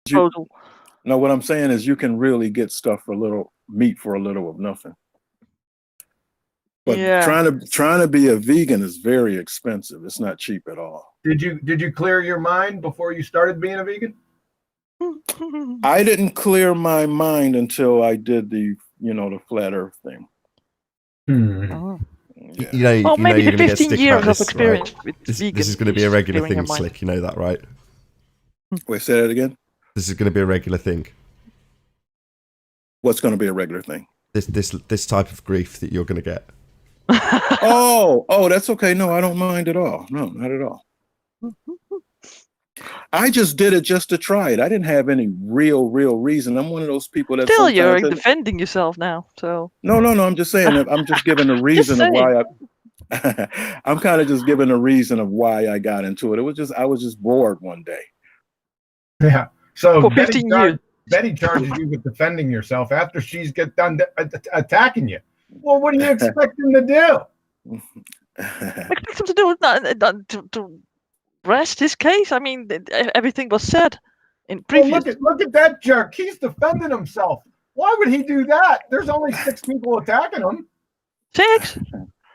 disposal. No, what I'm saying is you can really get stuff for meat for a little of nothing. But trying to be a vegan is very expensive. It's not cheap at all. Did you clear your mind before you started being a vegan? I didn't clear my mind until I did the flat Earth thing. Oh. Yeah. Maybe you're the going to get 15 stick years about of this, experience right? with This vegan is going to be a regular clearing your thing, mind. Slick. You know that, right? Wait, say that again? This is going to be a regular thing. What's going to be a regular thing? This type of grief that you're going to get. Oh, that's okay. No, I don't mind at all. No, not at all. I just did it just to try it. I didn't have any real reason. I'm one of those people that Still, you're defending yourself now. So no. I'm just saying that I'm just giving a reason of why I'm kind of just giving a reason of why I got into it. I was just bored one day. Yeah. So for 15 years. Betty charges you with defending yourself after she's done attacking you. Well, what do you expect him to do? Expect him to do to rest his case. I mean, everything was said in previous. Well, look at that jerk. He's defending himself. Why would he do that? There's only 6 people attacking him. 6?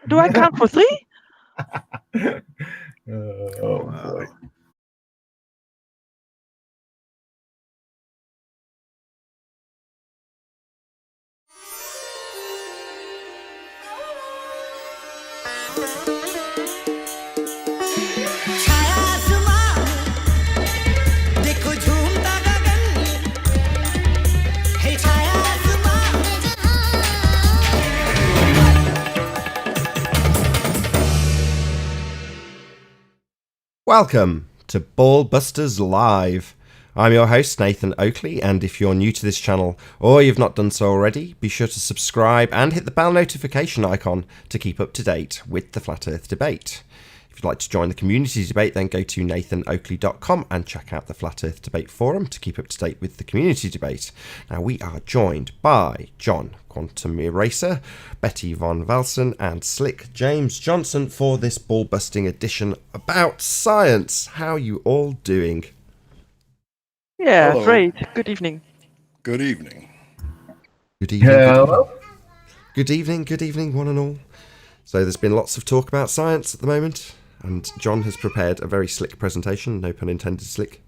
Do I count for 3? Oh boy. Welcome to BALLBUSTERS Live. I'm your host, Nathan Oakley, and if you're new to this channel, or you've not done so already, be sure to subscribe and hit the bell notification icon to keep up to date with the Flat Earth debate. If you'd like to join the community debate, then go to nathanoakley.com and check out the Flat Earth Debate Forum to keep up to date with the community debate. Now, we are joined by John Quantum Eraser, Betty Von Velsen, and Slick James Johnson for this ball-busting edition about science. How are you all doing? Yeah, Hello. great. Good evening. Good evening. Good evening. Hello. Good evening, one and all. So there's been lots of talk about science at the moment, and John has prepared a very slick presentation, no pun intended, Slick.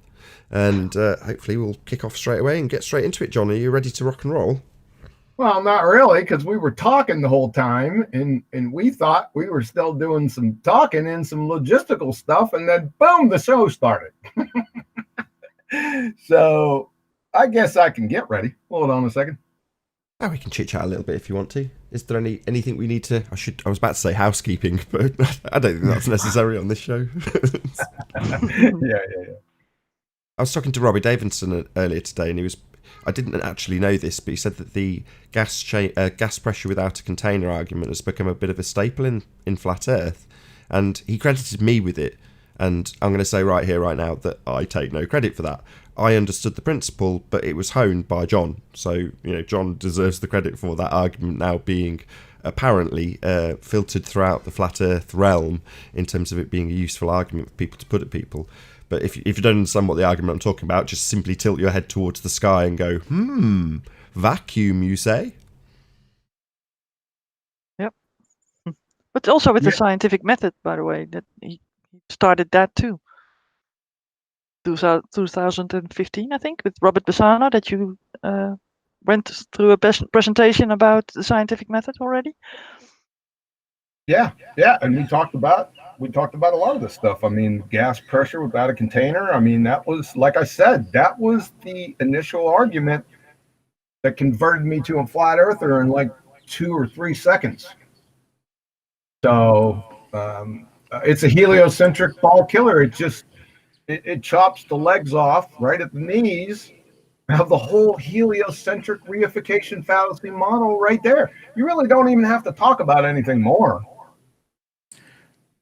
And hopefully we'll kick off straight away and get straight into it. John, are you ready to rock and roll? Well, not really, because we were talking the whole time, and we thought we were still doing some talking and some logistical stuff, and then boom, the show started. So I guess I can get ready. Hold on a second. Oh, we can chit chat a little bit if you want to. Is there anything we need to? I was about to say housekeeping, but I don't think that's necessary on this show. Yeah. I was talking to Robbie Davidson earlier today, and I didn't actually know this, but he said that the gas pressure without a container argument has become a bit of a staple in Flat Earth, and he credited me with it. And I'm going to say right here, right now, that I take no credit for that. I understood the principle, but it was honed by John. So, John deserves the credit for that argument now being apparently filtered throughout the Flat Earth realm in terms of it being a useful argument for people to put at people. But if you don't understand what the argument I'm talking about, just simply tilt your head towards the sky and go, vacuum, you say? Yep. But also with the scientific method, by the way, that he started that too. 2015, I think, with Robert Bassano, that you went through a presentation about the scientific method already. Yeah, and we talked about a lot of this stuff. I mean, gas pressure without a container. I mean, that was, like I said, that was the initial argument that converted me to a flat earther in like 2 or 3 seconds. So it's a heliocentric ball killer. It chops the legs off right at the knees. Have the whole heliocentric reification fallacy model right there. You really don't even have to talk about anything more.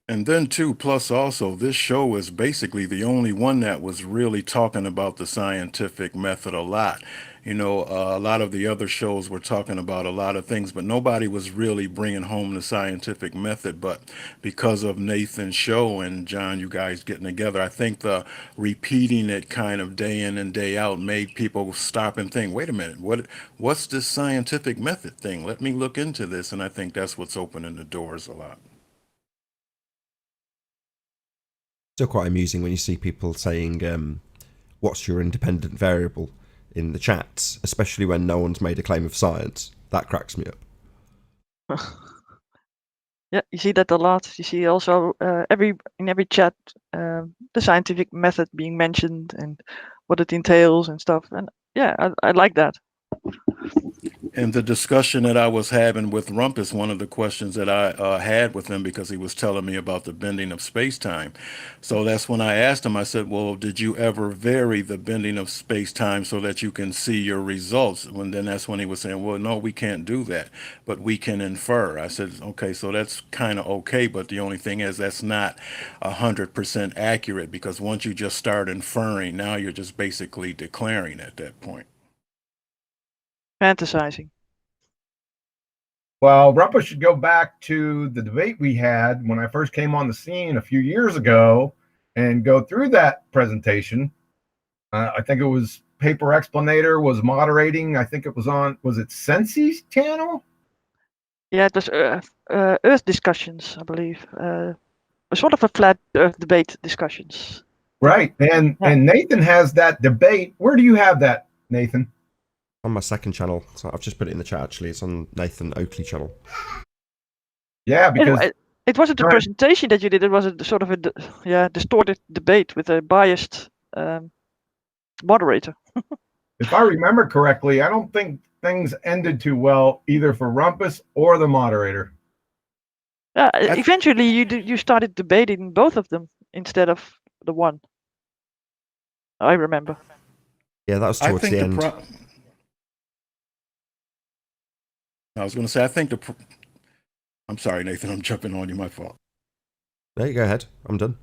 And then too, plus also, this show is basically the only one that was really talking about the scientific method a lot. A lot of the other shows were talking about a lot of things, but nobody was really bringing home the scientific method. But because of Nathan's show and John, you guys getting together, I think the repeating it kind of day in and day out made people stop and think, wait a minute, what's this scientific method thing? Let me look into this. And I think that's what's opening the doors a lot. Still quite amusing when you see people saying, what's your independent variable in the chats, especially when no one's made a claim of science. That cracks me up. Yeah, you see that a lot. You see also in every chat the scientific method being mentioned and what it entails and stuff. And yeah, I like that. And the discussion that I was having with Rumpus, one of the questions that I had with him, because he was telling me about the bending of space-time. So that's when I asked him, I said, well, did you ever vary the bending of space-time so that you can see your results? And then that's when he was saying, well, no, we can't do that, but we can infer. I said, okay, so that's kind of okay, but the only thing is that's not 100% accurate, because once you just start inferring, now you're just basically declaring at that point. Fantasizing. Well, Rumpus should go back to the debate we had when I first came on the scene a few years ago and go through that presentation. I think it was Paper Explanator was moderating. I think it was was it Sensi's channel? Yeah, it was Earth discussions, I believe. Sort of a flat Earth debate discussions. Right. And Nathan has that debate. Where do you have that, Nathan? On my second channel. So I've just put it in the chat, actually. It's on Nathan Oakley channel. Yeah, because it wasn't a presentation that you did. It was a sort of a distorted debate with a biased moderator. if I remember correctly, I don't think things ended too well either for Rumpus or the moderator. Eventually, you started debating both of them instead of the one. I remember. Yeah, that was towards the end. I was going to say, I think I'm sorry, Nathan, I'm jumping on you, my fault. No, you go ahead. I'm done.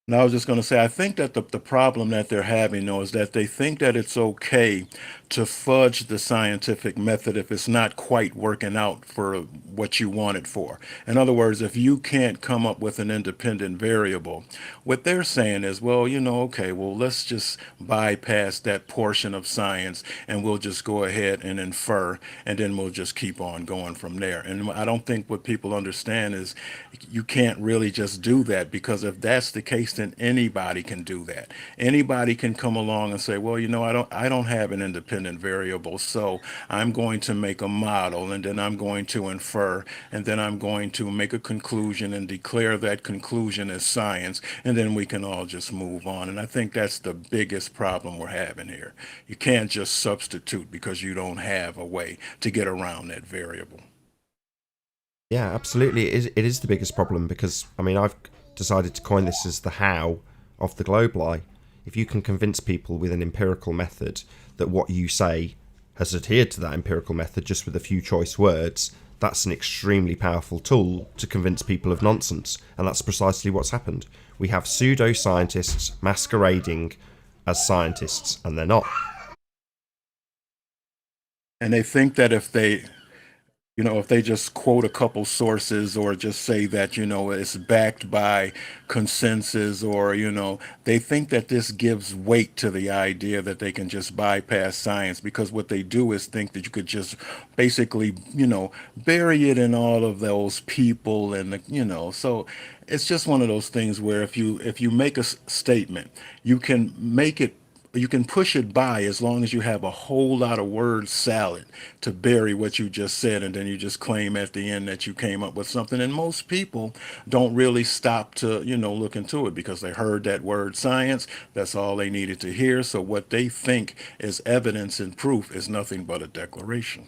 No, I was just going to say, I think that the problem that they're having, though, is that they think that it's okay to fudge the scientific method if it's not quite working out for what you want it for. In other words, if you can't come up with an independent variable, what they're saying is, well, okay, well, let's just bypass that portion of science and we'll just go ahead and infer, and then we'll just keep on going from there. And I don't think what people understand is you can't really just do that, because if that's the case, then anybody can do that. Anybody can come along and say, well, I don't have an independent variable, so I'm going to make a model, and then I'm going to infer, and then I'm going to make a conclusion and declare that conclusion as science, and then we can all just move on. And I think that's the biggest problem we're having here. You can't just substitute because you don't have a way to get around that variable. Yeah, absolutely. It is the biggest problem, because, I've decided to coin this as the how of the globe lie. If you can convince people with an empirical method that what you say has adhered to that empirical method just with a few choice words, that's an extremely powerful tool to convince people of nonsense. And that's precisely what's happened. We have pseudo-scientists masquerading as scientists, and they're not. And they think that if they just quote a couple sources, or just say that, it's backed by consensus, or, they think that this gives weight to the idea that they can just bypass science, because what they do is think that you could just basically, bury it in all of those people and, so it's just one of those things where if you make a statement, you can push it by as long as you have a whole lot of word salad to bury what you just said, and then you just claim at the end that you came up with something. And most people don't really stop to, look into it, because they heard that word science. That's all they needed to hear. So what they think is evidence and proof is nothing but a declaration.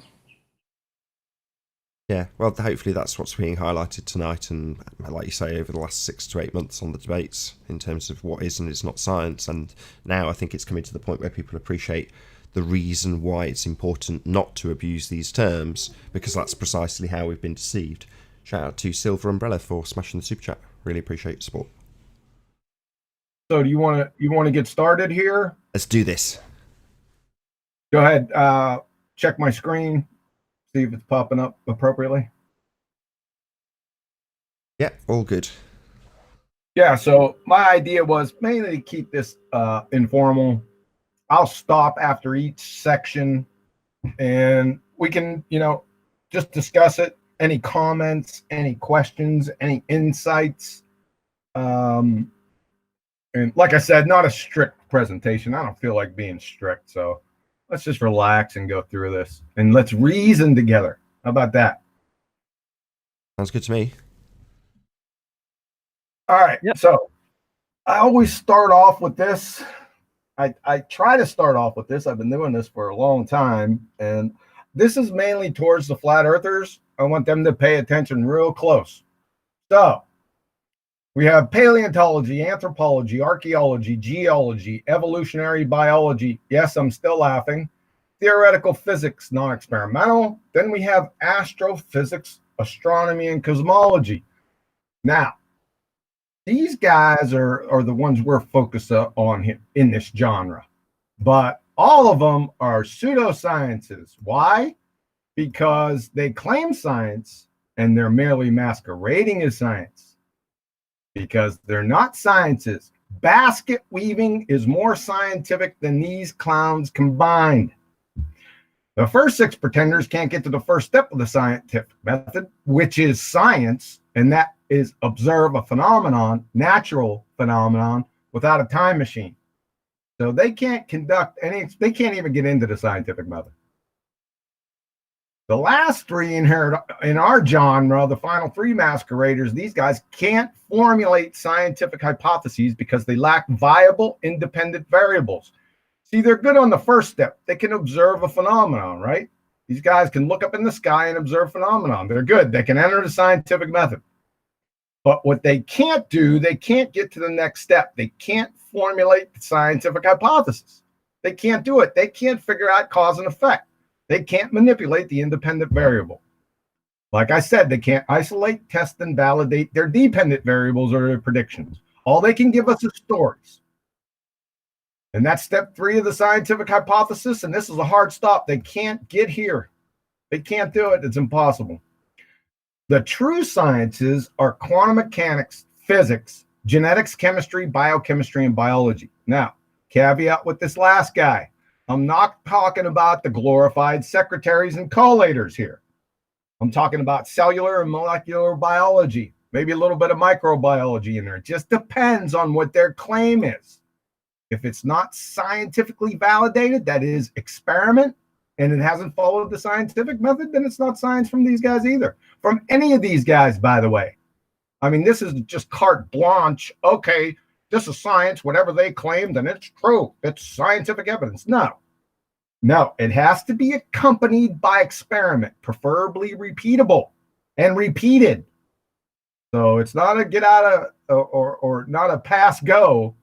Yeah, well, hopefully that's what's being highlighted tonight, and like you say, over the last 6 to 8 months on the debates in terms of what is and is not science. And now I think it's coming to the point where people appreciate the reason why it's important not to abuse these terms, because that's precisely how we've been deceived. Shout out to Silver Umbrella for smashing the super chat. Really appreciate your support. So do you want to get started here? Let's do this. Go ahead. Check my screen. See if it's popping up appropriately. Yeah, all good. Yeah, so my idea was mainly to keep this informal. I'll stop after each section and we can, just discuss it. Any comments, any questions, any insights. And like I said, not a strict presentation. I don't feel like being strict. So let's just relax and go through this and let's reason together. How about that? Sounds good to me. All right. Yep. So I always start off with this. I try to start off with this. I've been doing this for a long time. And this is mainly towards the flat earthers. I want them to pay attention real close. So we have paleontology, anthropology, archaeology, geology, evolutionary biology. Yes, I'm still laughing. Theoretical physics, non-experimental. Then we have astrophysics, astronomy, and cosmology. Now, these guys are the ones we're focused on here in this genre. But all of them are pseudosciences. Why? Because they claim science and they're merely masquerading as science. Because they're not sciences. Basket weaving is more scientific than these clowns combined. The first 6 pretenders can't get to the first step of the scientific method, which is science, and that is observe a phenomenon, natural phenomenon, without a time machine. So they can't conduct any, they can't even get into the scientific method. The last 3 in here in our genre, the final 3 masqueraders, these guys can't formulate scientific hypotheses because they lack viable independent variables. See, they're good on the first step. They can observe a phenomenon, right? These guys can look up in the sky and observe phenomenon. They're good. They can enter the scientific method. But what they can't do, they can't get to the next step. They can't formulate the scientific hypothesis. They can't do it. They can't figure out cause and effect. They can't manipulate the independent variable. Like I said, they can't isolate, test, and validate their dependent variables or their predictions. All they can give us is stories. And that's step 3 of the scientific hypothesis. And this is a hard stop. They can't get here. They can't do it. It's impossible. The true sciences are quantum mechanics, physics, genetics, chemistry, biochemistry, and biology. Now, caveat with this last guy. I'm not talking about the glorified secretaries and collators here. I'm talking about cellular and molecular biology, maybe a little bit of microbiology in there. It just depends on what their claim is. If it's not scientifically validated, that is experiment, and it hasn't followed the scientific method, then it's not science from these guys either. From any of these guys, by the way. I mean, this is just carte blanche. Okay, this is science. Whatever they claim, then it's true. It's scientific evidence. No, it has to be accompanied by experiment, preferably repeatable and repeated. So it's not a get out of or not a pass go,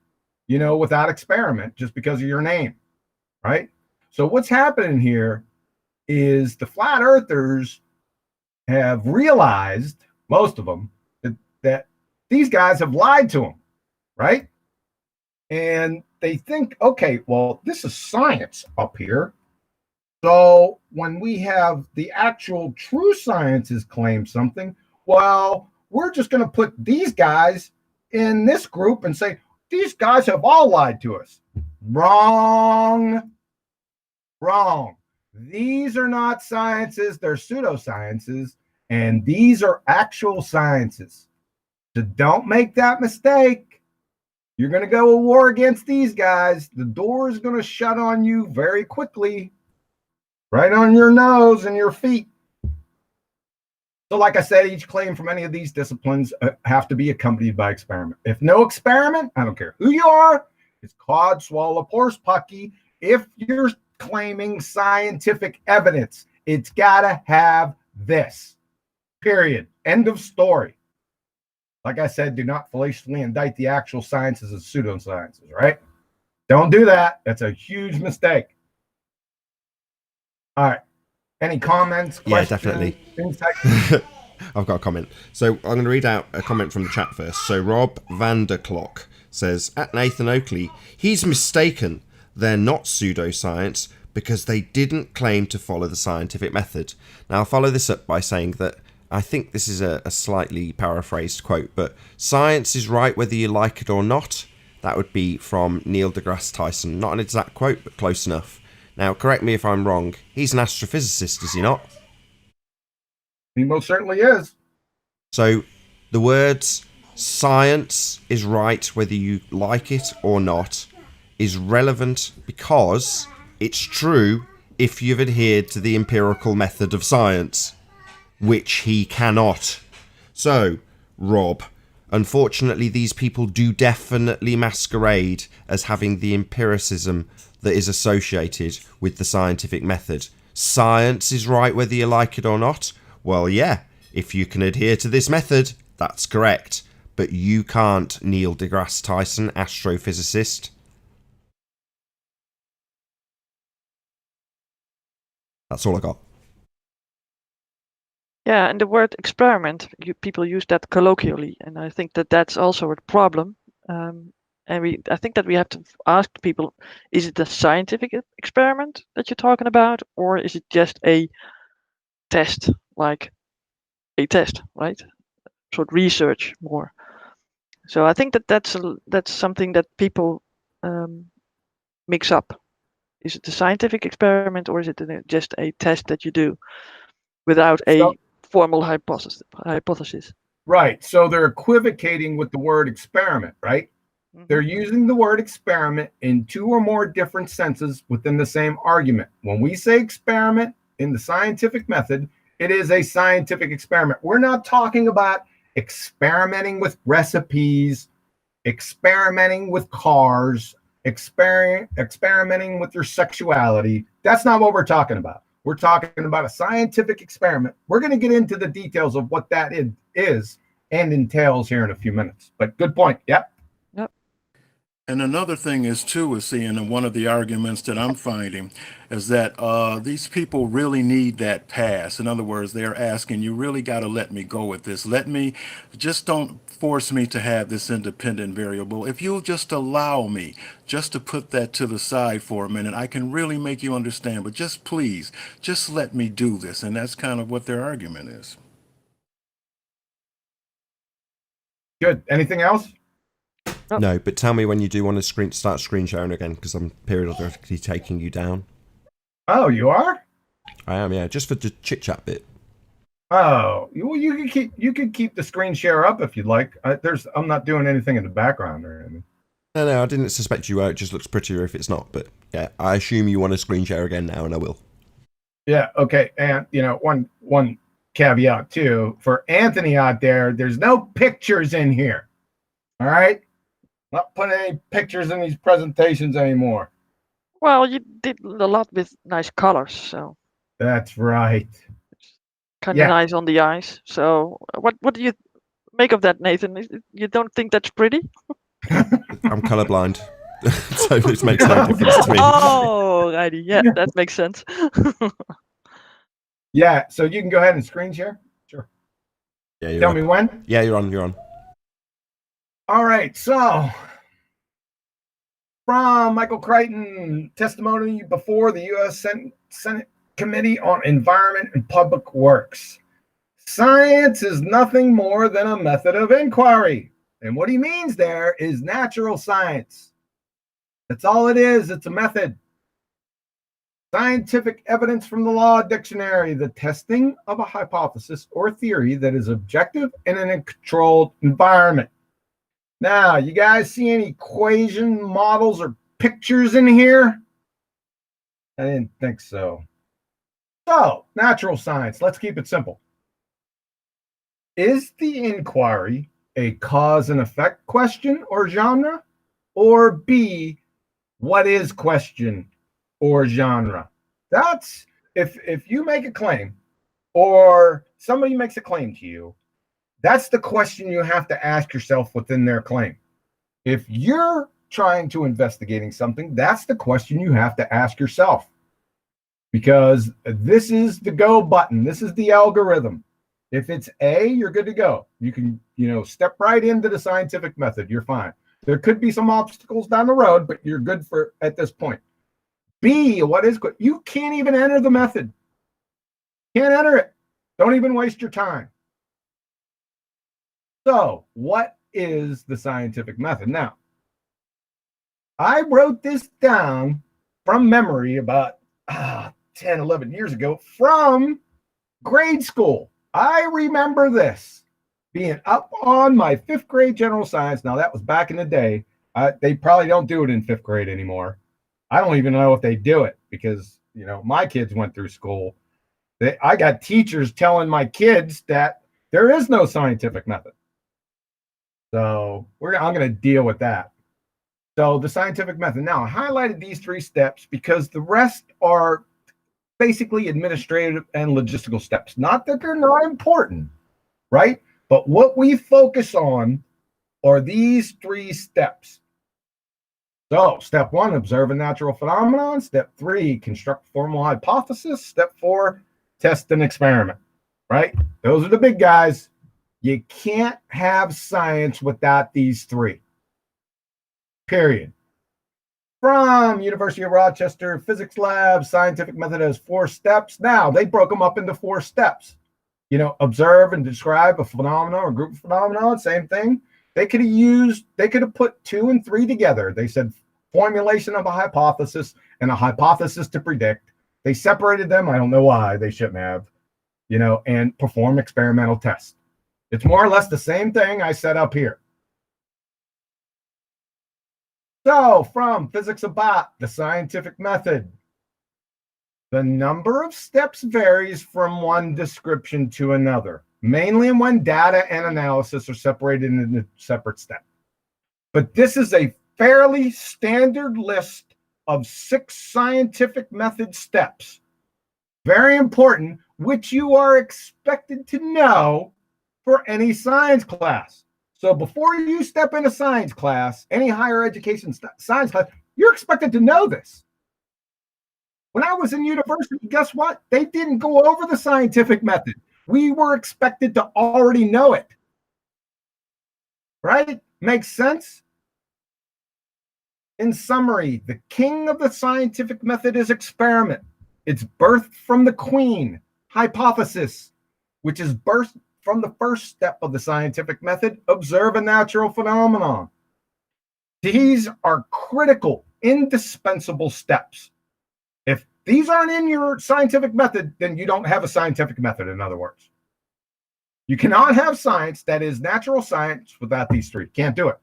without experiment just because of your name, right? So what's happening here is the flat earthers have realized, most of them, that these guys have lied to them, right? And they think, okay, well, this is science up here. So when we have the actual true sciences claim something, well, we're just going to put these guys in this group and say, these guys have all lied to us. Wrong. These are not sciences. They're pseudosciences. And these are actual sciences. So don't make that mistake. You're going to go to war against these guys. The door is going to shut on you very quickly, right on your nose and your feet. So like I said, each claim from any of these disciplines have to be accompanied by experiment. If no experiment, I don't care who you are, it's cod, swallow, horse, pucky. If you're claiming scientific evidence, it's got to have this. Period. End of story. Like I said, do not fallaciously indict the actual sciences as pseudosciences, right? Don't do that. That's a huge mistake. All right. Any comments, questions, Yeah, definitely. insights? I've got a comment. So I'm going to read out a comment from the chat first. So Rob Vanderclock says, at Nathan Oakley, he's mistaken. They're not pseudoscience because they didn't claim to follow the scientific method. Now I'll follow this up by saying that I think this is a slightly paraphrased quote, but science is right whether you like it or not. That would be from Neil deGrasse Tyson. Not an exact quote, but close enough. Now, correct me if I'm wrong. He's an astrophysicist, is he not? He most certainly is. So the words science is right whether you like it or not is relevant because it's true if you've adhered to the empirical method of science, which he cannot. So, Rob, unfortunately these people do definitely masquerade as having the empiricism that is associated with the scientific method. Science is right whether you like it or not. Well, yeah, if you can adhere to this method, that's correct. But you can't, Neil deGrasse Tyson, astrophysicist. That's all I got. Yeah, and the word experiment, people use that colloquially, and I think that that's also a problem. I think that we have to ask people, is it a scientific experiment that you're talking about, or is it just a test, like a test, right? Sort of research more. So I think that that's something that people mix up. Is it a scientific experiment, or is it just a test that you do without a formal hypothesis? Right. So they're equivocating with the word experiment, right? Mm-hmm. They're using the word experiment in two or more different senses within the same argument. When we say experiment in the scientific method, it is a scientific experiment. We're not talking about experimenting with recipes, experimenting with cars, experimenting with your sexuality. That's not what we're talking about. We're talking about a scientific experiment. We're going to get into the details of what that is and entails here in a few minutes. But good point. Yep. And another thing is, too, seeing one of the arguments that I'm finding is that these people really need that pass. In other words, they're asking, you really got to let me go with this. Just don't force me to have this independent variable. If you'll just allow me just to put that to the side for a minute, I can really make you understand. But just please, just let me do this. And that's kind of what their argument is. Good. Anything else? No, but tell me when you do want to start screen sharing again, because I'm periodically taking you down. Oh, you are? I am, yeah, just for the chit chat bit. Oh, well, you can keep the screen share up if you'd like. I'm not doing anything in the background or anything. No, I didn't suspect you were. It just looks prettier if it's not. But yeah, I assume you want to screen share again now, and I will. Yeah. Okay. And one caveat too for Anthony out there. There's no pictures in here. All right. Not putting any pictures in these presentations anymore. Well, you did a lot with nice colors, so. That's right. Kind of nice on the eyes. So, what do you make of that, Nathan? You don't think that's pretty? I'm colorblind, so it makes no difference to me. Oh, righty. Yeah, that makes sense. Yeah. So you can go ahead and screen share. Sure. Yeah. Tell me when. Yeah, you're on. All right, so from Michael Crichton, testimony before the U.S. Senate Committee on Environment and Public Works. Science is nothing more than a method of inquiry. And what he means there is natural science. That's all it is. It's a method. Scientific evidence from the Law Dictionary, the testing of a hypothesis or theory that is objective in a controlled environment. Now, you guys see any equation models or pictures in here? I didn't think so. So, natural science, let's keep it simple. Is the inquiry a cause and effect question or genre? Or B, what is question or genre? That's, if you make a claim or somebody makes a claim to you, that's the question you have to ask yourself within their claim. If you're trying to investigating something, that's the question you have to ask yourself. Because this is the go button. This is the algorithm. If it's A, you're good to go. You can, step right into the scientific method. You're fine. There could be some obstacles down the road, but you're good for at this point. B, what is good? You can't even enter the method. Can't enter it. Don't even waste your time. So, what is the scientific method? Now, I wrote this down from memory about 10, 11 years ago from grade school. I remember this being up on my 5th grade general science. Now, that was back in the day. They probably don't do it in 5th grade anymore. I don't even know if they do it because, my kids went through school. I got teachers telling my kids that there is no scientific method. So I'm going to deal with that. So the scientific method. Now, I highlighted these 3 steps because the rest are basically administrative and logistical steps. Not that they're not important, right? But what we focus on are these 3 steps. So step 1, observe a natural phenomenon. Step 3, construct a formal hypothesis. Step 4, test an experiment, right? Those are the big guys. You can't have science without these 3. Period. From University of Rochester Physics Lab, scientific method has 4 steps. Now, they broke them up into 4 steps. Observe and describe a phenomenon or group of phenomena, same thing. They could have put 2 and 3 together. They said formulation of a hypothesis and a hypothesis to predict. They separated them. I don't know why they shouldn't have, and perform experimental tests. It's more or less the same thing I set up here. So, from Physics About the scientific method, the number of steps varies from one description to another, mainly when data and analysis are separated into separate steps. But this is a fairly standard list of 6 scientific method steps. Very important, which you are expected to know for any science class. So before you step into science class, any higher education science class, you're expected to know this. When I was in university, guess what? They didn't go over the scientific method. We were expected to already know it. Right? Makes sense? In summary, the king of the scientific method is experiment. It's birthed from the queen, hypothesis, which is birthed from the first step of the scientific method, observe a natural phenomenon. These are critical, indispensable steps. If these aren't in your scientific method, then you don't have a scientific method, in other words. You cannot have science that is natural science without these 3. Can't do it.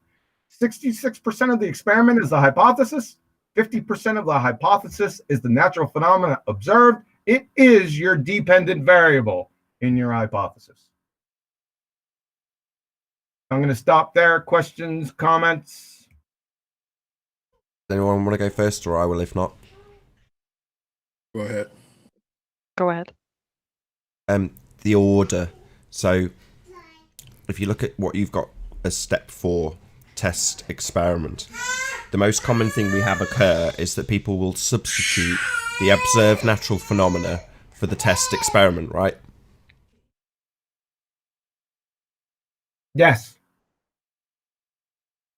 66% of the experiment is the hypothesis. 50% of the hypothesis is the natural phenomena observed. It is your dependent variable in your hypothesis. I'm going to stop there. Questions, comments? Does anyone want to go first, or I will if not? Go ahead. Go ahead. The order. So if you look at what you've got as step 4, test experiment, the most common thing we have occur is that people will substitute the observed natural phenomena for the test experiment, right? Yes.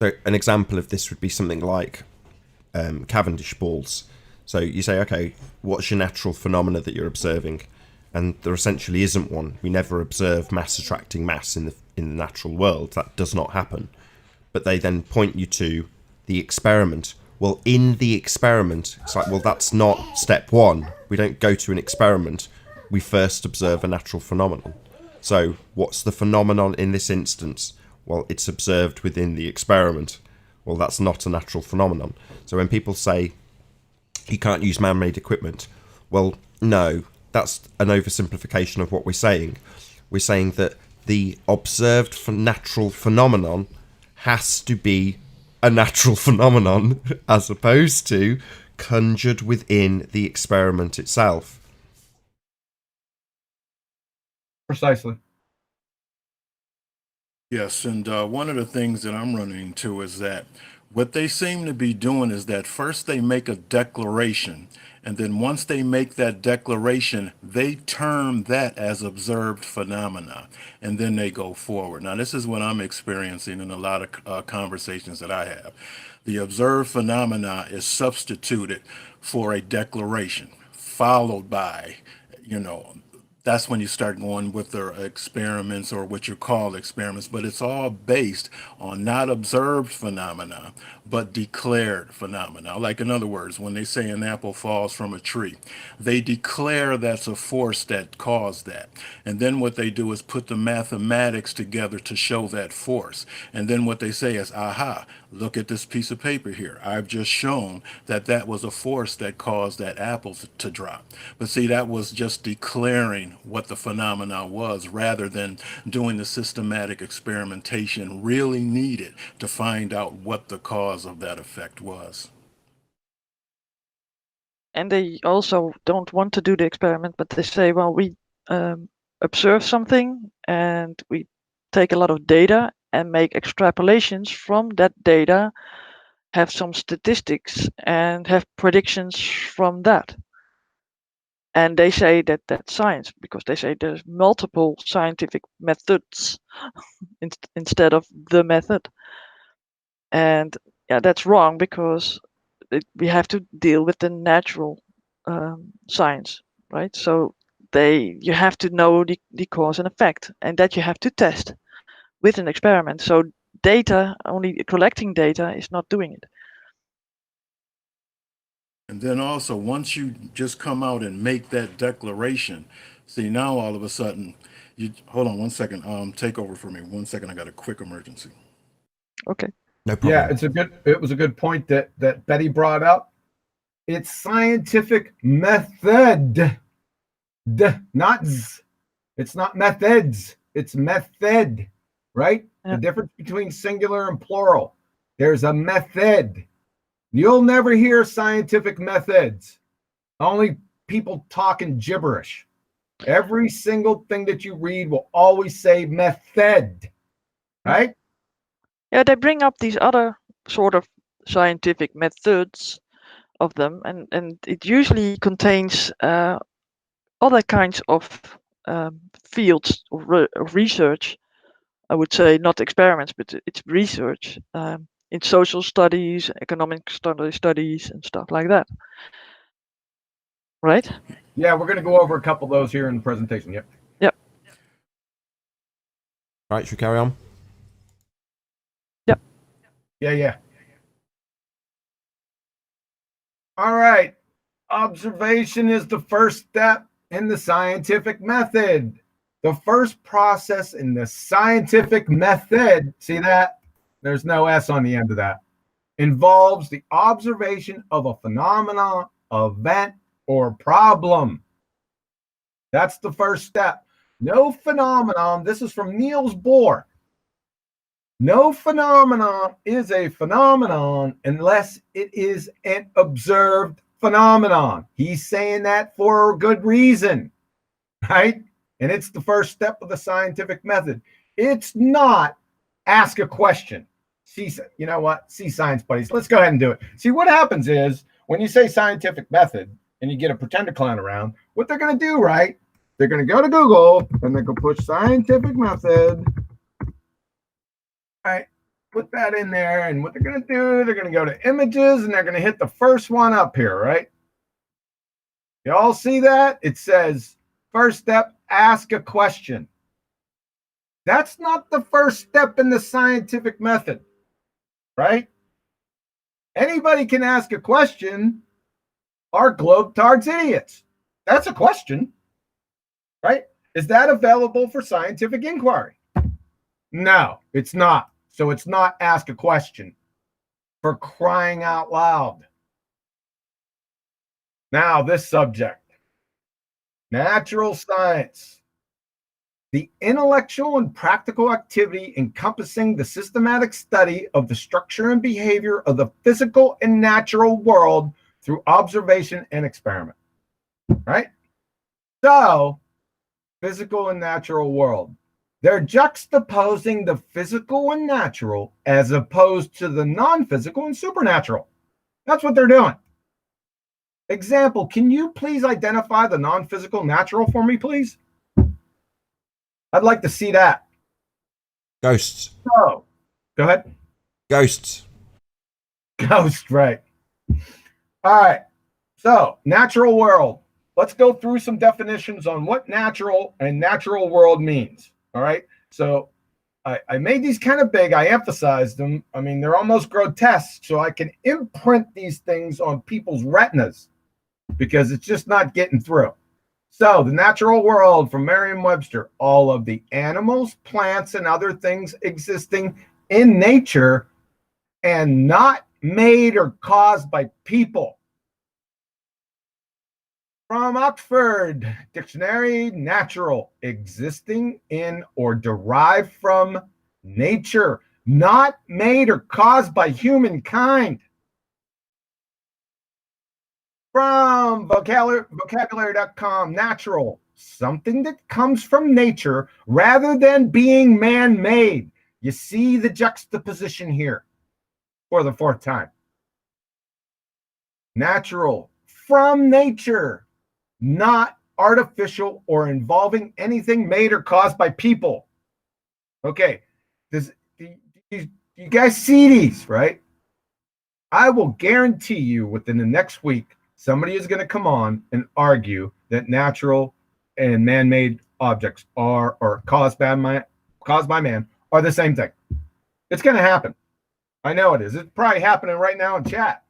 So an example of this would be something like Cavendish balls. So you say, okay, what's your natural phenomena that you're observing? And there essentially isn't one. We never observe mass attracting mass in the natural world. That does not happen. But they then point you to the experiment. Well, in the experiment, it's like, well, that's not step 1. We don't go to an experiment. We first observe a natural phenomenon. So what's the phenomenon in this instance? Well, it's observed within the experiment. Well, that's not a natural phenomenon. So when people say you can't use man-made equipment, well, no, that's an oversimplification of what we're saying. We're saying that the observed natural phenomenon has to be a natural phenomenon as opposed to conjured within the experiment itself. Precisely. Yes, and one of the things that I'm running into is that What they seem to be doing is that first they make a declaration, and then once they make that declaration, they term that as observed phenomena, and then they go forward. Now, this is what I'm experiencing in a lot of conversations that I have. The observed phenomena is substituted for a declaration, followed by, you know, that's when you start going with the experiments or what you call experiments, but it's all based on not observed phenomena, but declared phenomena. Like, in other words, when they say an apple falls from a tree, they declare that's a force that caused that. And then what they do is put the mathematics together to show that force. And then what they say is, aha, look at this piece of paper here. I've just shown that that was a force that caused that apple to drop. But see, that was just declaring what the phenomena was rather than doing the systematic experimentation really needed to find out what the cause of that effect was. And they also don't want to do the experiment, but they say, well, we observe something and we take a lot of data and make extrapolations from that data, have some statistics and have predictions from that. And they say that that's science because they say there's multiple scientific methods instead of the method. And yeah, that's wrong because we have to deal with the natural science, right? So you have to know the cause and effect, and that you have to test with an experiment. So data, only collecting data, is not doing it. And then also, once you just come out and make that declaration, see, now all of a sudden, you hold on one second. Take over for me. 1 second. I got a quick emergency. Okay. No problem. Yeah, it was a good point that Betty brought up. It's scientific method, not z. It's not methods. It's method, right? Yeah. The difference between singular and plural. There's a method. You'll never hear scientific methods. Only people talking gibberish. Every single thing that you read will always say method, right? Yeah, they bring up these other sort of scientific methods of them, and it usually contains other kinds of fields of research. I would say not experiments, but it's research in social studies, economic studies, and stuff like that. Right? Yeah, we're going to go over a couple of those here in the presentation. Yep. Yep. Right, should we carry on? Yep. Yeah. All right. Observation is the first step in the scientific method. The first process in the scientific method, see that? There's no S on the end of that, involves the observation of a phenomenon, event, or problem. That's the first step. No phenomenon, this is from Niels Bohr. No phenomenon is a phenomenon unless it is an observed phenomenon. He's saying that for a good reason, right? And it's the first step of the scientific method. It's not ask a question. See, you know what? See, science buddies, let's go ahead and do it. See, what happens is when you say scientific method and you get a pretender clown around, what they're going to do, right? They're going to go to Google and they're going to push scientific method. All right, put that in there. And what they're going to do, they're going to go to images and they're going to hit the first one up here, right? You all see that? It says, first step, ask a question. That's not the first step in the scientific method, right? Anybody can ask a question. Are globetards idiots? That's a question, right? Is that available for scientific inquiry? No, it's not. So it's not ask a question, for crying out loud. Now, this subject, natural science, the intellectual and practical activity encompassing the systematic study of the structure and behavior of the physical and natural world through observation and experiment, right? So, physical and natural world. They're juxtaposing the physical and natural as opposed to the non-physical and supernatural. That's what they're doing. Example, can you please identify the non-physical natural for me, please? I'd like to see that. Ghosts. So, go ahead. Ghosts. Ghost, right. All right. So, natural world. Let's go through some definitions on what natural and natural world means. All right. So, I made these kind of big. I emphasized them. I mean, they're almost grotesque. So I can imprint these things on people's retinas because it's just not getting through. So the natural world from Merriam-Webster, all of the animals, plants, and other things existing in nature and not made or caused by people. From Oxford Dictionary, natural, existing in or derived from nature, not made or caused by humankind. From vocabulary.com, natural, something that comes from nature rather than being man-made. You see the juxtaposition here for the fourth time. Natural, from nature, not artificial or involving anything made or caused by people. Okay, do you guys see these, right? I will guarantee you within the next week, somebody is going to come on and argue that natural and man-made objects are, or caused by man, are the same thing. It's going to happen. I know it is. It's probably happening right now in chat.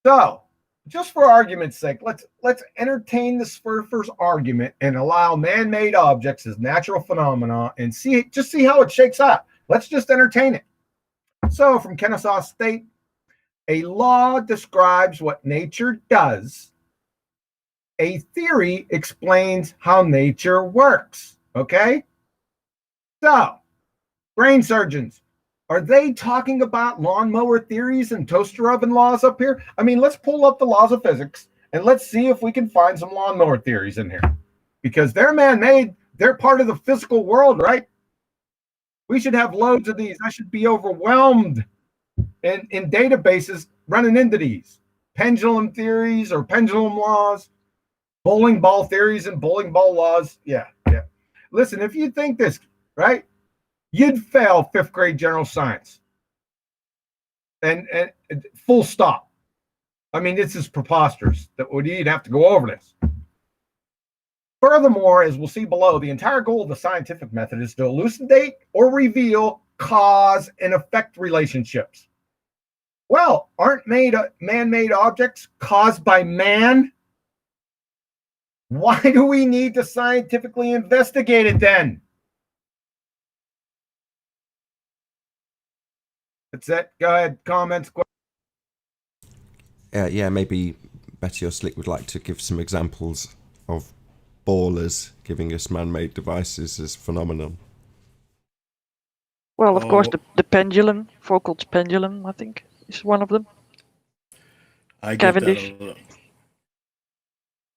So, just for argument's sake, let's entertain this first argument and allow man-made objects as natural phenomena and see how it shakes out. Let's just entertain it. So, from Kennesaw State, a law describes what nature does. A theory explains how nature works. Okay? So, brain surgeons, are they talking about lawnmower theories and toaster oven laws up here? I mean, let's pull up the laws of physics and let's see if we can find some lawnmower theories in here. Because they're man-made, they're part of the physical world, right? We should have loads of these. I should be overwhelmed in databases running into these. Pendulum theories or pendulum laws, bowling ball theories and bowling ball laws. Yeah. Listen, if you think this, right? You'd fail fifth grade general science. And full stop. I mean, this is preposterous that you'd have to go over this. Furthermore, as we'll see below, the entire goal of the scientific method is to elucidate or reveal cause and effect relationships. Well, aren't man-made objects caused by man? Why do we need to scientifically investigate it then? That's it. Go ahead. Comments. Yeah, maybe Betty or Slick would like to give some examples of ballers giving us man-made devices as phenomenon. Well, of course, the pendulum, Foucault's pendulum, I think, is one of them. I get Cavendish. that.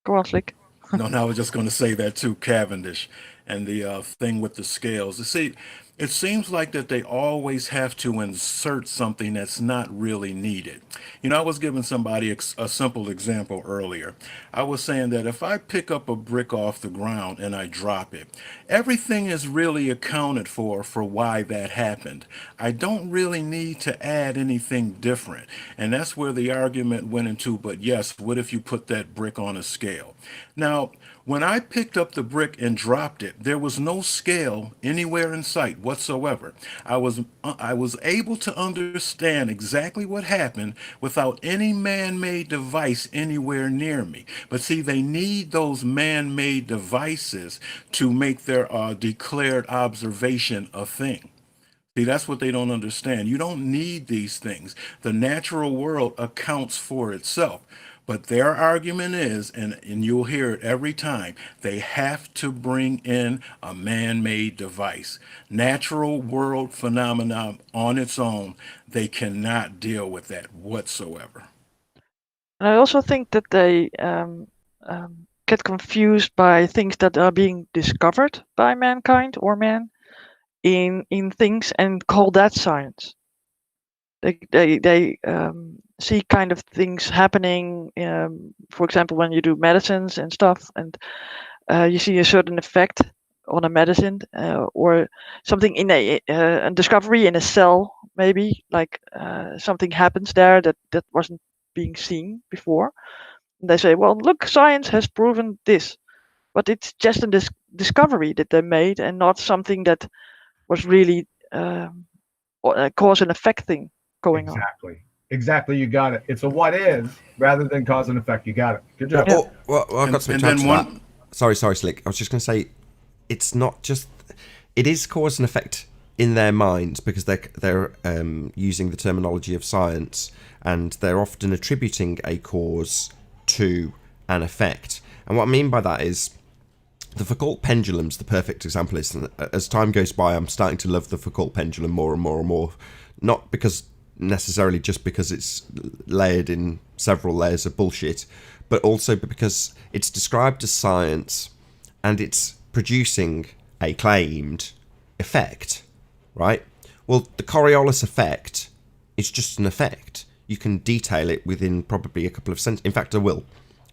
Go on, Slick. No, I was just going to say that too, Cavendish, and the thing with the scales. You see, it seems like that they always have to insert something that's not really needed. You know, I was giving somebody a simple example earlier. I was saying that if I pick up a brick off the ground and I drop it, everything is really accounted for why that happened. I don't really need to add anything different. And that's where the argument went into, but yes, what if you put that brick on a scale? Now, when I picked up the brick and dropped it, there was no scale anywhere in sight whatsoever. I was able to understand exactly what happened without any man-made device anywhere near me. But see, they need those man-made devices to make their declared observation a thing. See, that's what they don't understand. You don't need these things. The natural world accounts for itself. But their argument is, and you'll hear it every time, they have to bring in a man-made device. Natural world phenomena on its own, they cannot deal with that whatsoever. And I also think that they get confused by things that are being discovered by mankind or man in things and call that science. They see kind of things happening. For example, when you do medicines and stuff, and you see a certain effect on a medicine or something in a discovery in a cell, maybe like something happens there that wasn't being seen before. And they say, well, look, science has proven this, but it's just a discovery that they made and not something that was really cause and effect thing going on. Exactly. You got it. It's a what is rather than cause and effect. You got it. Good job. Oh, well, I've got something to add to that. Sorry, Slick. I was just going to say, it's not just... It is cause and effect in their minds because they're using the terminology of science, and they're often attributing a cause to an effect. And what I mean by that is the Foucault pendulum's the perfect example. As time goes by, I'm starting to love the Foucault pendulum more and more and more. Not because necessarily just because it's layered in several layers of bullshit, but also because it's described as science and it's producing a claimed effect, right? Well, the Coriolis effect is just an effect. You can detail it within probably a couple of sentences. In fact, I will.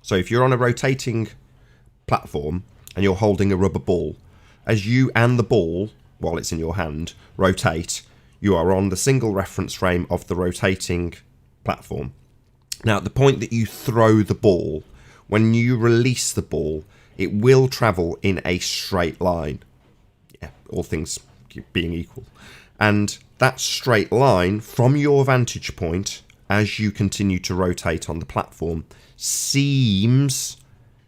So if you're on a rotating platform and you're holding a rubber ball, as you and the ball, while it's in your hand, rotate, you are on the single reference frame of the rotating platform. Now, at the point that you throw the ball, when you release the ball, it will travel in a straight line. Yeah, all things being equal. And that straight line, from your vantage point, as you continue to rotate on the platform, seems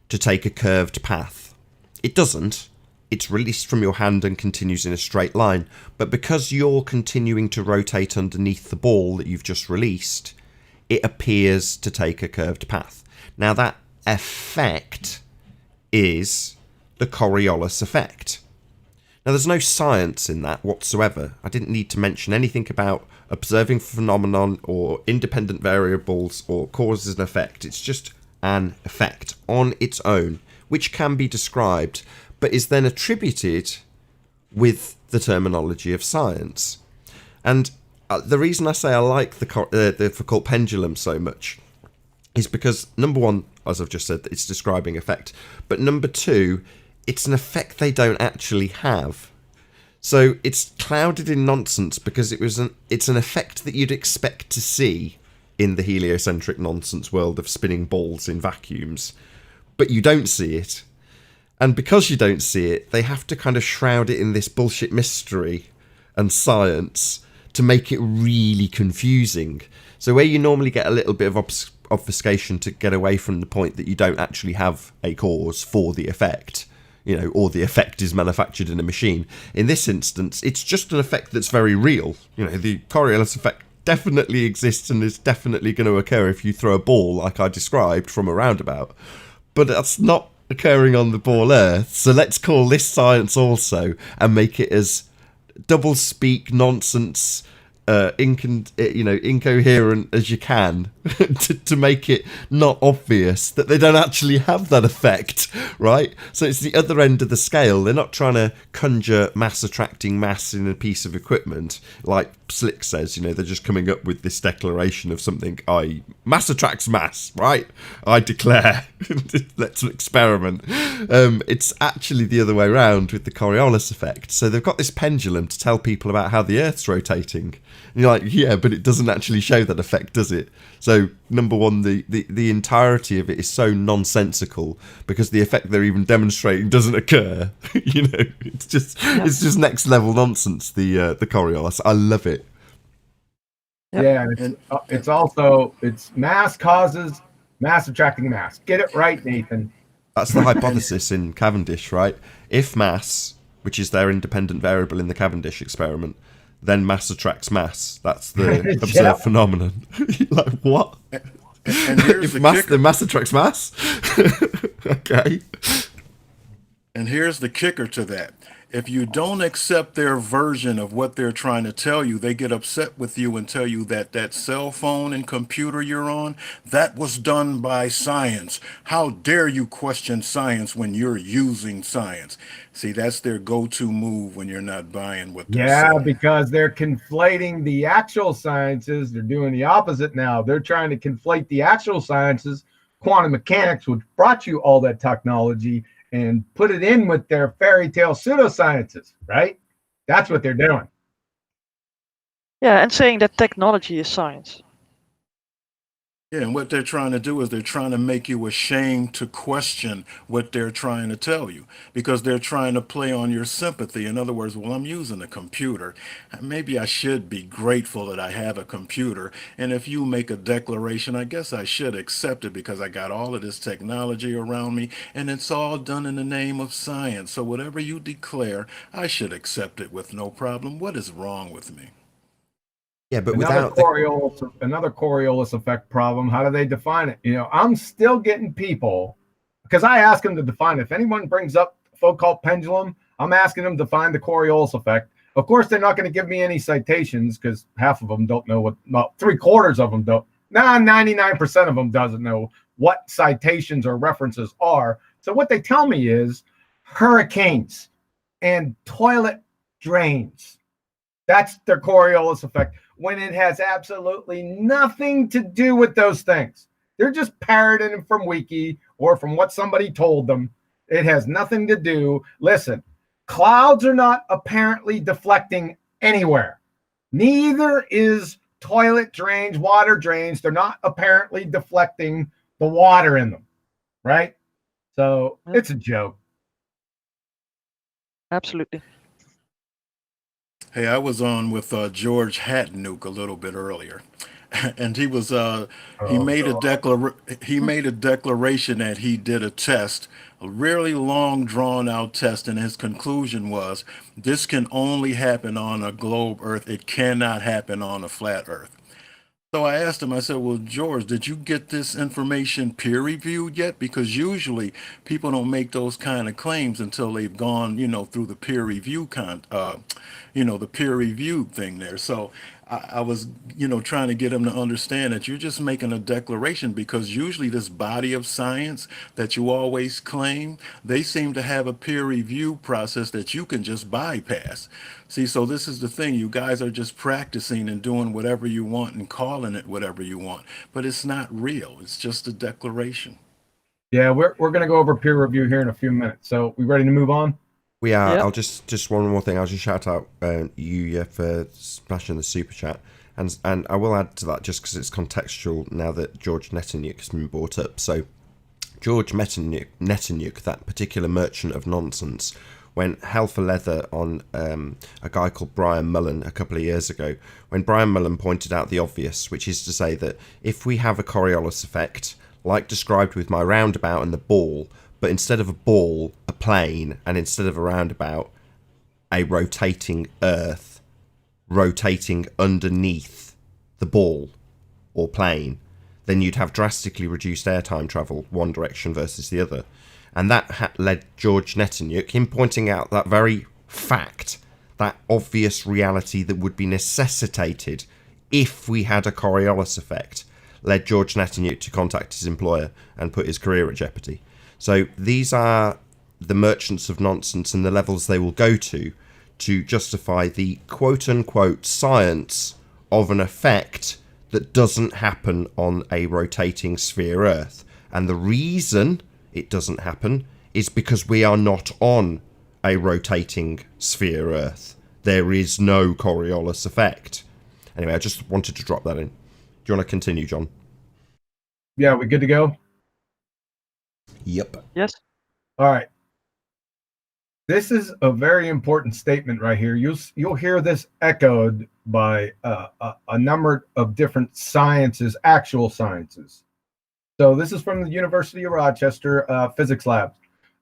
to take a curved path. It doesn't. It's released from your hand and continues in a straight line. But because you're continuing to rotate underneath the ball that you've just released, it appears to take a curved path. Now, that effect is the Coriolis effect. Now, there's no science in that whatsoever. I didn't need to mention anything about observing phenomenon or independent variables or causes and effect. It's just an effect on its own, which can be described, but is then attributed with the terminology of science. And the reason I say I like the Foucault pendulum so much is because, number one, as I've just said, it's describing effect. But number two, it's an effect they don't actually have. So it's clouded in nonsense because it's an effect that you'd expect to see in the heliocentric nonsense world of spinning balls in vacuums. But you don't see it. And because you don't see it, they have to kind of shroud it in this bullshit mystery and science to make it really confusing. So where you normally get a little bit of obfuscation to get away from the point that you don't actually have a cause for the effect, or the effect is manufactured in a machine. In this instance, it's just an effect that's very real. The Coriolis effect definitely exists and is definitely going to occur if you throw a ball like I described from a roundabout. But that's not occurring on the ball Earth, so let's call this science also and make it as double-speak nonsense, incoherent as you can to make it not obvious that they don't actually have that effect, right? So it's the other end of the scale. They're not trying to conjure mass attracting mass in a piece of equipment like Slick says. They're just coming up with this declaration of something, mass attracts mass, right? I declare. Let's experiment. It's actually the other way around with the Coriolis effect. So they've got this pendulum to tell people about how the Earth's rotating. And you're like, yeah, but it doesn't actually show that effect, does it? So, number one, the entirety of it is so nonsensical because the effect they're even demonstrating doesn't occur. It's just next level nonsense. The Coriolis, I love it. Yeah, it's mass causes mass attracting mass. Get it right, Nathan. That's the hypothesis in Cavendish, right? If mass, which is their independent variable in the Cavendish experiment, then mass attracts mass. That's the observed phenomenon. Like, what? And here's if mass, then mass attracts mass? Okay. And here's the kicker to that. If you don't accept their version of what they're trying to tell you, they get upset with you and tell you that that cell phone and computer you're on, that was done by science. How dare you question science when you're using science? See, that's their go-to move when you're not buying what they're Yeah, saying. because they're conflating the actual sciences. They're doing the opposite now. They're trying to conflate the actual sciences, quantum mechanics, which brought you all that technology, and put it in with their fairy tale pseudosciences, right? That's what they're doing. Yeah, and saying that technology is science. Yeah, and what they're trying to do is they're trying to make you ashamed to question what they're trying to tell you because they're trying to play on your sympathy. In other words, well, I'm using a computer. Maybe I should be grateful that I have a computer. And if you make a declaration, I guess I should accept it because I got all of this technology around me and it's all done in the name of science. So whatever you declare, I should accept it with no problem. What is wrong with me? Yeah, but Another without the Coriolis effect problem. How do they define it? I'm still getting people, because I ask them to define it. If anyone brings up Foucault pendulum, I'm asking them to define the Coriolis effect. Of course, they're not going to give me any citations because half of them don't know what, about 3/4 of them don't. 99% of them doesn't know what citations or references are. So what they tell me is hurricanes and toilet drains. That's their Coriolis effect, when it has absolutely nothing to do with those things. They're just parroting it from Wiki or from what somebody told them. It has nothing to do. Listen, clouds are not apparently deflecting anywhere. Neither is toilet drains, water drains. They're not apparently deflecting the water in them, right? So it's a joke. Absolutely. Hey, I was on with George Hatnook a little bit earlier, and he was he made a declaration that he did a test, a really long, drawn out test, and his conclusion was this can only happen on a globe Earth. It cannot happen on a flat Earth. So I asked him, I said, well, George, did you get this information peer reviewed yet? Because usually people don't make those kind of claims until they've gone, through the peer review the peer review thing there. So I was, trying to get him to understand that you're just making a declaration because usually this body of science that you always claim, they seem to have a peer review process that you can just bypass. See, so this is the thing. You guys are just practicing and doing whatever you want and calling it whatever you want, but it's not real. It's just a declaration. Yeah, we're going to go over peer review here in a few minutes. So we ready to move on? We are. Yep. I'll just one more thing. I'll just shout out you for smashing the super chat, and I will add to that just because it's contextual now that George Netanyahu has been brought up. So George Netanyahu, that particular merchant of nonsense, went hell for leather on a guy called Brian Mullen a couple of years ago. When Brian Mullen pointed out the obvious, which is to say that if we have a Coriolis effect, like described with my roundabout and the ball, but instead of a ball, a plane, and instead of a roundabout, a rotating Earth, rotating underneath the ball or plane, then you'd have drastically reduced airtime travel one direction versus the other. And that led George Netanyahu, him pointing out that very fact, that obvious reality that would be necessitated if we had a Coriolis effect, led George Netanyahu to contact his employer and put his career at jeopardy. So these are the merchants of nonsense and the levels they will go to justify the quote-unquote science of an effect that doesn't happen on a rotating sphere Earth. And the reason it doesn't happen is because we are not on a rotating sphere Earth. There is no Coriolis effect. Anyway, I just wanted to drop that in. Do you want to continue, John? Yeah, we good to go? Yep. Yes. All right. This is a very important statement right here. You'll hear this echoed by a number of different sciences, actual sciences. So this is from the University of Rochester physics lab.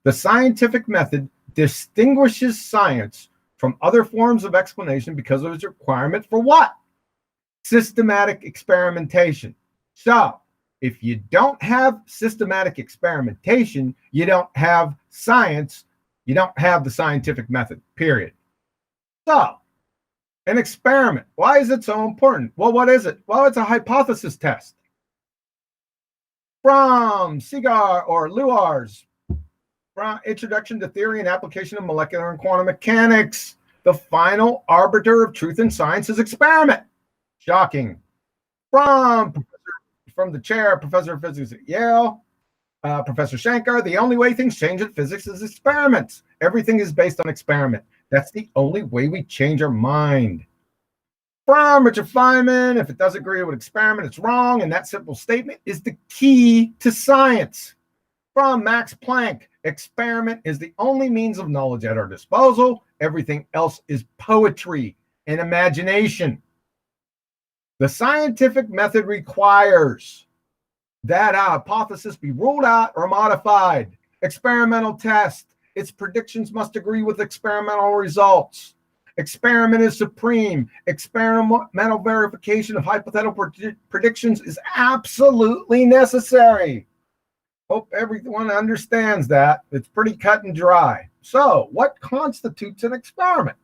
The scientific method distinguishes science from other forms of explanation because of its requirement for what? Systematic experimentation. So if you don't have systematic experimentation, you don't have science, You don't have the scientific method, period. So, an experiment. Why is it so important? Well, what is it? Well, it's a hypothesis test. From Cigar or Luar's Introduction to Theory and Application of Molecular and Quantum Mechanics, the final arbiter of truth in science is experiment. Shocking. From the chair, Professor of Physics at Yale, Professor Shankar, the only way things change in physics is experiments. Everything is based on experiment. That's the only way we change our mind. From Richard Feynman, if it does agree with experiment, it's wrong, and that simple statement is the key to science. From Max Planck, experiment is the only means of knowledge at our disposal. Everything else is poetry and imagination. The scientific method requires that a hypothesis be ruled out or modified. Experimental test. Its predictions must agree with experimental results. Experiment is supreme. Experimental verification of hypothetical predictions is absolutely necessary. Hope everyone understands that. It's pretty cut and dry. So, what constitutes an experiment?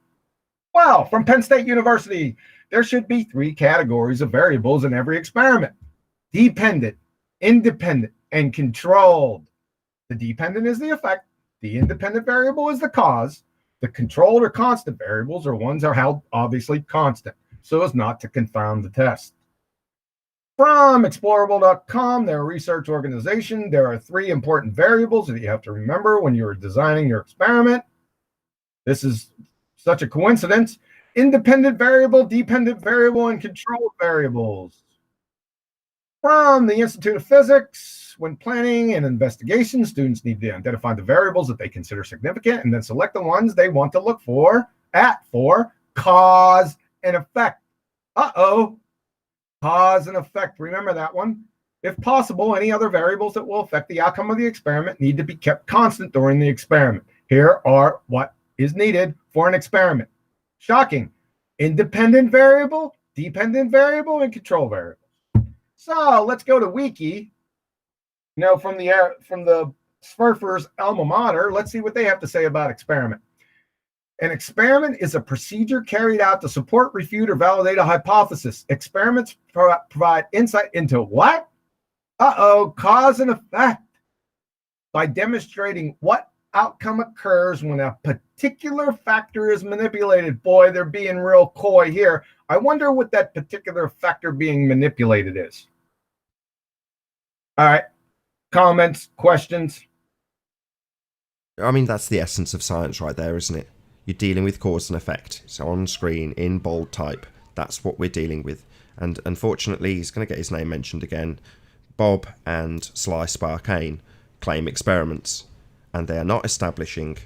Well, from Penn State University, there should be 3 categories of variables in every experiment: dependent, independent, and controlled. The dependent is the effect. The independent variable is the cause. The controlled or constant variables are ones that are held obviously constant, so as not to confound the test. From explorable.com, their research organization, there are 3 important variables that you have to remember when you're designing your experiment. This is such a coincidence. Independent variable, dependent variable, and controlled variables. From the Institute of Physics, when planning and investigation, students need to identify the variables that they consider significant and then select the ones they want to look for cause and effect. Cause and effect. Remember that one. If possible, any other variables that will affect the outcome of the experiment need to be kept constant during the experiment. Here are what is needed for an experiment. Shocking. Independent variable, dependent variable, and control variables. So let's go to Wiki. From the Smurfers' alma mater, let's see what they have to say about experiment. An experiment is a procedure carried out to support, refute, or validate a hypothesis. Experiments provide insight into what? Cause and effect. By demonstrating what outcome occurs when a particular factor is manipulated. Boy, they're being real coy here. I wonder what that particular factor being manipulated is. All right. Comments, questions? I mean, that's the essence of science right there, isn't it? You're dealing with cause and effect. It's on screen, in bold type. That's what we're dealing with. And unfortunately, he's going to get his name mentioned again. Bob and Sly Sparkane claim experiments, and they are not establishing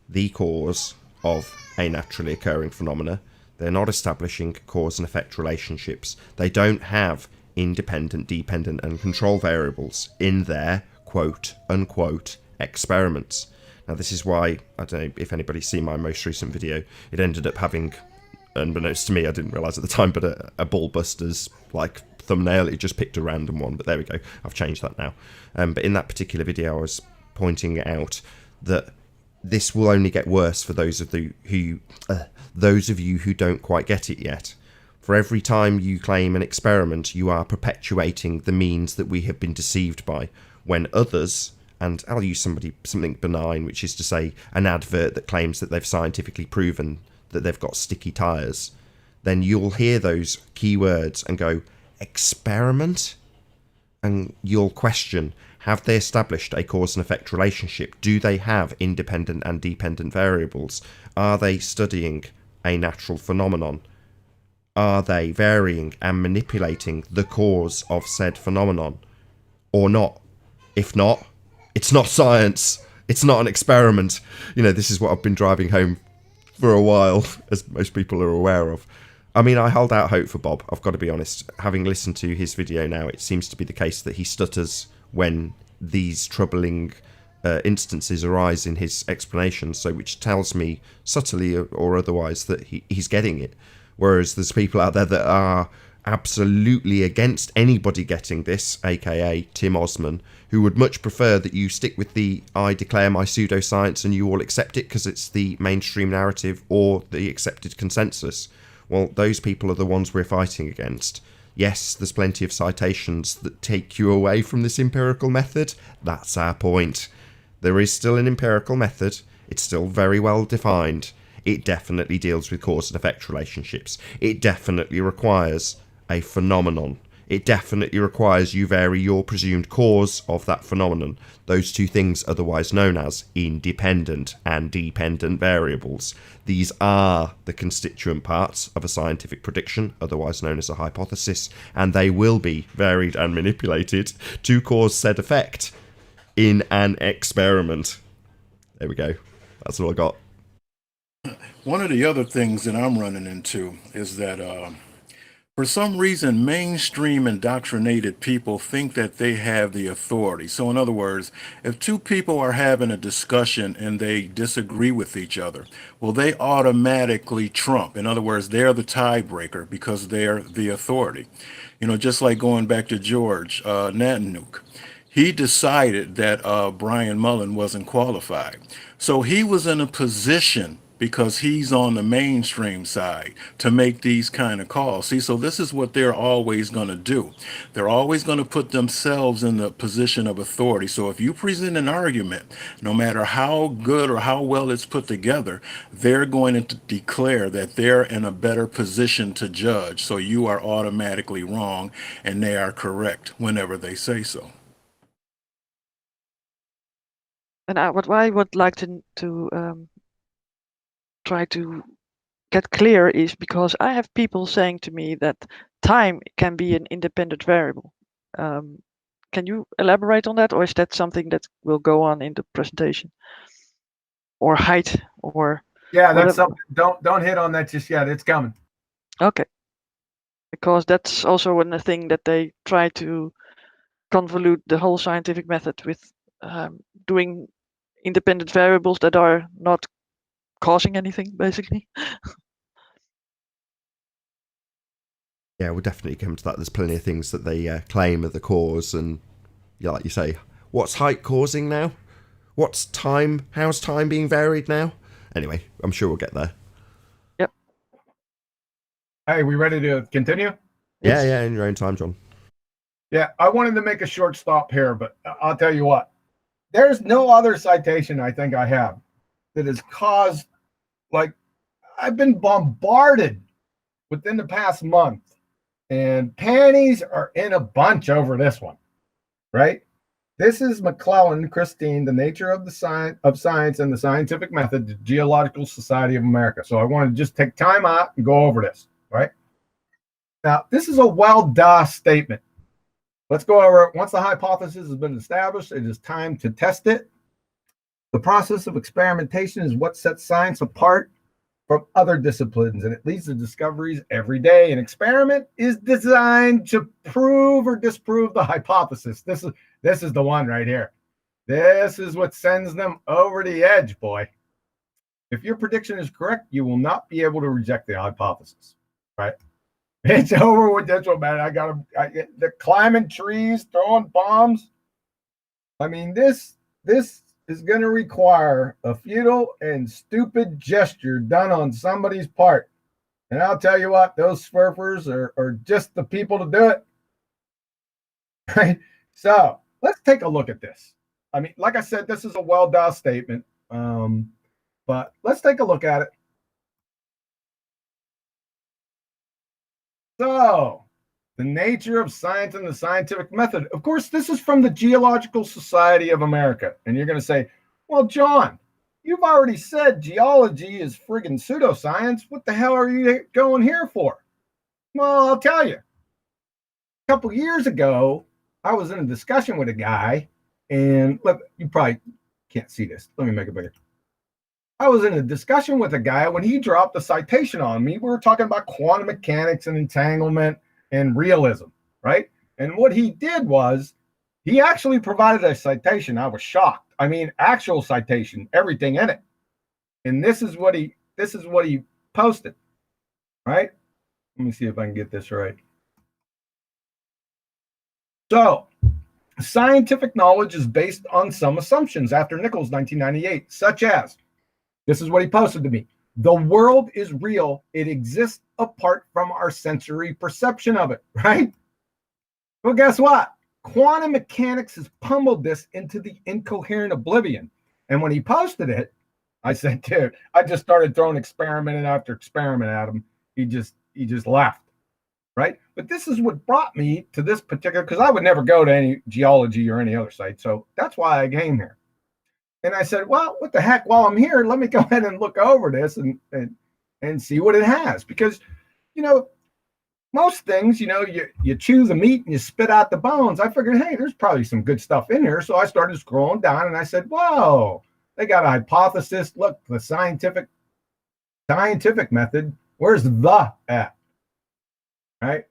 the cause of a naturally occurring phenomena. They're not establishing cause and effect relationships. They don't have independent, dependent, and control variables in their quote-unquote experiments. Now, this is why, I don't know if anybody's seen my most recent video, it ended up having, unbeknownst to me, I didn't realise at the time, but a BALLBUSTERS thumbnail. It just picked a random one, but there we go. I've changed that now. But in that particular video, I was pointing out that this will only get worse for those of you who don't quite get it yet. For every time you claim an experiment, you are perpetuating the means that we have been deceived by, when others, and I'll use something benign, which is to say an advert that claims that they've scientifically proven that they've got sticky tyres, then you'll hear those keywords and go, experiment? And you'll question, have they established a cause and effect relationship? Do they have independent and dependent variables? Are they studying a natural phenomenon? Are they varying and manipulating the cause of said phenomenon? Or not? If not, it's not science. It's not an experiment. This is what I've been driving home for a while, as most people are aware of. I mean, I hold out hope for Bob, I've got to be honest. Having listened to his video now, it seems to be the case that he stutters when these troubling instances arise in his explanations, so which tells me, subtly or otherwise, that he's getting it. Whereas there's people out there that are absolutely against anybody getting this, aka Tim Osman, who would much prefer that you stick with the I declare my pseudoscience and you all accept it because it's the mainstream narrative or the accepted consensus. Well, those people are the ones we're fighting against. Yes, there's plenty of citations that take you away from this empirical method. That's our point. There is still an empirical method. It's still very well defined. It definitely deals with cause and effect relationships. It definitely requires a phenomenon. It definitely requires you vary your presumed cause of that phenomenon. Those two things otherwise known as independent and dependent variables. These are the constituent parts of a scientific prediction, otherwise known as a hypothesis, and they will be varied and manipulated to cause said effect in an experiment. There we go. That's all I got. One of the other things that I'm running into is that for some reason, mainstream indoctrinated people think that they have the authority. So in other words, if two people are having a discussion and they disagree with each other, well, they automatically trump. In other words, they're the tiebreaker because they're the authority. You know, just like going back to George Natanuke. He decided that Brian Mullen wasn't qualified. So he was in a position, because he's on the mainstream side, to make these kind of calls. See, so this is what they're always going to do. They're always going to put themselves in the position of authority. So if you present an argument, no matter how good or how well it's put together, they're going to declare that they're in a better position to judge. So you are automatically wrong and they are correct whenever they say so. And what I would like to try to get clear is because I have people saying to me that time can be an independent variable. Can you elaborate on that, or is that something that will go on in the presentation? Or height, or Yeah, whatever. that's something. Don't hit on that just yet. It's coming. Okay. Because that's also a thing that they try to convolute the whole scientific method with doing independent variables that are not causing anything, basically. Yeah, we'll definitely come to that. There's plenty of things that they claim are the cause, and yeah, like you say, what's height causing now? What's time? How's time being varied now? Anyway, I'm sure we'll get there. Yep. Hey, we ready to continue? Yes. Yeah, in your own time, John. Yeah, I wanted to make a short stop here, but I'll tell you what. There's no other citation I think I have that has caused, like, I've been bombarded within the past month, and panties are in a bunch over this one, right? This is McClellan, Christine, The Nature of the Science and the Scientific Method, the Geological Society of America. So I want to just take time out and go over this, right? Now, this is a well-duh statement. Let's go over it. Once the hypothesis has been established, it is time to test it. The process of experimentation is what sets science apart from other disciplines, and it leads to discoveries every day. An experiment is designed to prove or disprove the hypothesis. This is the one right here. This is what sends them over the edge, boy. If your prediction is correct, you will not be able to reject the hypothesis, right? It's over with this one, man. They're climbing trees, throwing bombs. I mean, this is going to require a futile and stupid gesture done on somebody's part. And I'll tell you what, those smurfers are just the people to do it. Right? So let's take a look at this. I mean, like I said, this is a well-done statement, but let's take a look at it. So, the nature of science and the scientific method. Of course, this is from the Geological Society of America. And you're going to say, well, John, you've already said geology is friggin' pseudoscience. What the hell are you going here for? Well, I'll tell you. A couple years ago, I was in a discussion with a guy, and look, you probably can't see this. Let me make it bigger. I was in a discussion with a guy when he dropped a citation on me. We were talking about quantum mechanics and entanglement and realism, right? And what he did was he actually provided a citation. I was shocked. I mean, actual citation, everything in it. And this is what he posted, right? Let me see if I can get this right. So, scientific knowledge is based on some assumptions after Nichols 1998, such as, this is what he posted to me: the world is real. It exists apart from our sensory perception of it, right? Well, guess what? Quantum mechanics has pummeled this into the incoherent oblivion. And when he posted it, I said, dude, I just started throwing experiment after experiment at him. He just left, right? But this is what brought me to this particular, because I would never go to any geology or any other site. So that's why I came here. And I said, well, what the heck? While I'm here, let me go ahead and look over this and see what it has. Because, you know, most things, you know, you chew the meat and you spit out the bones. I figured, hey, there's probably some good stuff in here. So I started scrolling down and I said, whoa, they got a hypothesis. Look, the scientific method. Where's the at? Right?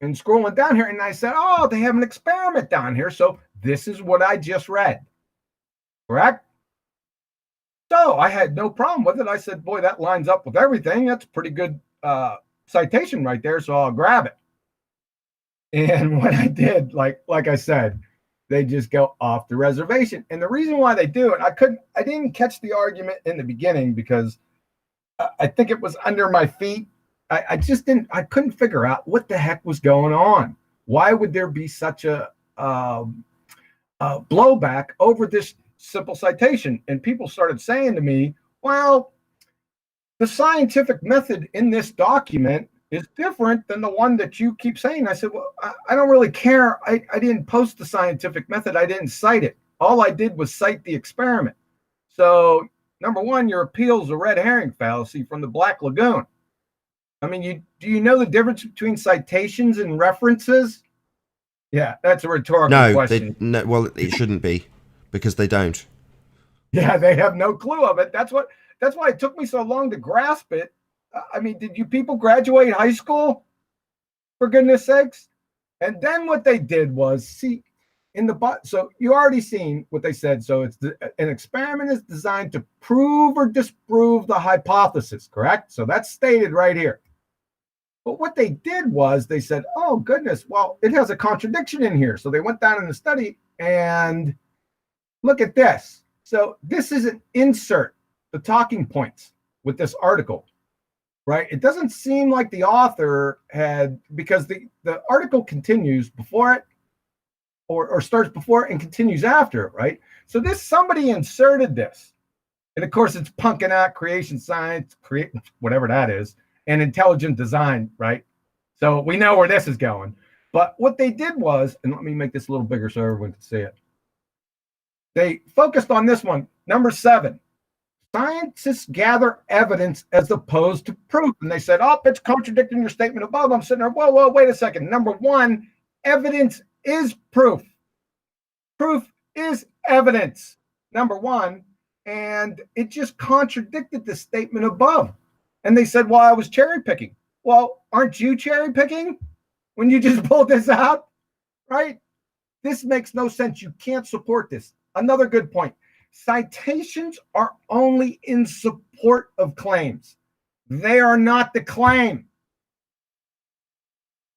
And scrolling down here, and I said, oh, they have an experiment down here. So this is what I just read. Correct? So I had no problem with it. I said, boy, that lines up with everything. That's a pretty good citation right there. So I'll grab it. And when I did, like I said, they just go off the reservation. And the reason why they do it, I didn't catch the argument in the beginning because I think it was under my feet. I couldn't figure out what the heck was going on. Why would there be such a blowback over this simple citation? And people started saying to me, well, the scientific method in this document is different than the one that you keep saying. I said, well, I don't really care. I didn't post the scientific method. I didn't cite it. All I did was cite the experiment. So, number one, your appeal is a red herring fallacy from the Black Lagoon. I mean, do you know the difference between citations and references? Yeah, that's a rhetorical question. No, well, it shouldn't be, because they don't. Yeah, they have no clue of it. That's why it took me so long to grasp it. I mean, did you people graduate high school? For goodness sakes. And then what they did was, see, so you already seen what they said. So an experiment is designed to prove or disprove the hypothesis, correct? So that's stated right here. But what they did was they said, oh, goodness, well, it has a contradiction in here. So they went down in the study and look at this. So this is an insert, the talking points with this article, right? It doesn't seem like the author had, because the article continues before it or starts before it and continues after it, right? So somebody inserted this. And of course, it's punking out creation science, whatever that is, and intelligent design, right? So we know where this is going. But what they did was, and let me make this a little bigger so everyone can see it. They focused on this one, number 7. Scientists gather evidence as opposed to proof. And they said, oh, it's contradicting your statement above. I'm sitting there, whoa, wait a second. Number 1, evidence is proof. Proof is evidence, number 1. And it just contradicted the statement above. And they said, well, I was cherry picking. Well, aren't you cherry picking when you just pulled this out? Right? This makes no sense. You can't support this. Another good point. Citations are only in support of claims. They are not the claim.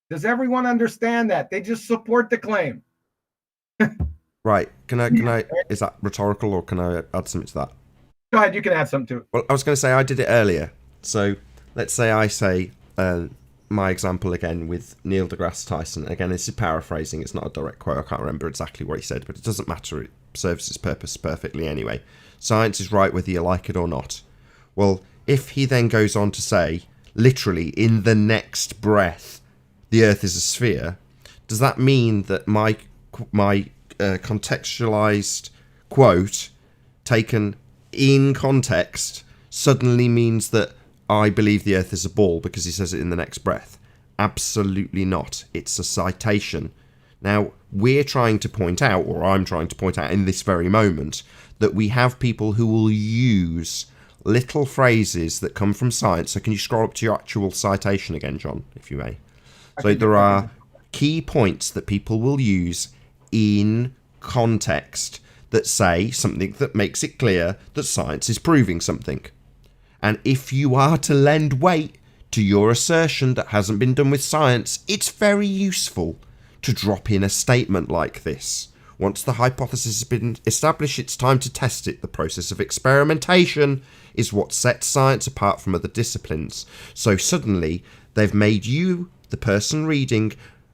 Does everyone understand that? They just support the claim. Right. Can I, is that rhetorical, or can I add something to that? Go ahead, you can add something to it. Well, I was going to say I did it earlier. So let's say I say my example again with Neil deGrasse Tyson. Again, this is paraphrasing. It's not a direct quote. I can't remember exactly what he said, but it doesn't matter. It serves its purpose perfectly anyway. Science is right whether you like it or not. Well, if he then goes on to say, literally in the next breath, the Earth is a sphere, does that mean that my contextualized quote taken in context suddenly means that I believe the Earth is a ball because he says it in the next breath? Absolutely not. It's a citation. Now, we're trying to point out, or I'm trying to point out in this very moment, that we have people who will use little phrases that come from science. So can you scroll up to your actual citation again, John, if you may? So there are key points that people will use in context that say something that makes it clear that science is proving something. And if you are to lend weight to your assertion that hasn't been done with science, it's very useful. to drop in a statement like this. Once the hypothesis has been established, it's time to test it. The process of experimentation is what sets science apart from other disciplines. So suddenly, they've made you, the person reading,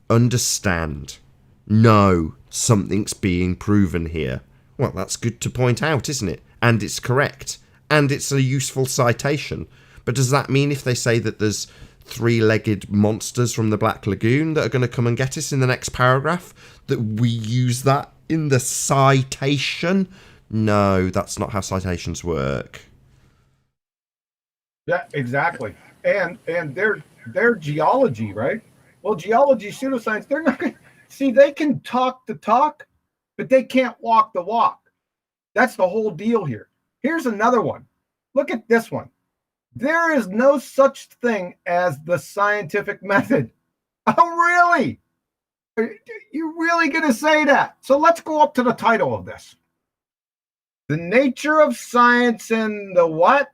understand. No, something's being proven here. Well, that's good to point out, isn't it? And it's correct. And it's a useful citation. But does that mean if they say that there's three-legged monsters from the Black Lagoon that are going to come and get us in the next paragraph, that we use that in the citation? No, that's not how citations work. Yeah, exactly. And they're geology, right? Well, geology, pseudoscience, they're not going to see, they can talk the talk, but they can't walk the walk. That's the whole deal here. Here's another one. Look at this one. There is no such thing as the scientific method. Oh, really? Are you really going to say that? So let's go up to the title of this. The nature of science and the what?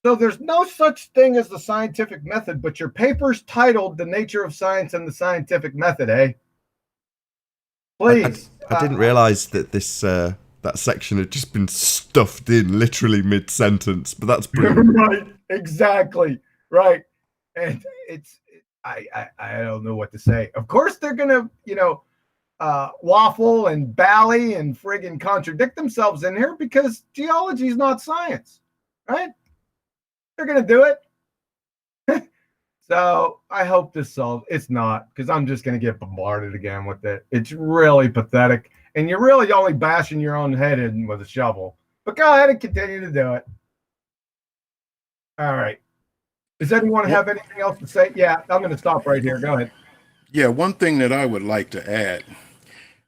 So there's no such thing as the scientific method, but your paper's titled The Nature of Science and the Scientific Method, eh? Please. I didn't realize that this that section had just been stuffed in literally mid-sentence, but that's brilliant. Right, exactly, right. And I don't know what to say. Of course they're gonna, waffle and bally and friggin' contradict themselves in here because geology is not science, right? They're gonna do it. So I hope this solves. It's not, because I'm just gonna get bombarded again with it. It's really pathetic. And you're really only bashing your own head in with a shovel. But go ahead and continue to do it. All right. Does anyone have anything else to say? Yeah, I'm going to stop right here. Go ahead. Yeah, one thing that I would like to add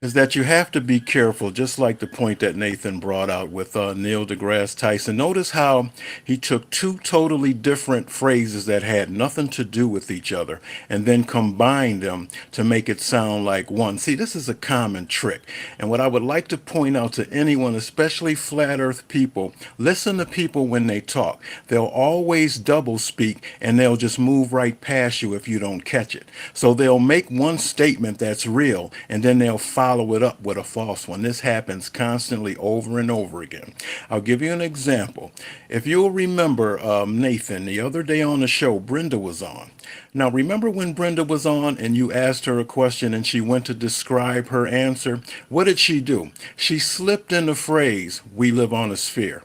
is that you have to be careful, just like the point that Nathan brought out with Neil deGrasse Tyson. Notice how he took two totally different phrases that had nothing to do with each other and then combined them to make it sound like one. See, this is a common trick. And what I would like to point out to anyone, especially flat earth people, listen to people when they talk. They'll always double speak and they'll just move right past you if you don't catch it. So they'll make one statement that's real and then they'll follow it up with a false one. This happens constantly over and over again. I'll give you an example. If you'll remember, Nathan, the other day on the show, Brenda was on. Now, remember when Brenda was on and you asked her a question and she went to describe her answer? What did she do? She slipped in the phrase, "We live on a sphere."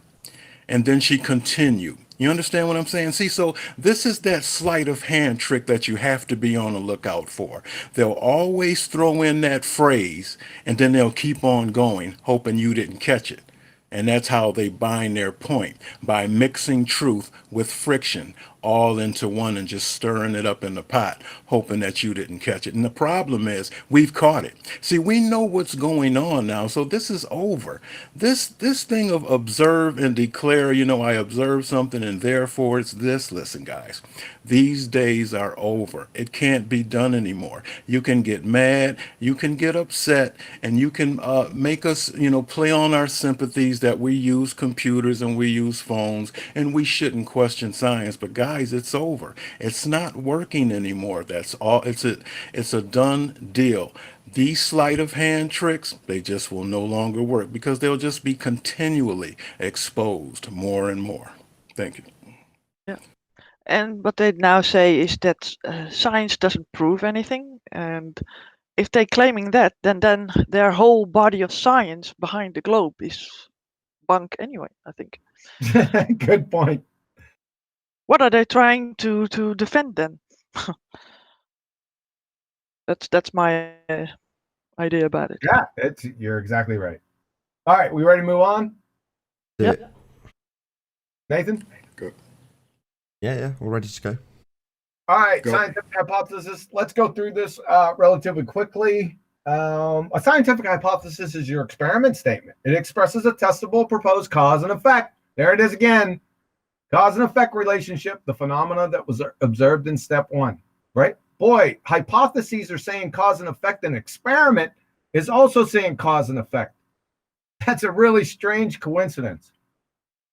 And then she continued. You understand what I'm saying? See, so this is that sleight of hand trick that you have to be on the lookout for. They'll always throw in that phrase and then they'll keep on going, hoping you didn't catch it. And that's how they bind their point, by mixing truth with friction all into one and just stirring it up in the pot, hoping that you didn't catch it. And the problem is we've caught it. See, we know what's going on now, so this is over. This thing of observe and declare, I observe something and therefore it's this. Listen, guys, these days are over. It can't be done anymore. You can get mad, you can get upset, and you can make us, play on our sympathies that we use computers and we use phones and we shouldn't question science. But guys, it's over. It's not working anymore. That's all. It's a done deal. These sleight of hand tricks, they just will no longer work because they'll just be continually exposed more and more. Thank you. Yeah. And what they now say is that science doesn't prove anything. And if they're claiming that, then their whole body of science behind the globe is bunk anyway, I think. Good point. What are they trying to defend then? That's my idea about it. Yeah, you're exactly right. All right, we ready to move on? Yeah. Nathan? Good. Yeah, all ready to go. All right, Go. scientific hypothesis. Let's go through this relatively quickly. A scientific hypothesis is your experiment statement. It expresses a testable proposed cause and effect. There it is again. Cause and effect relationship, the phenomena that was observed in step one, right? Boy, hypotheses are saying cause and effect. An experiment is also saying cause and effect. That's a really strange coincidence.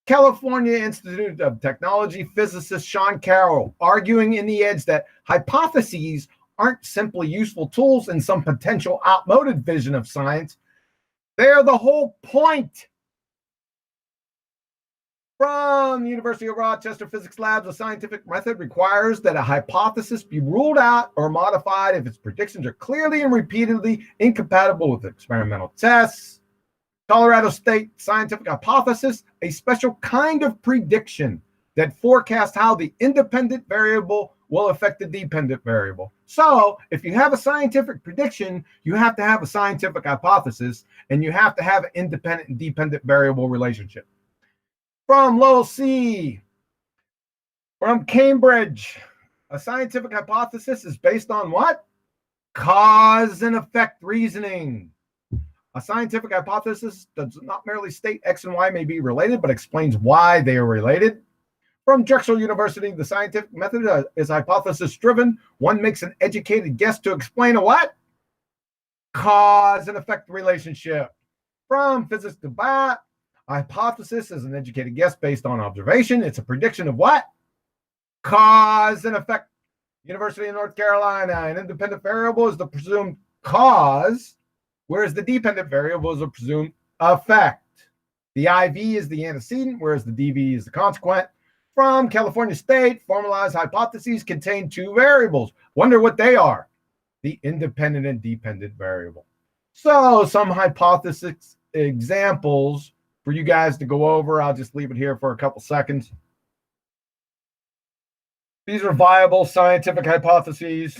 California Institute of Technology physicist Sean Carroll arguing in the Edge that hypotheses aren't simply useful tools in some potential outmoded vision of science. They are the whole point. From the University of Rochester Physics Labs, a scientific method requires that a hypothesis be ruled out or modified if its predictions are clearly and repeatedly incompatible with experimental tests. Colorado State scientific hypothesis, a special kind of prediction that forecasts how the independent variable will affect the dependent variable. So if you have a scientific prediction, you have to have a scientific hypothesis, and you have to have an independent and dependent variable relationship. From Lowell C. From Cambridge, a scientific hypothesis is based on what? Cause and effect reasoning. A scientific hypothesis does not merely state X and Y may be related, but explains why they are related. From Drexel University, the scientific method is hypothesis-driven. One makes an educated guess to explain a what? Cause and effect relationship. From Physics Debat, a hypothesis is an educated guess based on observation. It's a prediction of what? Cause and effect. University of North Carolina, an independent variable is the presumed cause, whereas the dependent variable is a presumed effect. The IV is the antecedent, whereas the DV is the consequent. From California State, formalized hypotheses contain two variables. Wonder what they are. The independent and dependent variable. So some hypothesis examples for you guys to go over. I'll just leave it here for a couple seconds. These are viable scientific hypotheses.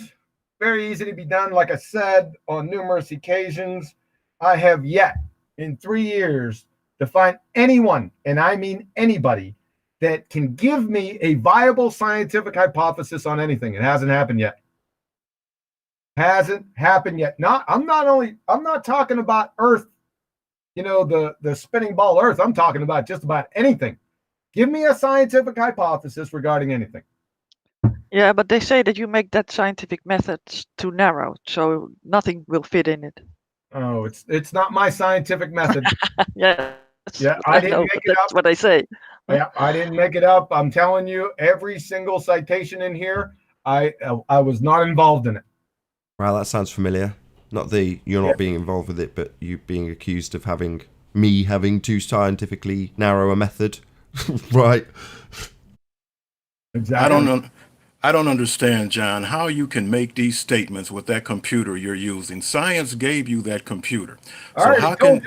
Very easy to be done, like I said, on numerous occasions. I have yet, in 3 years, to find anyone, and I mean anybody, that can give me a viable scientific hypothesis on anything. It hasn't happened yet. Hasn't happened yet. I'm not talking about Earth, the spinning ball Earth. I'm talking about just about anything. Give me a scientific hypothesis regarding anything. Yeah, but they say that you make that scientific method too narrow, so nothing will fit in it. Oh, it's not my scientific method. Yeah, I didn't make it up. That's what I say. Yeah, I didn't make it up. I'm telling you, every single citation in here, I was not involved in it. Wow, that sounds familiar. Not you're not being involved with it, but you being accused of having too scientifically narrow a method. Right. Exactly. I don't understand, John, how you can make these statements with that computer you're using. Science gave you that computer. So how can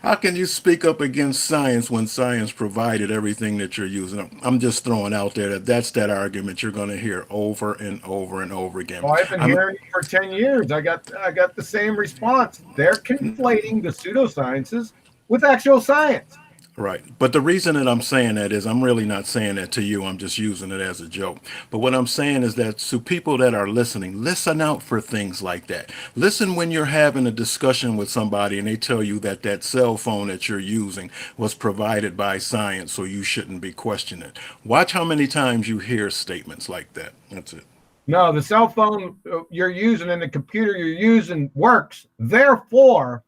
how can you speak up against science when science provided everything that you're using? I'm just throwing out there that's that argument you're going to hear over and over and over again. Well, I've been hearing it for 10 years. I got the same response. They're conflating the pseudosciences with actual science. Right. But the reason that I'm saying that is I'm really not saying that to you. I'm just using it as a joke. But what I'm saying is that to people that are listening, listen out for things like that. Listen when you're having a discussion with somebody and they tell you that that cell phone that you're using was provided by science, so you shouldn't be questioning it. Watch how many times you hear statements like that. That's it. No, the cell phone you're using and the computer you're using works. Therefore,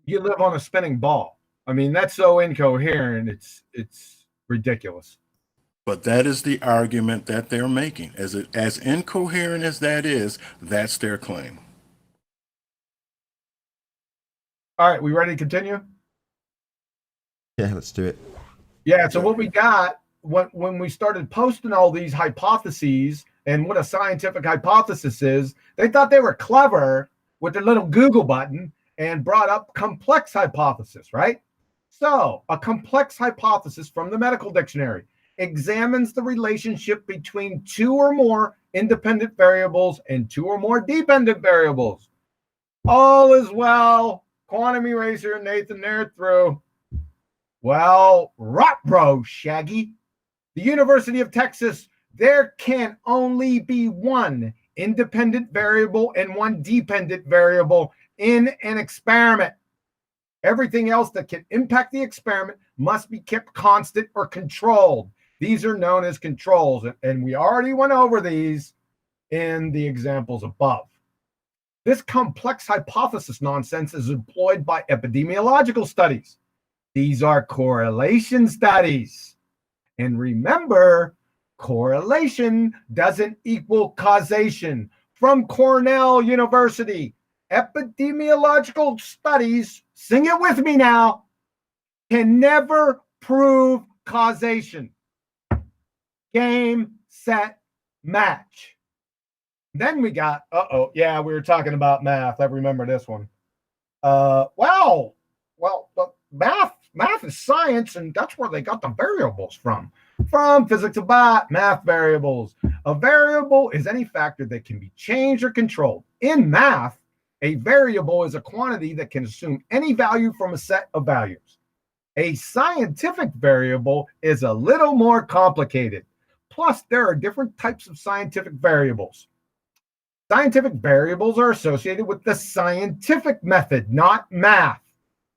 you live on a spinning ball. I mean, that's so incoherent. It's ridiculous. But that is the argument that they're making. As incoherent as that is, that's their claim. All right, we ready to continue? Yeah, let's do it. Yeah, so what we got when we started posting all these hypotheses and what a scientific hypothesis is, they thought they were clever with their little Google button and brought up complex hypothesis, right? So, a complex hypothesis from the medical dictionary examines the relationship between two or more independent variables and two or more dependent variables. All is well. Quantum eraser, Nathan, they're through. Well, rot bro, Shaggy. The University of Texas, there can only be one independent variable and one dependent variable in an experiment. Everything else that can impact the experiment must be kept constant or controlled. These are known as controls, and we already went over these in the examples above. This complex hypothesis nonsense is employed by epidemiological studies. These are correlation studies. And remember, Correlation doesn't equal causation. From Cornell University, epidemiological studies, sing it with me now, can never prove causation. Game, set, match. Then we got, yeah, we were talking about math. I remember this one. Well, math is science, and that's where they got the variables from physics of math variables. A variable is any factor that can be changed or controlled. In math, a variable is a quantity that can assume any value from a set of values. A scientific variable is a little more complicated. Plus, there are different types of scientific variables. Scientific variables are associated with the scientific method, not math.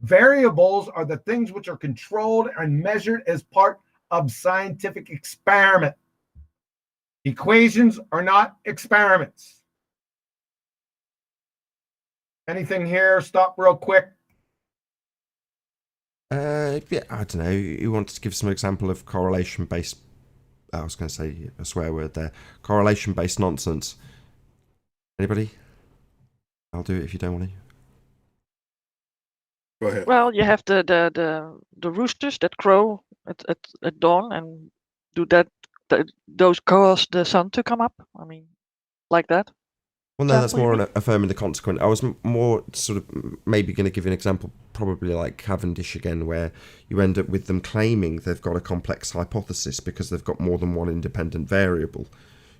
Variables are the things which are controlled and measured as part of scientific experiment. Equations are not experiments. Anything here? Stop real quick. Yeah, I don't know. You wanted to give some example of correlation-based... I was going to say a swear word there. Correlation-based nonsense. Anybody? I'll do it if you don't want to. Go ahead. Well, you have the roosters that crow at dawn, and do those cause the sun to come up? I mean, like that. Well, no, that's more affirming the consequent. I was more sort of maybe going to give an example, probably like Cavendish again, where you end up with them claiming they've got a complex hypothesis because they've got more than one independent variable,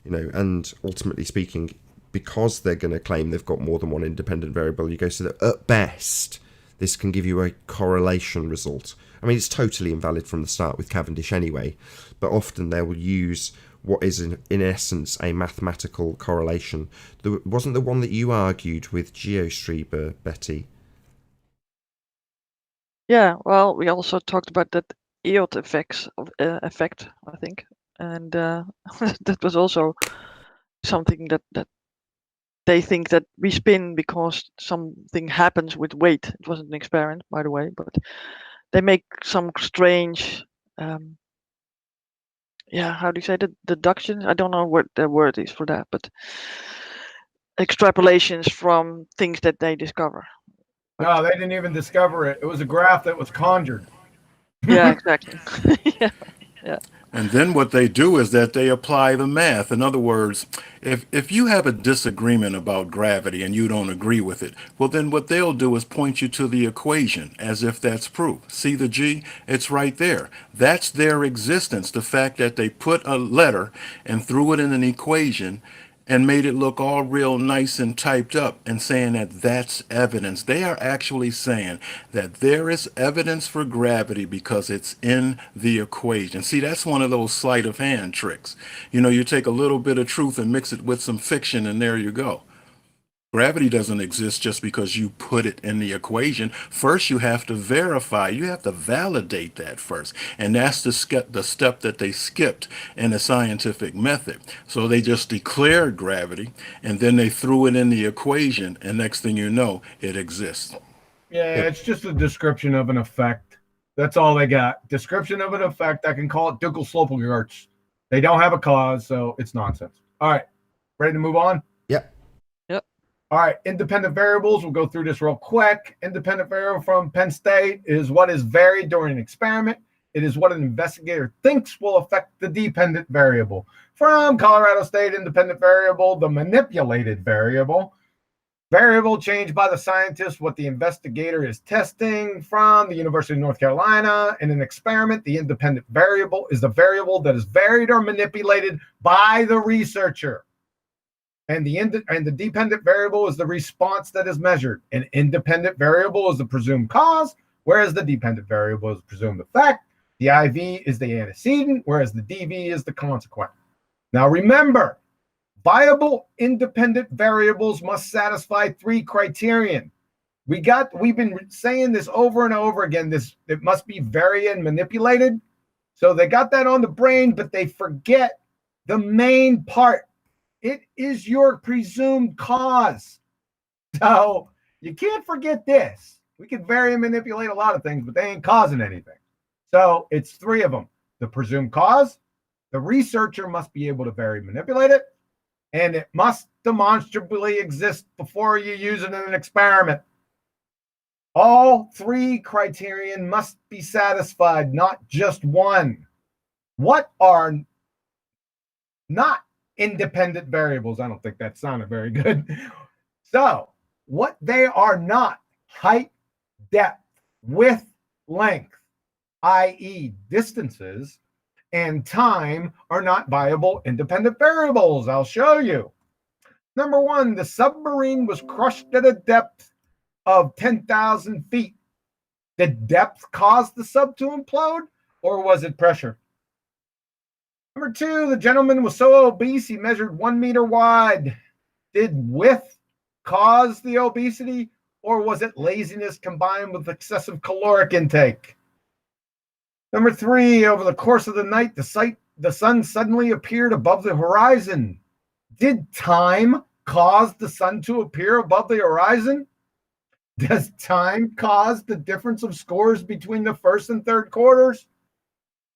and ultimately speaking, because they're going to claim they've got more than one independent variable, you go so that at best, this can give you a correlation result. I mean, it's totally invalid from the start with Cavendish anyway, but often they will use what is in essence a mathematical correlation. Wasn't the one that you argued with GeoStreber, Betty? Yeah, well, we also talked about that EOT effect, I think, and that was also something that they think that we spin because something happens with weight. It wasn't an experiment, by the way, but they make some strange, how do you say that? Deductions? I don't know what the word is for that, but extrapolations from things that they discover. No, they didn't even discover it. It was a graph that was conjured. Yeah, exactly. Yeah. And then what they do is that they apply the math. In other words, if you have a disagreement about gravity and you don't agree with it, well, then what they'll do is point you to the equation as if that's proof. See the G? It's right there. That's their existence. The fact that they put a letter and threw it in an equation and made it look all real nice and typed up and saying that that's evidence. They are actually saying that there is evidence for gravity because it's in the equation. See, that's one of those sleight of hand tricks. You take a little bit of truth and mix it with some fiction, and there you go. Gravity doesn't exist just because you put it in the equation. First, you have to verify. You have to validate that first. And that's the step that they skipped in the scientific method. So they just declared gravity, and then they threw it in the equation, and next thing you know, it exists. Yeah, it's just a description of an effect. That's all they got. Description of an effect. I can call it Dunkel-Slopelgerts. They don't have a cause, so it's nonsense. All right. Ready to move on? Yep. All right, independent variables. We'll go through this real quick. Independent variable from Penn State is what is varied during an experiment. It is what an investigator thinks will affect the dependent variable. From Colorado State, independent variable, the manipulated variable. Variable changed by the scientist, what the investigator is testing. From the University of North Carolina, in an experiment, the independent variable is the variable that is varied or manipulated by the researcher. And the dependent variable is the response that is measured. An independent variable is the presumed cause, whereas the dependent variable is the presumed effect. The IV is the antecedent, whereas the DV is the consequent. Now remember, viable independent variables must satisfy 3 criterion. We've been saying this over and over again. It must be varied and manipulated. So they got that on the brain, but they forget the main part. It is your presumed cause. So you can't forget this. We can vary and manipulate a lot of things, but they ain't causing anything. So it's 3 of them. The presumed cause, The researcher must be able to manipulate it, and it must demonstrably exist before you use it in an experiment. All three criterion must be satisfied, not just one. What are not independent variables? I don't think that sounded very good. So, what they are not: height, depth, width, length, i.e. distances, and time are not viable independent variables. I'll show you. Number one, the submarine was crushed at a depth of 10,000 feet. Did depth cause the sub to implode, or was it pressure? Number two, the gentleman was so obese he measured 1 meter wide. Did width cause the obesity, or was it laziness combined with excessive caloric intake? Number three, over the course of the night, the sun suddenly appeared above the horizon. Did time cause the sun to appear above the horizon? Does time cause the difference of scores between the first and third quarters?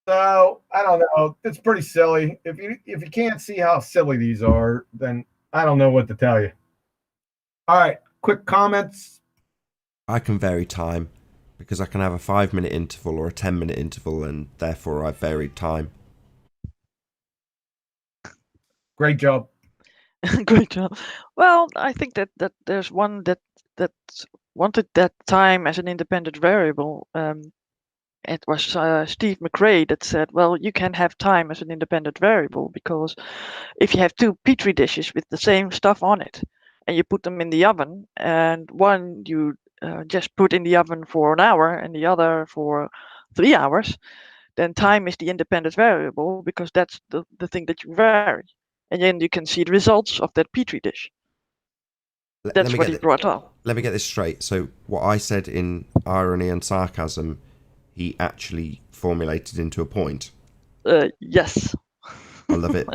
So I don't know. It's pretty silly. If you can't see how silly these are, then I don't know what to tell you. All right, quick comments. I can vary time because I can have a 5-minute interval or a 10-minute interval, and therefore I've varied time. Great job. Great job. Well, I think that there's one that wanted that time as an independent variable. It was Steve McRae that said, well, you can have time as an independent variable because if you have two petri dishes with the same stuff on it and you put them in the oven, and one you just put in the oven for an hour and the other for 3 hours, then time is the independent variable because that's the thing that you vary. And then you can see the results of that petri dish. That's what he brought up. Let me get this straight. So what I said in irony and sarcasm, he actually formulated into a point. Yes. I love it.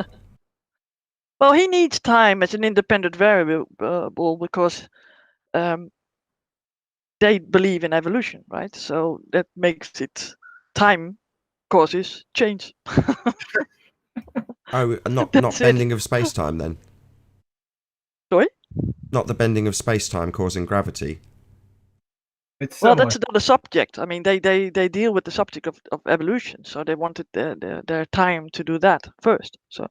Well, he needs time as an independent variable because they believe in evolution, right? So that makes it time causes change. Oh, not That's bending it. of space-time then? Sorry? Not the bending of space-time causing gravity? It's Well, similar. that's another subject. I mean, they deal with the subject of evolution, so they wanted their time to do that first. So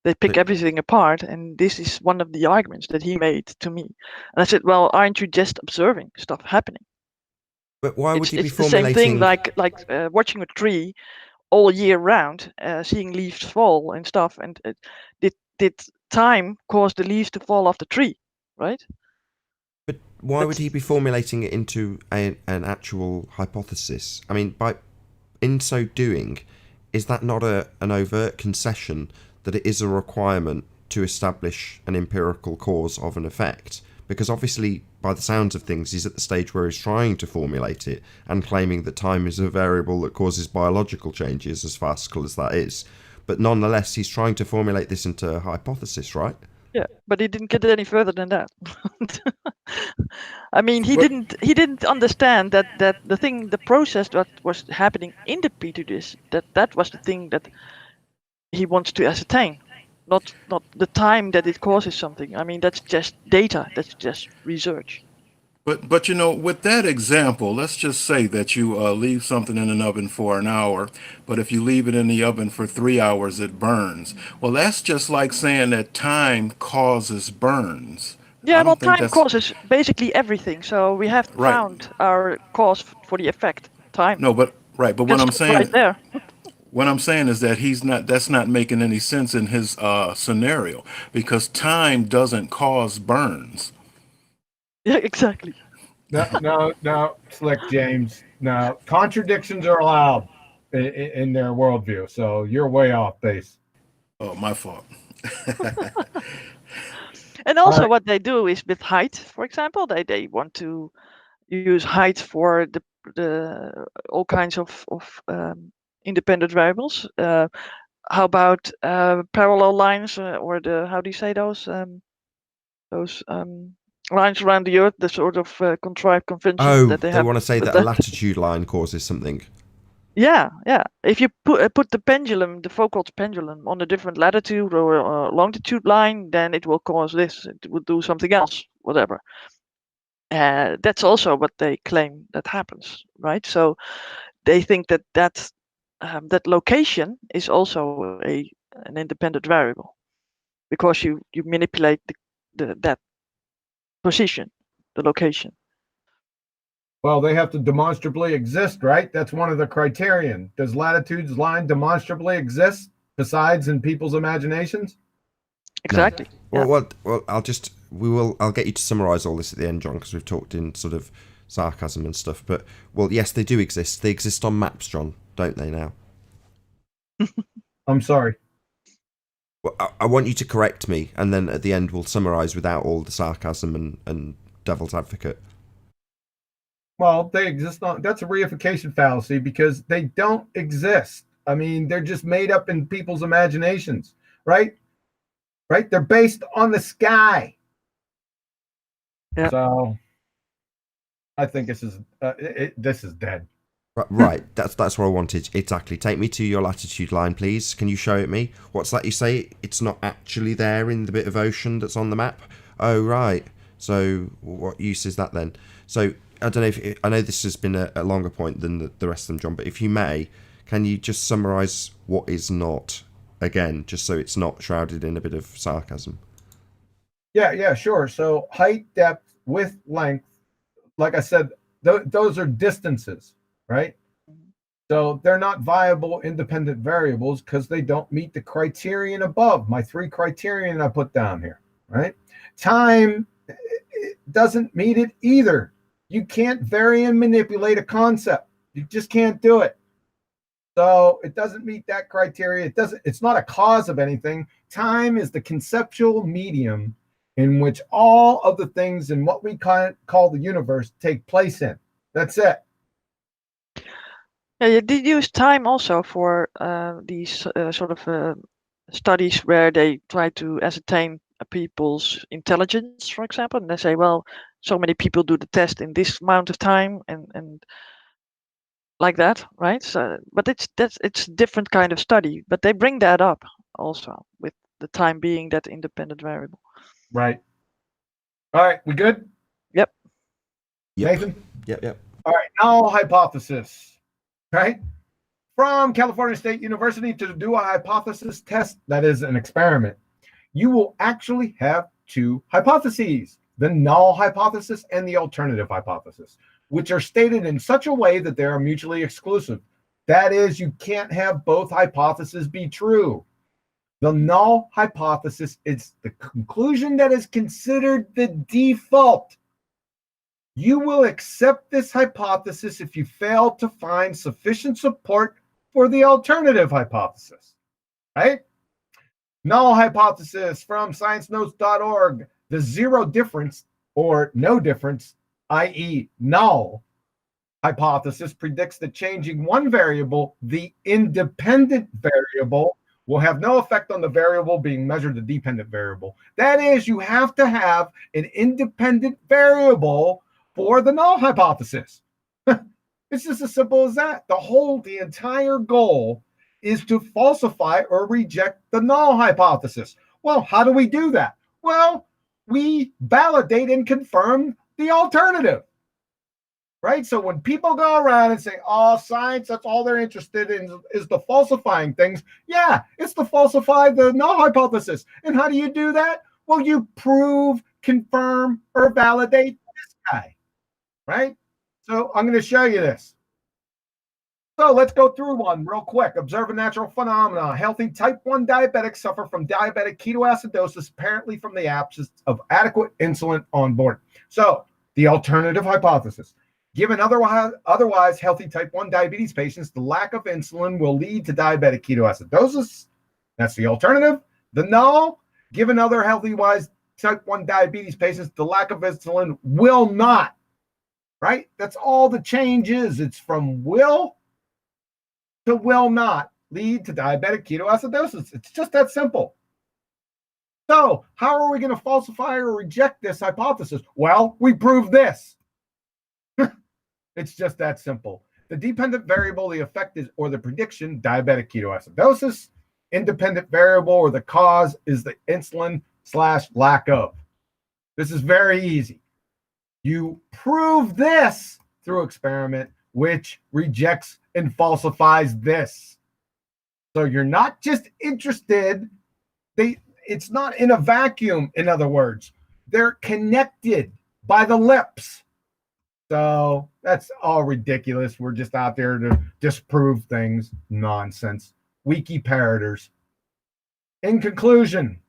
they pick everything apart, and this is one of the arguments that he made to me. And I said, well, aren't you just observing stuff happening? But why would you be It's the same thing formulating... like watching a tree all year round, seeing leaves fall and stuff. And did time cause the leaves to fall off the tree, right? But why would he be formulating it into an actual hypothesis? I mean, in so doing, is that not an overt concession that it is a requirement to establish an empirical cause of an effect? Because obviously, by the sounds of things, he's at the stage where he's trying to formulate it and claiming that time is a variable that causes biological changes, as farcical as that is. But nonetheless, he's trying to formulate this into a hypothesis, right? Yeah, but he didn't get any further than that. I mean, he didn't understand that the process that was happening in the petri dish, that was the thing that he wants to ascertain, not the time that it causes something. I mean, that's just data. That's just research. But you know, with that example, let's just say that you leave something in an oven for an hour, but if you leave it in the oven for 3 hours, it burns. Well, that's just like saying that time causes burns. Yeah, I well, don't think time that's causes basically everything. So we have right. found our cause for the effect, time. No, but right. But Just right there. what I'm saying is that that's not making any sense in his scenario because time doesn't cause burns. Yeah, exactly. No, Slick James. No, contradictions are allowed in their worldview. So you're way off base. Oh, my fault. And also what they do is with height, for example, they want to use height for the all kinds of independent variables. How about parallel lines or the, how do you say those lines around the Earth, the sort of contrived conventions that they have. want to say that a latitude line causes something. Yeah, yeah. If you put the pendulum, the Foucault's pendulum, on a different latitude or longitude line, then it will cause this. It will do something else, whatever. That's also what they claim that happens, right? So they think that that location is also an independent variable because you manipulate that position, the location. Well, they have to demonstrably exist, right? That's one of the criterion. Does latitude's line demonstrably exist besides in people's imaginations? Exactly. No. Yeah. Well, I'll get you to summarise all this at the end, John, because we've talked in sort of sarcasm and stuff. But well, yes, they do exist. They exist on maps, John, don't they? Now, I'm sorry. well, I want you to correct me, and then at the end we'll summarise without all the sarcasm and devil's advocate. Well, they exist on, that's a reification fallacy because they don't exist. I mean, they're just made up in people's imaginations, right? Right? They're based on the sky. Yeah. So I think this is dead. Right, that's what I wanted. Exactly. Take me to your latitude line, please. Can you show it me? What's that you say? It's not actually there in the bit of ocean that's on the map? Oh, right. So what use is that then? So I don't know I know this has been a longer point than the rest of them, John, but if you may, can you just summarise what is not, again, just so it's not shrouded in a bit of sarcasm? Yeah, sure. So height, depth, width, length, like I said, those are distances, right? So they're not viable independent variables because they don't meet the criterion above, my 3 criterion I put down here, right? Time doesn't meet it either. You can't vary and manipulate a concept. You just can't do it. So it doesn't meet that criteria. It's not a cause of anything. Time is the conceptual medium in which all of the things in what we call the universe take place in. That's it. Yeah, you did use time also for these sort of studies where they try to ascertain people's intelligence, for example, and they say, well, so many people do the test in this amount of time, and like that, right? So, but it's a different kind of study, but they bring that up also with the time being that independent variable. Right. All right, we good? Yep. Nathan? Yep. All right, null hypothesis, right? From California State University to do a hypothesis test, that is an experiment, you will actually have 2 hypotheses, the null hypothesis and the alternative hypothesis, which are stated in such a way that they are mutually exclusive. That is, you can't have both hypotheses be true. The null hypothesis is the conclusion that is considered the default. You will accept this hypothesis if you fail to find sufficient support for the alternative hypothesis, right? Null hypothesis from sciencenotes.org. The zero difference or no difference, i.e. null hypothesis, predicts that changing one variable, the independent variable, will have no effect on the variable being measured the dependent variable. That is, you have to have an independent variable for the null hypothesis. It's just as simple as that. The entire goal is to falsify or reject the null hypothesis. Well, how do we do that? Well, we validate and confirm the alternative, right? So when people go around and say, oh, science, that's all they're interested in is the falsifying things. Yeah, it's to falsify the null hypothesis. And how do you do that? Well, you prove, confirm, or validate this guy, right? So I'm going to show you this. So let's go through one real quick. Observe a natural phenomena. Healthy type 1 diabetics suffer from diabetic ketoacidosis, apparently from the absence of adequate insulin on board. So the alternative hypothesis. Given otherwise healthy type 1 diabetes patients, the lack of insulin will lead to diabetic ketoacidosis. That's the alternative. The null, given other healthy-wise type 1 diabetes patients, the lack of insulin will not, right? That's all the change is. It's from will to will not lead to diabetic ketoacidosis. It's just that simple. So how are we going to falsify or reject this hypothesis? Well, we prove this. It's just that simple. The dependent variable, the effect is, or the prediction, diabetic ketoacidosis. Independent variable or the cause is the insulin/lack of. This is very easy. You prove this through experiment, which rejects and falsifies this. So you're not just interested. It's not in a vacuum, in other words. They're connected by the lips. So that's all ridiculous. We're just out there to disprove things. Nonsense. Wiki parroters. In conclusion,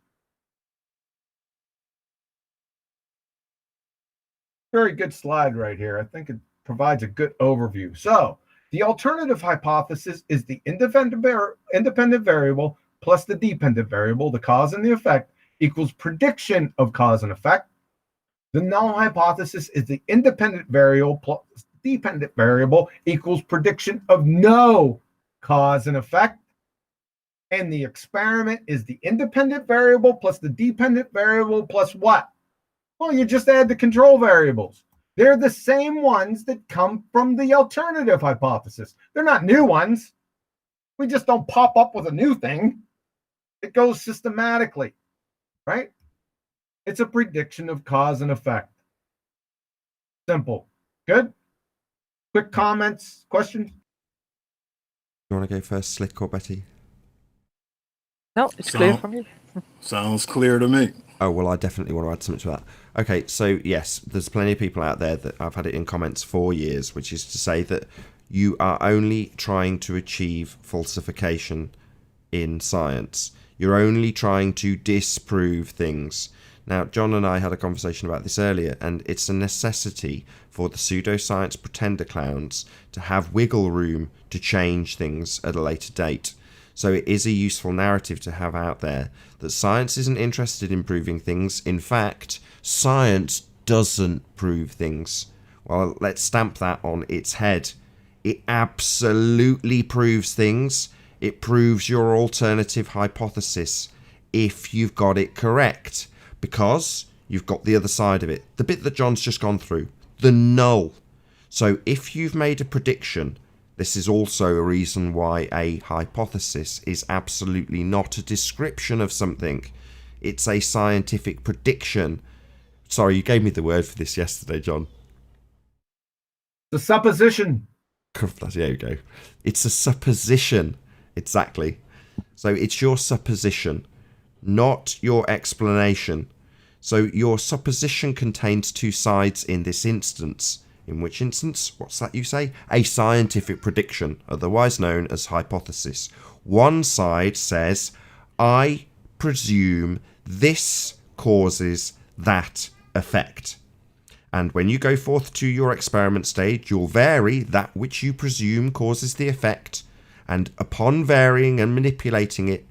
very good slide right here. I think it provides a good overview. So the alternative hypothesis is the independent variable plus the dependent variable, the cause and the effect, equals prediction of cause and effect. The null hypothesis is the independent variable plus dependent variable equals prediction of no cause and effect. And the experiment is the independent variable plus the dependent variable plus what? Well, you just add the control variables. They're the same ones that come from the alternative hypothesis. They're not new ones. We just don't pop up with a new thing. It goes systematically, right? It's a prediction of cause and effect. Simple. Good? Quick comments, questions? You want to go first, Slick or Betty? No, it's clear from you. Sounds clear to me. Oh, well, I definitely want to add something to that. Okay, so yes, there's plenty of people out there that I've had it in comments for years, which is to say that you are only trying to achieve falsification in science. You're only trying to disprove things. Now, John and I had a conversation about this earlier, and it's a necessity for the pseudoscience pretender clowns to have wiggle room to change things at a later date. So it is a useful narrative to have out there that science isn't interested in proving things. In fact, science doesn't prove things. Well, let's stamp that on its head. It absolutely proves things. It proves your alternative hypothesis if you've got it correct, because you've got the other side of it. The bit that John's just gone through, the null. So if you've made a prediction, this is also a reason why a hypothesis is absolutely not a description of something. It's a scientific prediction. Sorry, you gave me the word for this yesterday, John. The supposition. There you go. It's a supposition. Exactly. So it's your supposition, not your explanation. So your supposition contains two sides in this instance. In which instance, what's that you say? A scientific prediction, otherwise known as hypothesis. One side says, I presume this causes that effect. And when you go forth to your experiment stage, you'll vary that which you presume causes the effect. And upon varying and manipulating it,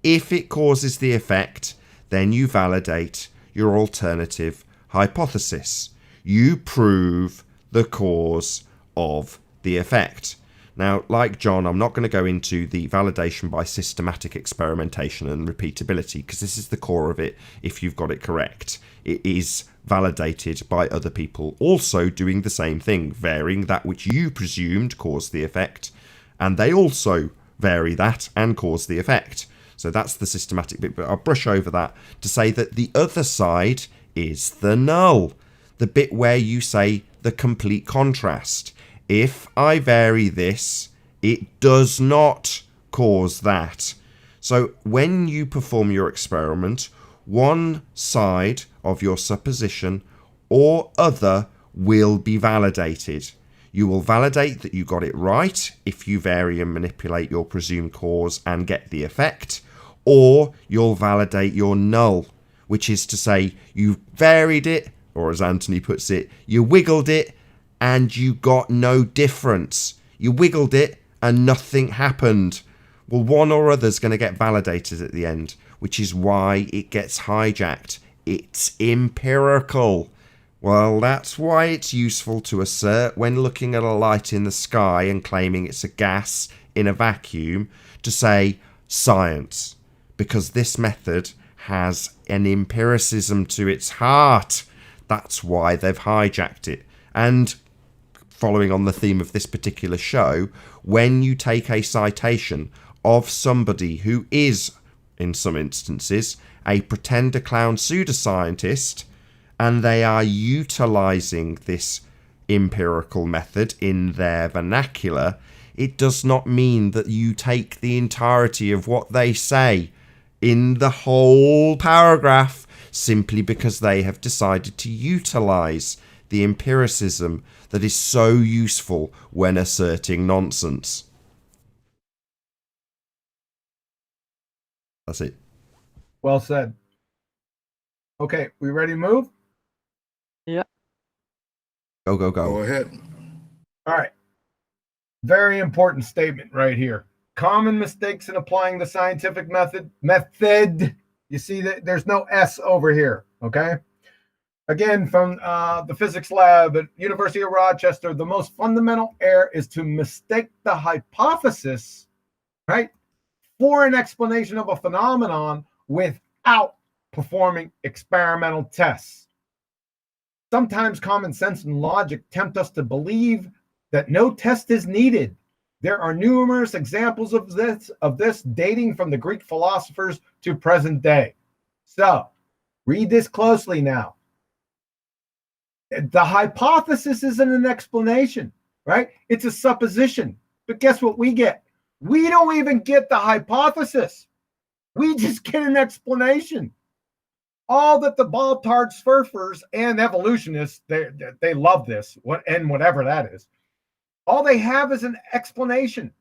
if it causes the effect, then you validate your alternative hypothesis. You prove the cause of the effect. Now, like John, I'm not going to go into the validation by systematic experimentation and repeatability, because this is the core of it if you've got it correct. It is validated by other people also doing the same thing, varying that which you presumed caused the effect, and they also vary that and cause the effect. So that's the systematic bit, but I'll brush over that to say that the other side is the null. The bit where you say the complete contrast. If I vary this, it does not cause that. So when you perform your experiment, one side of your supposition or other will be validated. You will validate that you got it right if you vary and manipulate your presumed cause and get the effect, or you'll validate your null, which is to say you varied it, or as Anthony puts it, you wiggled it and you got no difference. You wiggled it and nothing happened. Well, one or other's going to get validated at the end, which is why it gets hijacked. It's empirical. Well, that's why it's useful to assert when looking at a light in the sky and claiming it's a gas in a vacuum to say science, because this method has an empiricism to its heart. That's why they've hijacked it. And following on the theme of this particular show, when you take a citation of somebody who is, in some instances, a pretender clown pseudoscientist, and they are utilizing this empirical method in their vernacular, it does not mean that you take the entirety of what they say in the whole paragraph simply because they have decided to utilize the empiricism that is so useful when asserting nonsense. That's it. Well said. Okay, we ready to move? Yeah. Go, go, Go go. ahead. All right. Very important statement right here. Common mistakes in applying the scientific method. You see that there's no S over here, okay? Again, from the physics lab at University of Rochester, the most fundamental error is to mistake the hypothesis, right, for an explanation of a phenomenon without performing experimental tests. Sometimes common sense and logic tempt us to believe that no test is needed. There are numerous examples of this dating from the Greek philosophers to present day. So, read this closely now. The hypothesis isn't an explanation, right? It's a supposition. But guess what we get? We don't even get the hypothesis. We just get an explanation. All that the ball-tard surfers and evolutionists, they love this, whatever that is. All they have is an explanation.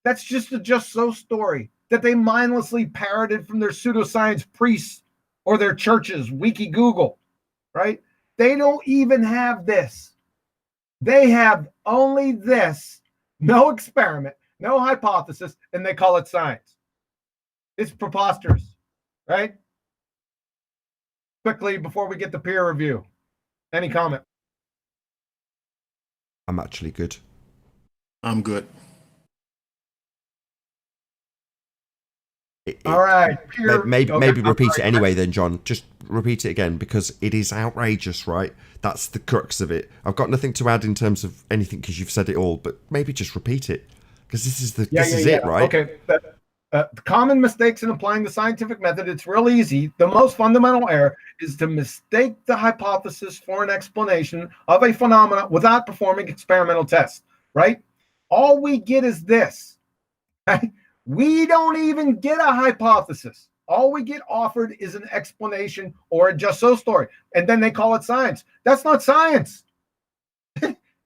That's just a just so story that they mindlessly parroted from their pseudoscience priests or their churches, Wiki Google, right? They don't even have this. They have only this, no experiment, no hypothesis, and they call it science. It's preposterous, right? Quickly, before we get the peer review, any comment? I'm actually good. I'm good. All right. Maybe Okay, repeat it anyway then, John. Just repeat it again because it is outrageous, right? That's the crux of it. I've got nothing to add in terms of anything because you've said it all, but maybe just repeat it because this is it, right? Okay. Common mistakes in applying the scientific method. It's real easy. The most fundamental error is to mistake the hypothesis for an explanation of a phenomenon without performing experimental tests, right? All we get is this, right? We don't even get a hypothesis. All we get offered is an explanation or a just so story. And then they call it science. That's not science.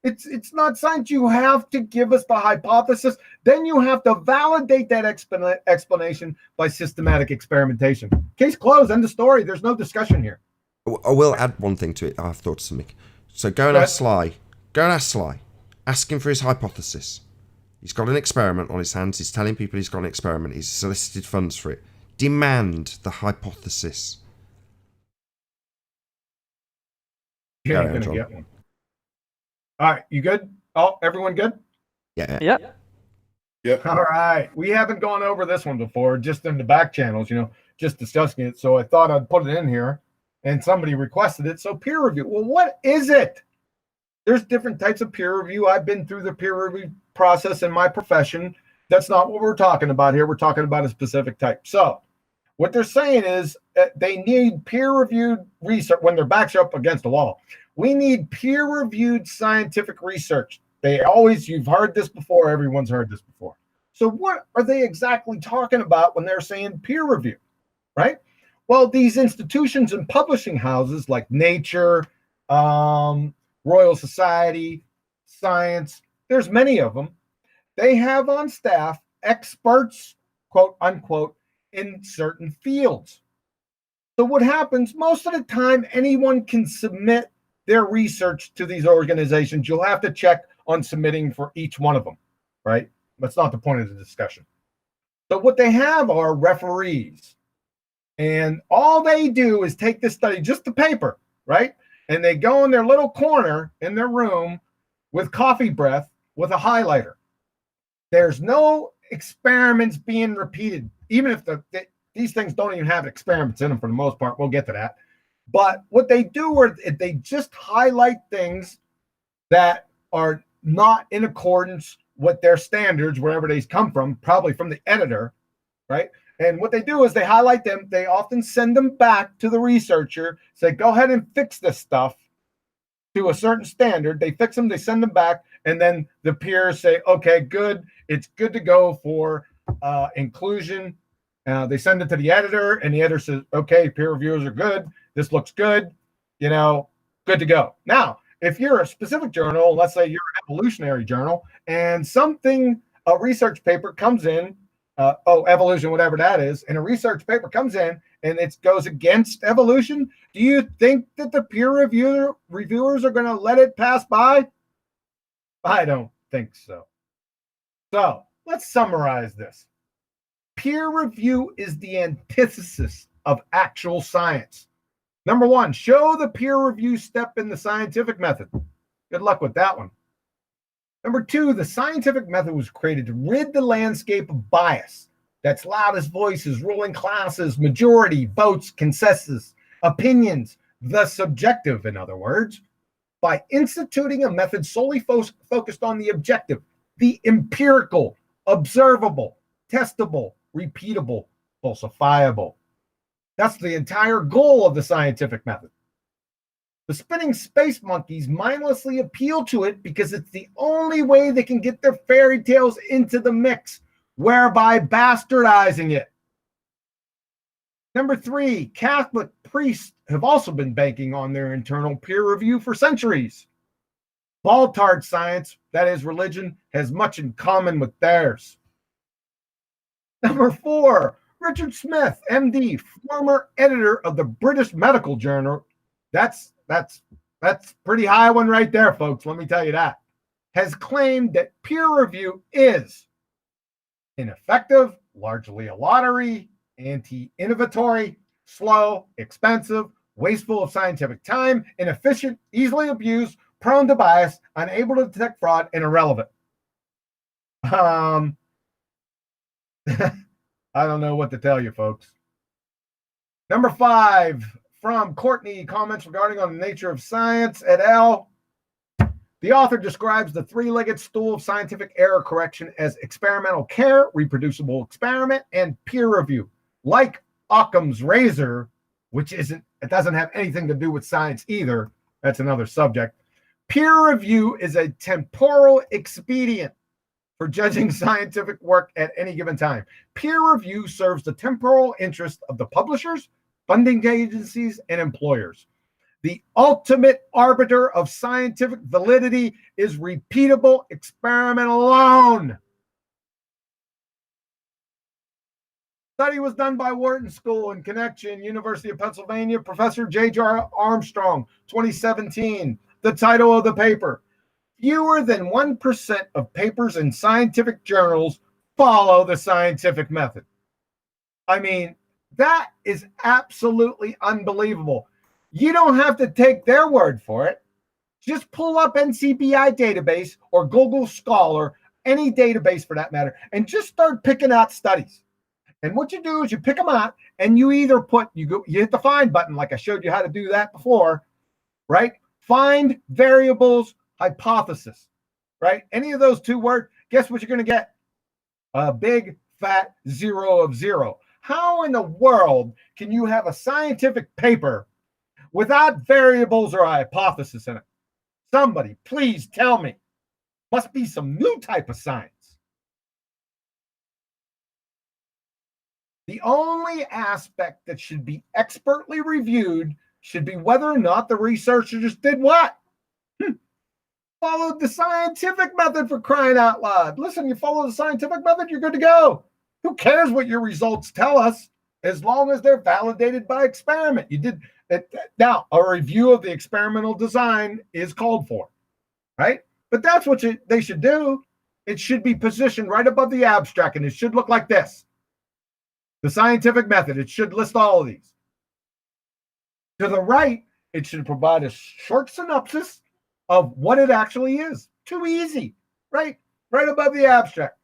It's not science. You have to give us the hypothesis. Then you have to validate that explanation by systematic experimentation. Case closed. End of story. There's no discussion here. I will add one thing to it. I've thought of something. So go and ask Sly. Ask him for his hypothesis. He's got an experiment on his hands. He's telling people he's got an experiment. He's solicited funds for it. Demand the hypothesis. You ain't gonna get one. All right, you good? Oh, everyone good? Yeah. Yep. All right. We haven't gone over this one before, just in the back channels, just discussing it. So I thought I'd put it in here, and somebody requested it. So peer review. Well, what is it? There's different types of peer review. I've been through the peer review process in my profession. That's not what we're talking about here. We're talking about a specific type. So what they're saying is they need peer-reviewed research when their backs are up against the wall. We need peer-reviewed scientific research. You've heard this before. Everyone's heard this before. So what are they exactly talking about when they're saying peer review, right? Well, these institutions and publishing houses like Nature, Royal Society, Science, there's many of them. They have on staff experts, quote unquote, in certain fields. So what happens, most of the time, anyone can submit their research to these organizations. You'll have to check on submitting for each one of them, right? That's not the point of the discussion. So what they have are referees. And all they do is take this study, just the paper, right? And they go in their little corner in their room with coffee breath with a highlighter. There's no experiments being repeated, even if these things don't even have experiments in them for the most part. We'll get to that. But what they do is they just highlight things that are not in accordance with their standards, wherever they come from, probably from the editor, right? And what they do is they highlight them. They often send them back to the researcher, say, go ahead and fix this stuff to a certain standard. They fix them, they send them back, and then the peers say, okay, good. It's good to go for inclusion. They send it to the editor, and the editor says, okay, peer reviewers are good. This looks good, good to go. Now, if you're a specific journal, let's say you're an evolutionary journal, and a research paper comes in, evolution, whatever that is, and a research paper comes in and it goes against evolution, do you think that the peer reviewers are going to let it pass by? I don't think so. So let's summarize this. Peer review is the antithesis of actual science. Number one, show the peer review step in the scientific method. Good luck with that one. Number two, the scientific method was created to rid the landscape of bias. That's loudest voices, ruling classes, majority, votes, consensus, opinions, the subjective, in other words, by instituting a method solely focused on the objective, the empirical, observable, testable, repeatable, falsifiable. That's the entire goal of the scientific method. The spinning space monkeys mindlessly appeal to it because it's the only way they can get their fairy tales into the mix, whereby bastardizing it. Number three, Catholic priests have also been banking on their internal peer review for centuries. Baltard science, that is religion, has much in common with theirs. Number four, Richard Smith, MD, former editor of the British Medical Journal, that's pretty high one right there, folks, let me tell you that, has claimed that peer review is ineffective, largely a lottery, anti-innovatory, slow, expensive, wasteful of scientific time, inefficient, easily abused, prone to bias, unable to detect fraud, and irrelevant. I don't know what to tell you, folks. Number five, from Courtney, comments regarding on the nature of science et al. The author describes the three-legged stool of scientific error correction as experimental care, reproducible experiment, and peer review. Like Occam's razor, it doesn't have anything to do with science either. That's another subject. Peer review is a temporal expedient for judging scientific work at any given time. Peer review serves the temporal interest of the publishers, funding agencies, and employers. The ultimate arbiter of scientific validity is repeatable experiment alone. Study was done by Wharton School in Connection, University of Pennsylvania, Professor J.J. Armstrong, 2017. The title of the paper: fewer than 1% of papers in scientific journals follow the scientific method. I mean, that is absolutely unbelievable. You don't have to take their word for it. Just pull up NCBI database or Google Scholar, any database for that matter, and just start picking out studies. And what you do is you pick them out, and you either you hit the find button, like I showed you how to do that before, right? Find variables, hypothesis, right? Any of those two words, guess what you're going to get? A big fat 0 of 0. How in the world can you have a scientific paper without variables or a hypothesis in it? Somebody, please tell me. Must be some new type of science. The only aspect that should be expertly reviewed should be whether or not the researchers did what? Followed the scientific method, for crying out loud. Listen, you follow the scientific method, you're good to go. Who cares what your results tell us as long as they're validated by experiment? You did it. Now, a review of the experimental design is called for, right? But that's what they should do. It should be positioned right above the abstract, and it should look like this. The scientific method, it should list all of these. To the right, it should provide a short synopsis of what it actually is. Too easy, right? Right above the abstract.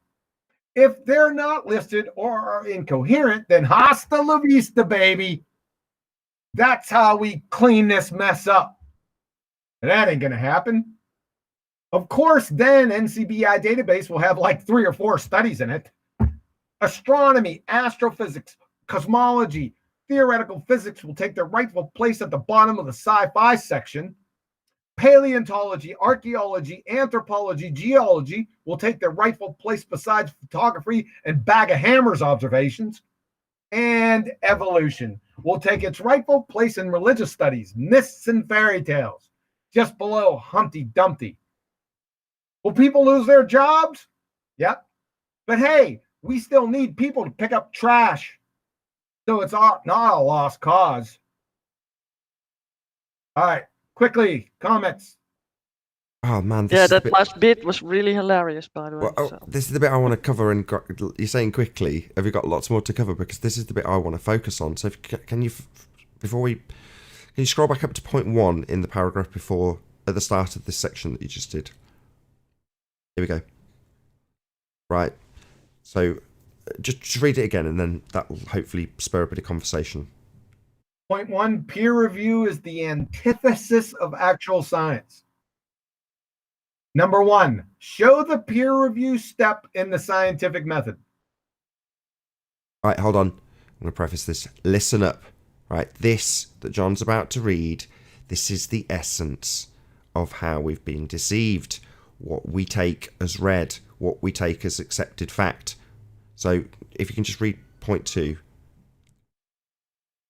If they're not listed or are incoherent, then hasta la vista, baby. That's how we clean this mess up. And that ain't going to happen. Of course, then NCBI database will have like 3 or 4 studies in it. Astronomy, astrophysics, cosmology, theoretical physics will take their rightful place at the bottom of the sci-fi section. Paleontology, archaeology, anthropology, geology will take their rightful place besides photography and bag of hammers observations. And evolution will take its rightful place in religious studies, myths and fairy tales, just below Humpty Dumpty. Will people lose their jobs? Yep. But hey, we still need people to pick up trash. So it's not a lost cause. All right, quickly, comments. Oh man, Yeah, that last bit was really hilarious, by the way. Well, this is the bit I want to cover. And you're saying quickly. Have you got lots more to cover? Because this is the bit I want to focus on. So can you scroll back up to point 1 in the paragraph before at the start of this section that you just did? Here we go. Right. So just read it again, and then that will hopefully spur a bit of conversation. Point 1, peer review is the antithesis of actual science. Number 1, show the peer review step in the scientific method. Right, hold on. I'm going to preface this. Listen up. Right, this that John's about to read, this is the essence of how we've been deceived. What we take as read, what we take as accepted fact. So if you can just read point 2.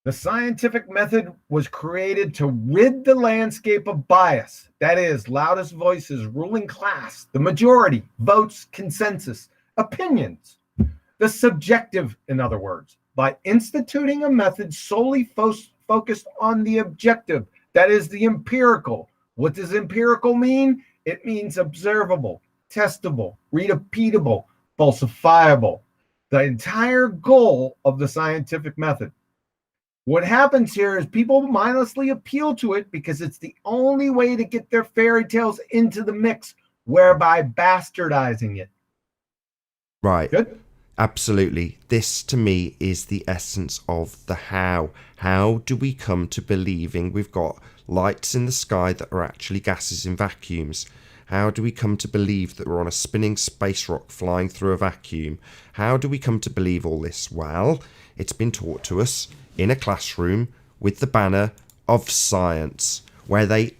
The scientific method was created to rid the landscape of bias. That is, loudest voices, ruling class, the majority, votes, consensus, opinions. The subjective, in other words, by instituting a method solely focused on the objective, that is, the empirical. What does empirical mean? It means observable, testable, repeatable, falsifiable. The entire goal of the scientific method. What happens here is people mindlessly appeal to it because it's the only way to get their fairy tales into the mix, whereby bastardizing it. Right. Good? Absolutely. This, to me, is the essence of the how. How do we come to believing we've got lights in the sky that are actually gases in vacuums? How do we come to believe that we're on a spinning space rock flying through a vacuum? How do we come to believe all this? Well, it's been taught to us in a classroom with the banner of science, where they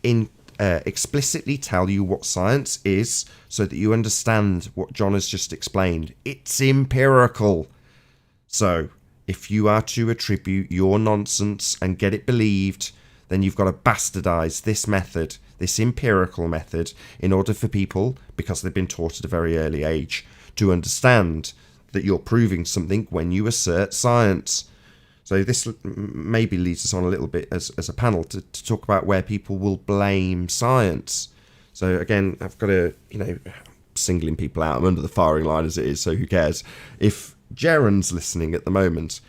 explicitly tell you what science is so that you understand what John has just explained. It's empirical. So if you are to attribute your nonsense and get it believed, then you've got to bastardize this method, this empirical method, in order for people, because they've been taught at a very early age, to understand that you're proving something when you assert science. So this maybe leads us on a little bit as a panel to talk about where people will blame science. So again, I've got to, singling people out. I'm under the firing line as it is, so who cares? If Jaron's listening at the moment,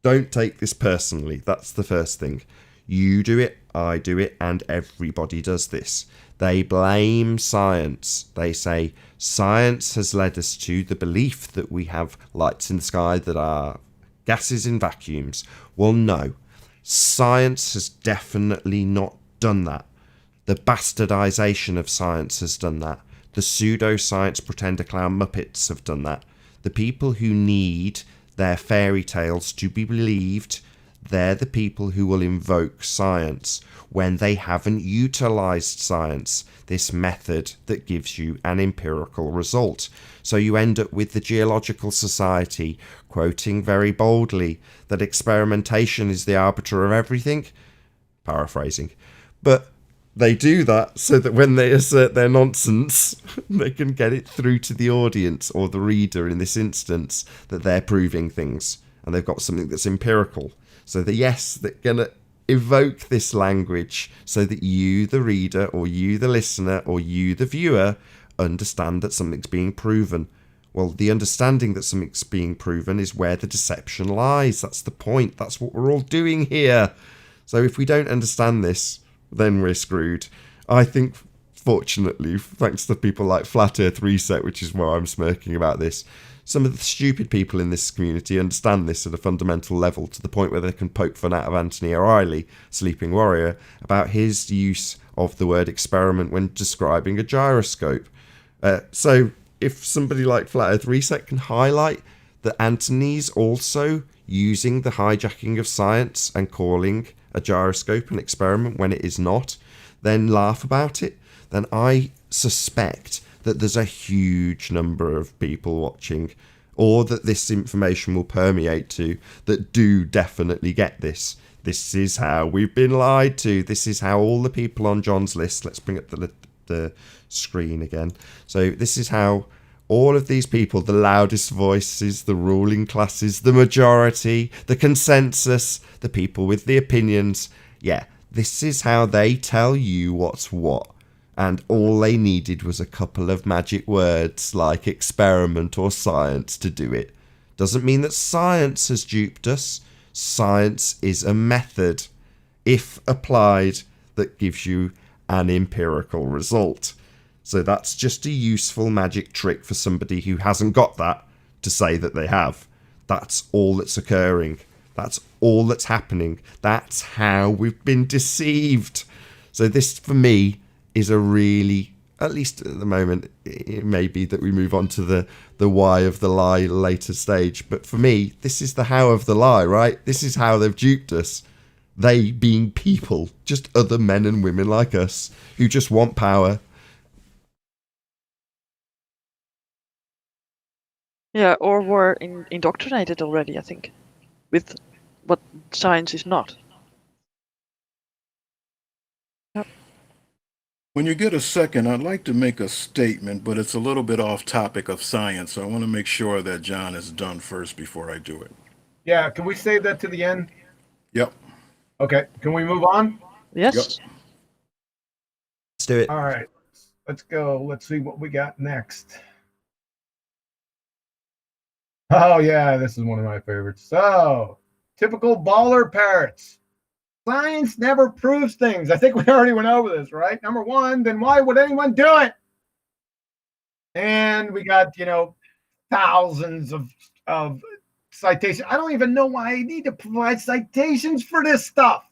don't take this personally. That's the first thing. You do it, I do it, and everybody does this. They blame science. They say science has led us to the belief that we have lights in the sky that are gases in vacuums. Well, no. Science has definitely not done that. The bastardization of science has done that. The pseudoscience pretender clown Muppets have done that. The people who need their fairy tales to be believed, they're the people who will invoke science when they haven't utilized science, this method that gives you an empirical result. So you end up with the Geological Society quoting very boldly that experimentation is the arbiter of everything. Paraphrasing. But they do that so that when they assert their nonsense, they can get it through to the audience, or the reader in this instance, that they're proving things and they've got something that's empirical. So they're going to evoke this language so that you, the reader, or you, the listener, or you, the viewer, understand that something's being proven. Well, the understanding that something's being proven is where the deception lies. That's the point. That's what we're all doing here. So if we don't understand this, then we're screwed. I think, fortunately, thanks to people like Flat Earth Reset, which is why I'm smirking about this, some of the stupid people in this community understand this at a fundamental level, to the point where they can poke fun out of Anthony O'Reilly, Sleeping Warrior, about his use of the word experiment when describing a gyroscope. So if somebody like Flat Earth Reset can highlight that Antony's also using the hijacking of science and calling a gyroscope an experiment when it is not, then laugh about it, then I suspect that there's a huge number of people watching, or that this information will permeate to, that do definitely get this. This is how we've been lied to. This is how all the people on John's list, let's bring up the screen again. So this is how all of these people, the loudest voices, the ruling classes, the majority, the consensus, the people with the opinions, yeah, this is how they tell you what's what. And all they needed was a couple of magic words like experiment or science to do it. Doesn't mean that science has duped us. Science is a method, if applied, that gives you an empirical result. So that's just a useful magic trick for somebody who hasn't got that to say that they have. That's all that's occurring. That's all that's happening. That's how we've been deceived. So this, for me, is a really, at least at the moment, it may be that we move on to the why of the lie later stage. But for me, this is the how of the lie, right? This is how they've duped us. They being people, just other men and women like us, who just want power. Yeah, or were indoctrinated already, I think, with what science is not. Yep. When you get a second, I'd like to make a statement, but it's a little bit off topic of science, so I want to make sure that John is done first before I do it. Yeah, can we save that to the end? Yep. Okay, can we move on? Yes. Yep. Let's do it. All right, let's go. Let's see what we got next. Oh, yeah, this is one of my favorites. So, typical baller parrots. Science never proves things. I think we already went over this, right? Number one, then why would anyone do it? And we got, thousands of citations. I don't even know why I need to provide citations for this stuff.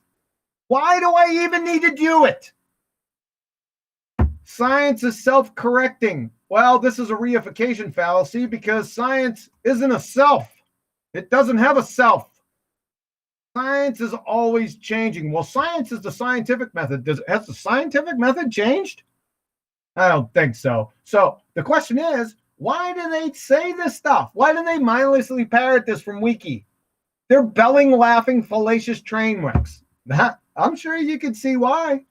Why do I even need to do it? Science is self-correcting. Well, this is a reification fallacy because science isn't a self. It doesn't have a self. Science is always changing. Well, science is the scientific method. Has the scientific method changed? I don't think so. So the question is, why do they say this stuff? Why do they mindlessly parrot this from Wiki? They're belling, laughing, fallacious train wrecks. I'm sure you can see why.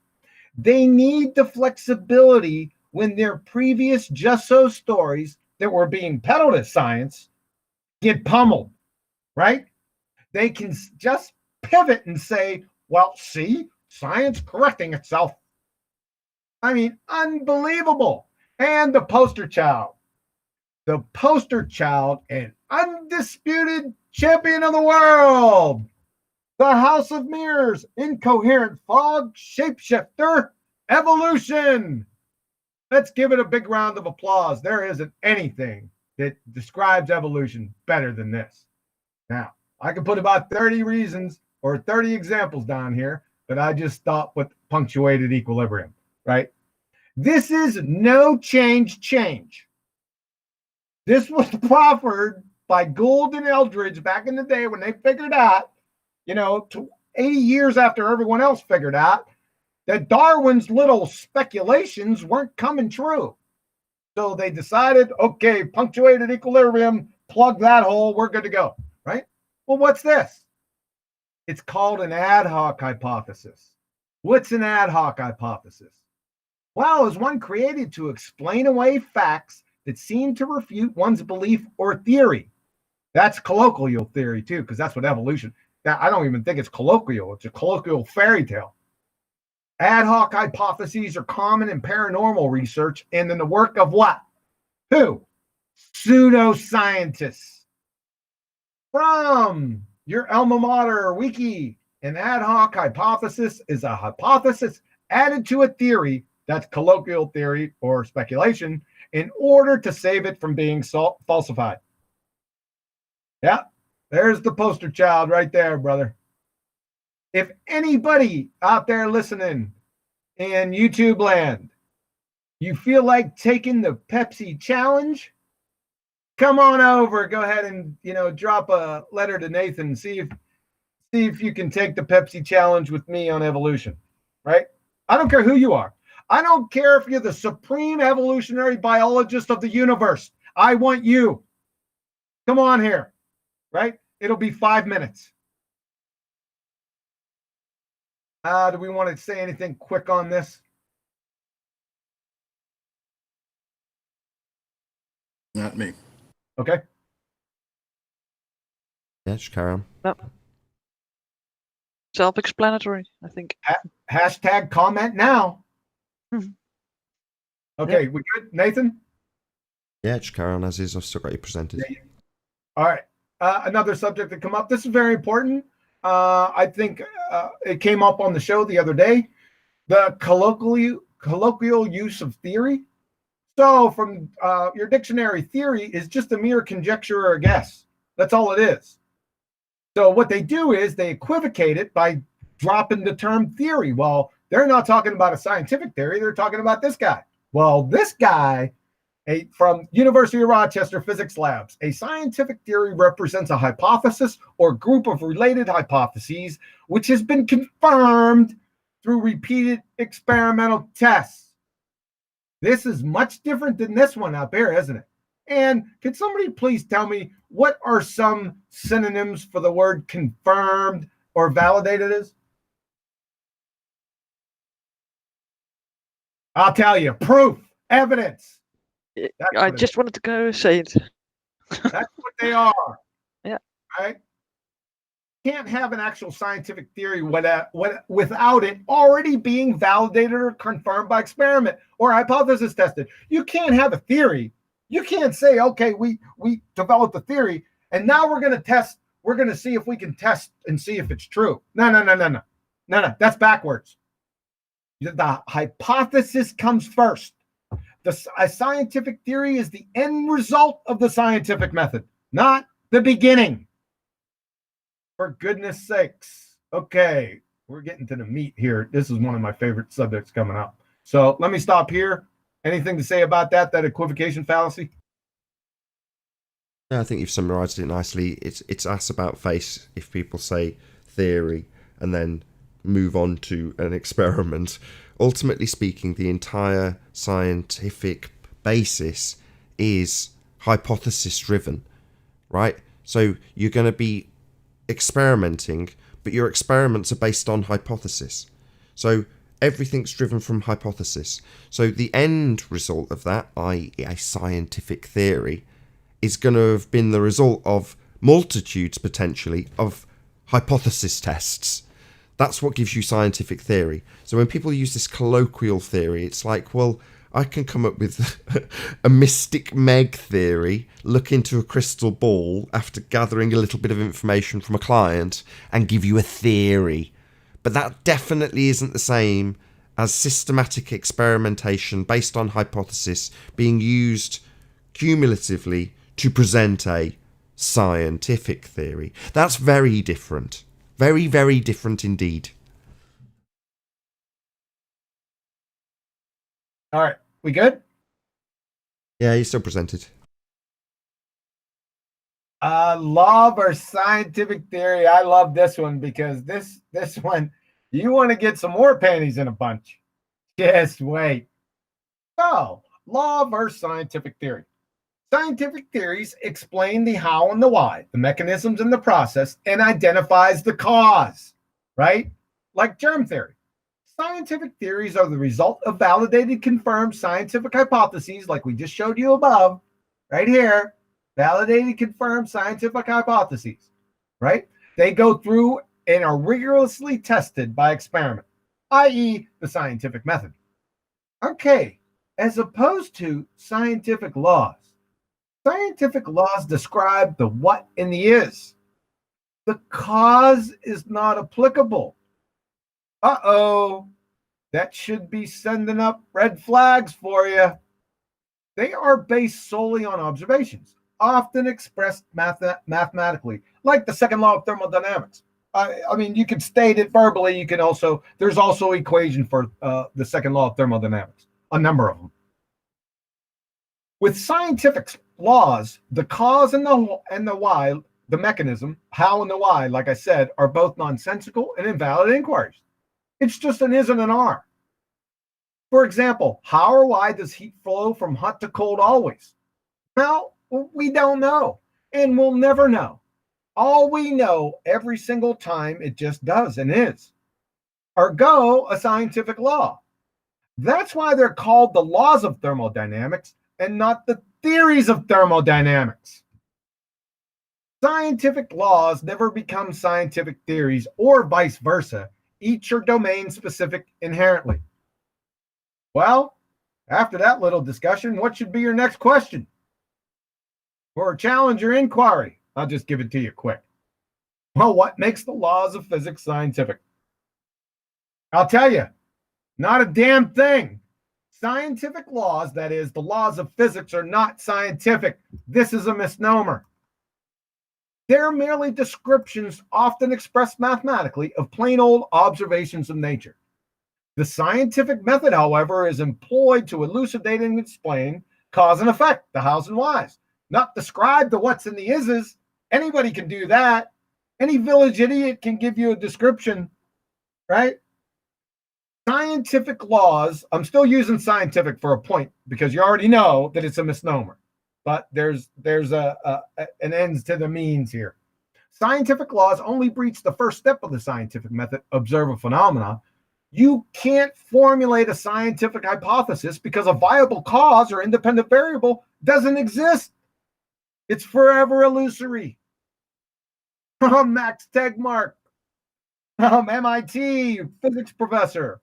They need the flexibility when their previous just so stories that were being peddled as science get pummeled, right? They can just pivot and say, well, see, science correcting itself. I mean, unbelievable. And the poster child and undisputed champion of the world, the House of Mirrors, incoherent fog, shapeshifter, evolution. Let's give it a big round of applause. There isn't anything that describes evolution better than this. Now, I could put about 30 reasons or 30 examples down here, but I just stopped with punctuated equilibrium, right? This is no change. This was proffered by Gould and Eldridge back in the day when they figured out, 80 years after everyone else figured out, that Darwin's little speculations weren't coming true. So they decided, okay, punctuated equilibrium, plug that hole, we're good to go, right? Well, what's this? It's called an ad hoc hypothesis. What's an ad hoc hypothesis? Well, is one created to explain away facts that seem to refute one's belief or theory. That's colloquial theory, too, because that's what evolution. I don't even think it's colloquial. It's a colloquial fairy tale. Ad hoc hypotheses are common in paranormal research and in the work of what? Who? Pseudoscientists. From your alma mater wiki, an ad hoc hypothesis is a hypothesis added to a theory, that's colloquial theory or speculation, in order to save it from being falsified. Yeah, there's the poster child right there, brother. If anybody out there listening and YouTube land, you feel like taking the Pepsi challenge? Come on over. Go ahead and drop a letter to Nathan and see if you can take the Pepsi challenge with me on evolution. Right? I don't care who you are. I don't care if you're the supreme evolutionary biologist of the universe. I want you. Come on here. Right? It'll be 5 minutes. Do we want to say anything quick on this? Not me. Okay. Yeah, just carry on. No. Self-explanatory, I think. Hashtag comment now. Mhm. Okay, we good, Nathan? Yeah, just carry on as is. I've still got you presented. All right. Another subject that come up. This is very important. I think it came up on the show the other day. The colloquial use of theory. So from your dictionary, theory is just a mere conjecture or a guess. That's all it is. So what they do is they equivocate it by dropping the term theory. Well, they're not talking about a scientific theory. They're talking about this guy. Well, this guy from University of Rochester Physics Labs, a scientific theory represents a hypothesis or group of related hypotheses which has been confirmed through repeated experimental tests. This is much different than this one out there, isn't it? And can somebody please tell me what are some synonyms for the word confirmed or validated is? I'll tell you, proof, evidence. I just wanted to go say it. That's what they are. Yeah. Right? Can't have an actual scientific theory without it already being validated or confirmed by experiment or hypothesis tested. You can't have a theory. You can't say, okay, we developed a theory and now we're going to test. We're going to see if we can test and see if it's true. No. That's backwards. The hypothesis comes first. A scientific theory is the end result of the scientific method, not the beginning. For goodness sakes. Okay, we're getting to the meat here. This is one of my favorite subjects coming up. So let me stop here. Anything to say about that equivocation fallacy? Yeah, I think you've summarised it nicely. It's ass about face if people say theory and then move on to an experiment. Ultimately speaking, the entire scientific basis is hypothesis driven, right? So you're going to be experimenting, but your experiments are based on hypothesis. So everything's driven from hypothesis. So the end result of that, i.e. a scientific theory, is going to have been the result of multitudes, potentially, of hypothesis tests. That's what gives you scientific theory. So when people use this colloquial theory, it's like, well, I can come up with a mystic Meg theory, look into a crystal ball after gathering a little bit of information from a client and give you a theory. But that definitely isn't the same as systematic experimentation based on hypothesis being used cumulatively to present a scientific theory. That's very different. Very, very different indeed. All right, we good? Yeah, you're still presented. Law versus scientific theory. I love this one because this one, you want to get some more panties in a bunch. Just wait. So, law versus scientific theory. Scientific theories explain the how and the why, the mechanisms and the process, and identifies the cause, right? Like germ theory. Scientific theories are the result of validated, confirmed scientific hypotheses, like we just showed you above, right here. Validated, confirmed scientific hypotheses, right? They go through and are rigorously tested by experiment, i.e. the scientific method. Okay, as opposed to scientific laws. Scientific laws describe the what and the is. The cause is not applicable. Uh-oh, that should be sending up red flags for you. They are based solely on observations, often expressed mathematically, like the second law of thermodynamics. I mean, you can state it verbally. You can also, there's also equation for the second law of thermodynamics, a number of them. With scientific laws, the cause and the why, the mechanism, how and the why, like I said, are both nonsensical and invalid inquiries. It's just an is and an are. For example, how or why does heat flow from hot to cold always? Well, we don't know, and we'll never know. All we know every single time it just does and is. Ergo, a scientific law. That's why they're called the laws of thermodynamics and not the theories of thermodynamics. Scientific laws never become scientific theories or vice versa. Each are domain specific inherently. Well, after that little discussion, what should be your next question? Or challenge or inquiry? I'll just give it to you quick. Well, what makes the laws of physics scientific? I'll tell you, not a damn thing. Scientific laws, that is, the laws of physics, are not scientific. This is a misnomer. They're merely descriptions, often expressed mathematically, of plain old observations of nature. The scientific method, however, is employed to elucidate and explain cause and effect, the hows and whys, not describe the whats and the ises. Anybody can do that. Any village idiot can give you a description, right? Scientific laws, I'm still using scientific for a point because you already know that it's a misnomer, but there's an ends to the means here. Scientific laws only breach the first step of the scientific method, observe a phenomena. You can't formulate a scientific hypothesis because a viable cause or independent variable doesn't exist. It's forever illusory. Max Tegmark, MIT physics professor.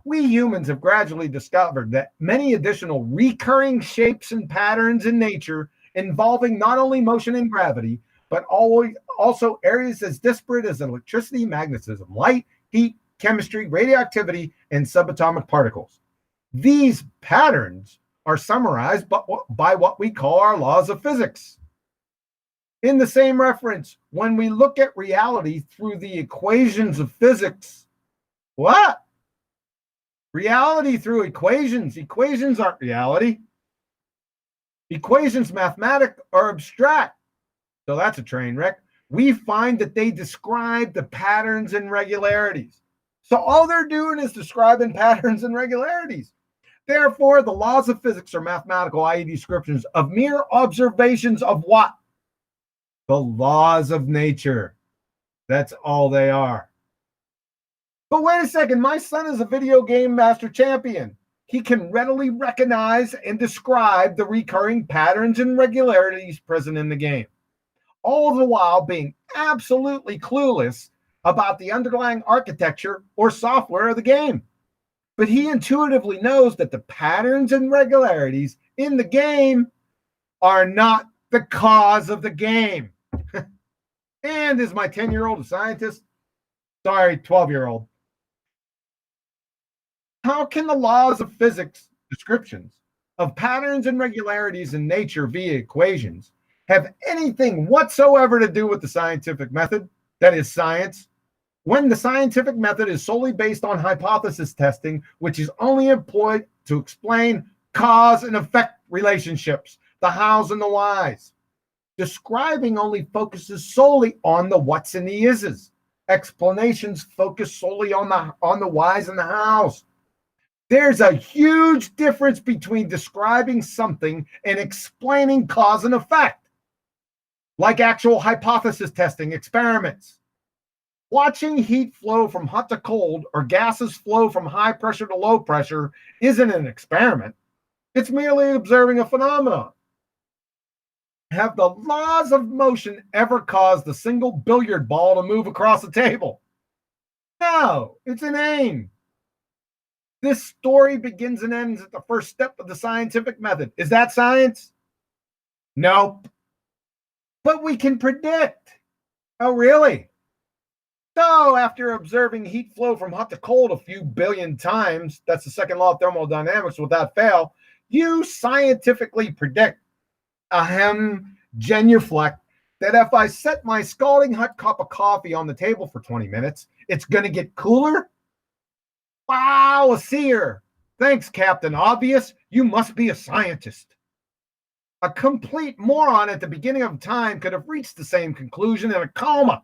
We humans have gradually discovered that many additional recurring shapes and patterns in nature involving not only motion and gravity, but also areas as disparate as electricity, magnetism, light, heat, chemistry, radioactivity, and subatomic particles. These patterns are summarized by what we call our laws of physics. In the same reference, when we look at reality through the equations of physics, what? Reality through equations. Equations aren't reality. Equations, mathematic, are abstract. So that's a train wreck. We find that they describe the patterns and regularities. So all they're doing is describing patterns and regularities. Therefore, the laws of physics are mathematical, i.e. descriptions of mere observations of what? The laws of nature. That's all they are. But wait a second, my son is a video game master champion. He can readily recognize and describe the recurring patterns and regularities present in the game, all the while being absolutely clueless about the underlying architecture or software of the game. But he intuitively knows that the patterns and regularities in the game are not the cause of the game. And is my 10-year-old a scientist? Sorry, 12-year-old. How can the laws of physics, descriptions of patterns and regularities in nature via equations, have anything whatsoever to do with the scientific method, that is science, when the scientific method is solely based on hypothesis testing, which is only employed to explain cause and effect relationships, the hows and the whys? Describing only focuses solely on the whats and the ises. Explanations focus solely on the whys and the hows. There's a huge difference between describing something and explaining cause and effect, like actual hypothesis testing experiments. Watching heat flow from hot to cold or gases flow from high pressure to low pressure isn't an experiment. It's merely observing a phenomenon. Have the laws of motion ever caused a single billiard ball to move across a table? No, it's inane. This story begins and ends at the first step of the scientific method. Is that science? Nope. But we can predict. Oh, really? So after observing heat flow from hot to cold a few billion times, that's the second law of thermodynamics without fail, you scientifically predict, genuflect, that if I set my scalding hot cup of coffee on the table for 20 minutes, it's going to get cooler? Wow, a seer. Thanks, Captain Obvious. You must be a scientist. A complete moron at the beginning of time could have reached the same conclusion in a coma.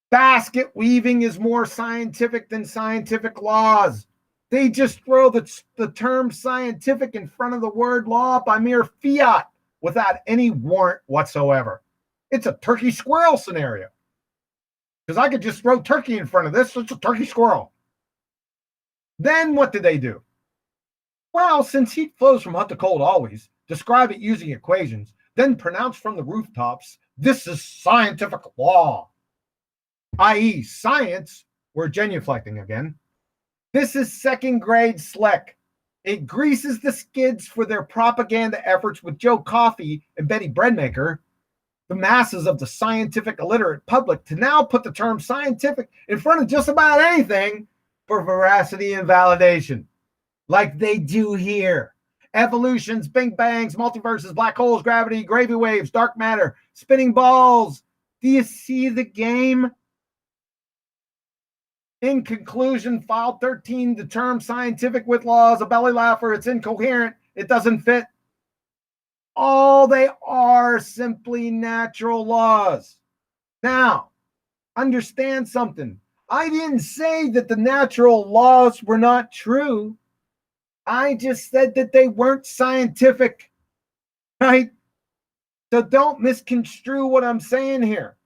Basket weaving is more scientific than scientific laws. They just throw the term scientific in front of the word law by mere fiat without any warrant whatsoever. It's a turkey squirrel scenario. Because I could just throw turkey in front of this. It's a turkey squirrel. Then what did they do? Well, since heat flows from hot to cold always, describe it using equations, then pronounce from the rooftops, this is scientific law. I.e. science, we're genuflecting again. This is second grade slick. It greases the skids for their propaganda efforts with Joe Coffey and Betty Breadmaker, the masses of the scientific illiterate public, to now put the term scientific in front of just about anything for veracity and validation, like they do here. Evolutions, big bangs, multiverses, black holes, gravity, gravy waves, dark matter, spinning balls. Do you see the game? In conclusion, file 13, the term scientific with law is a belly laugher. It's incoherent. It doesn't fit. All they are simply natural laws. Now, understand something. I didn't say that the natural laws were not true. I just said that they weren't scientific, right? So don't misconstrue what I'm saying here.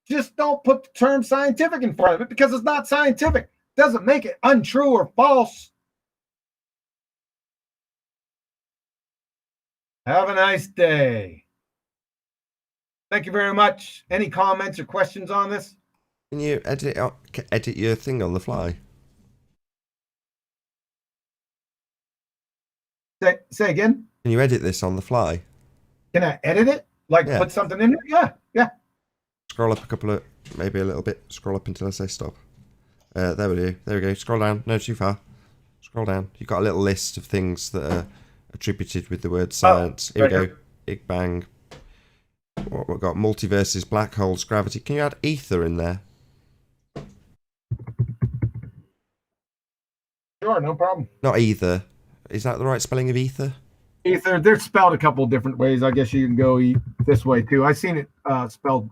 Just don't put the term scientific in front of it because it's not scientific. Doesn't make it untrue or false. Have a nice day. Thank you very much. Any comments or questions on this? Can you edit your thing on the fly? Say again? Can you edit this on the fly? Can I edit it? Like put something in there? Yeah. Scroll up maybe a little bit. Scroll up until I say stop. There we go. Scroll down. No, too far. Scroll down. You've got a little list of things that are attributed with the word science. Here we go. Big Bang. What we've got? Multiverses, black holes, gravity. Can you add ether in there? Sure, no problem. Not either. Is that the right spelling of ether? Ether, they're spelled a couple different ways. I guess you can go this way too. I've seen it spelled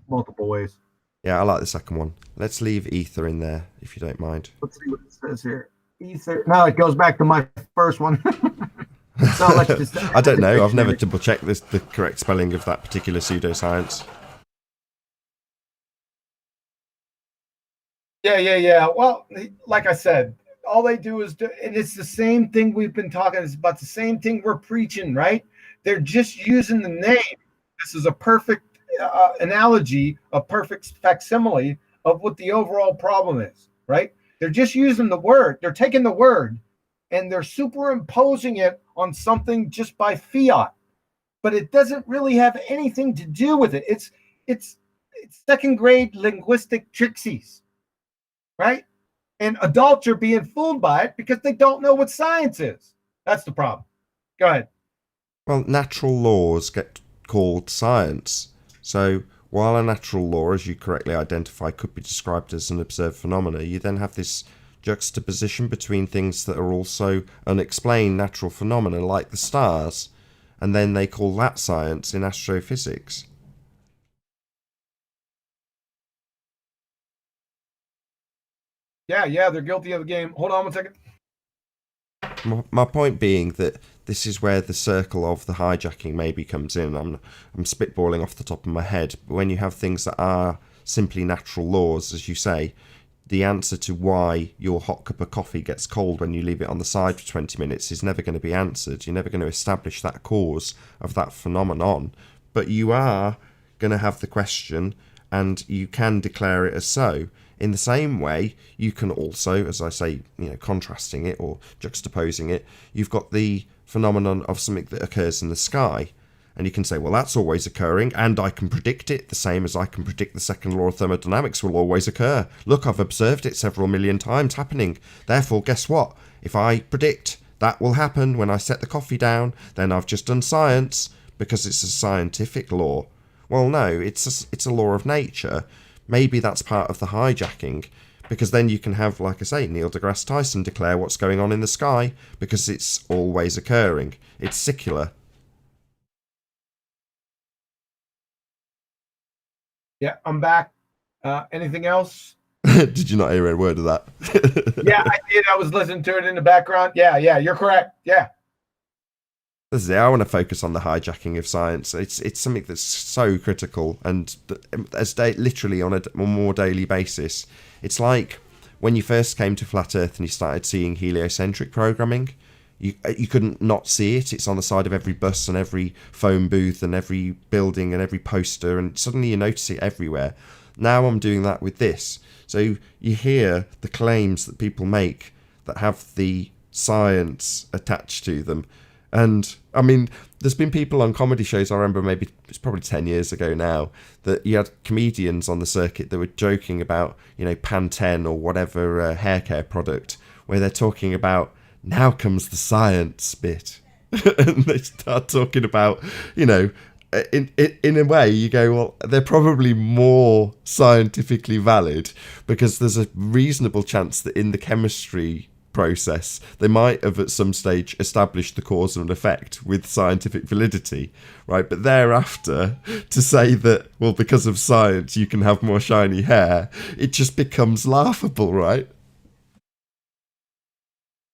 multiple ways. Yeah, I like the second one. Let's leave ether in there, if you don't mind. Let's see what it says here. Ether. No, it goes back to my first one. So let's just. I don't know. I've never double-checked the correct spelling of that particular pseudoscience. Yeah. Well, like I said, all they do is and it's the same thing we've been talking. It's about the same thing we're preaching, right? They're just using the name. This is a perfect analogy, a perfect facsimile of what the overall problem is, right? They're just using the word. They're taking the word and they're superimposing it on something just by fiat, but it doesn't really have anything to do with it. It's second grade linguistic trixies, right? And adults are being fooled by it because they don't know what science is. That's the problem. Go ahead. Well, natural laws get called science. So while a natural law, as you correctly identify, could be described as an observed phenomena, you then have this juxtaposition between things that are also unexplained natural phenomena like the stars, and then they call that science in astrophysics. Yeah, they're guilty of the game. Hold on one second. My point being that this is where the circle of the hijacking maybe comes in. I'm spitballing off the top of my head, but when you have things that are simply natural laws, as you say, the answer to why your hot cup of coffee gets cold when you leave it on the side for 20 minutes is never going to be answered. You're never going to establish that cause of that phenomenon, but you are going to have the question, and you can declare it as so. In the same way, you can also, as I say, contrasting it or juxtaposing it, you've got the phenomenon of something that occurs in the sky. And you can say, well, that's always occurring, and I can predict it, the same as I can predict the second law of thermodynamics will always occur. Look, I've observed it several million times happening. Therefore, guess what? If I predict that will happen when I set the coffee down, then I've just done science, because it's a scientific law. Well, no, it's a law of nature. Maybe that's part of the hijacking, because then you can have, like I say, Neil deGrasse Tyson declare what's going on in the sky because it's always occurring. It's secular. Yeah, I'm back. Anything else? Did you not hear a word of that? Yeah, I did. I was listening to it in the background. Yeah, you're correct. Yeah. This is it. I want to focus on the hijacking of science. It's something that's so critical, and literally on a more daily basis. It's like when you first came to Flat Earth and you started seeing heliocentric programming. You couldn't not see it. It's on the side of every bus and every phone booth and every building and every poster, and suddenly you notice it everywhere. Now I'm doing that with this. So you hear the claims that people make that have the science attached to them. And I mean, there's been people on comedy shows, I remember maybe it's probably 10 years ago now, that you had comedians on the circuit that were joking about, Pantene or whatever hair care product, where they're talking about, now comes the science bit. And they start talking about, in a way you go, well, they're probably more scientifically valid because there's a reasonable chance that in the chemistry process they might have at some stage established the cause and effect with scientific validity, right? But thereafter, to say that, well, because of science you can have more shiny hair, it just becomes laughable, right?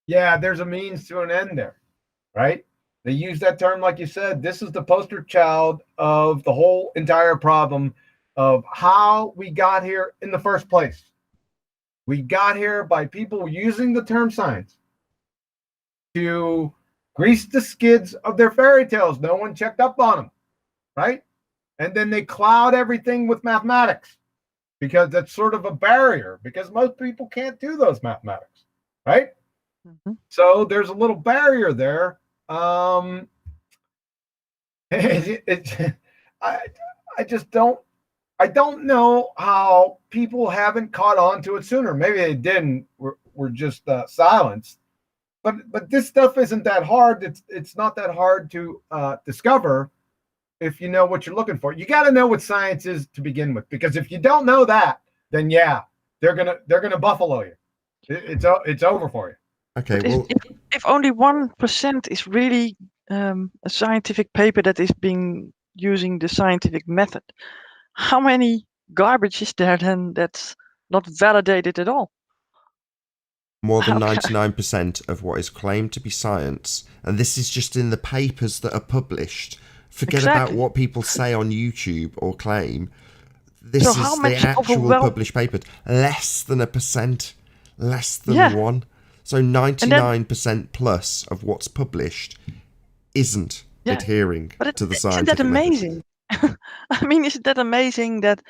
Yeah, there's a means to an end there, right? They use that term, like you said. This is the poster child of the whole entire problem of how we got here in the first place. We got here by people using the term science to grease the skids of their fairy tales. No one checked up on them, right? And then they cloud everything with mathematics because that's sort of a barrier because most people can't do those mathematics, right? Mm-hmm. So there's a little barrier there. I just don't. I don't know how people haven't caught on to it sooner. Maybe they didn't. We're just silenced. But this stuff isn't that hard. It's not that hard to discover if you know what you're looking for. You got to know what science is to begin with, because if you don't know that, then yeah, they're gonna buffalo you. It's over for you. Okay. Well, if only 1% is really a scientific paper that is being using the scientific method, how many garbage is there then that's not validated at all? More than 99% of what is claimed to be science, and this is just in the papers that are published. Forget about what people say on YouTube or claim. This is the actual published papers. Less than 1%. Less than 1. So 99% plus of what's published isn't adhering to the scientific method. Isn't that amazing? I mean, isn't that amazing that...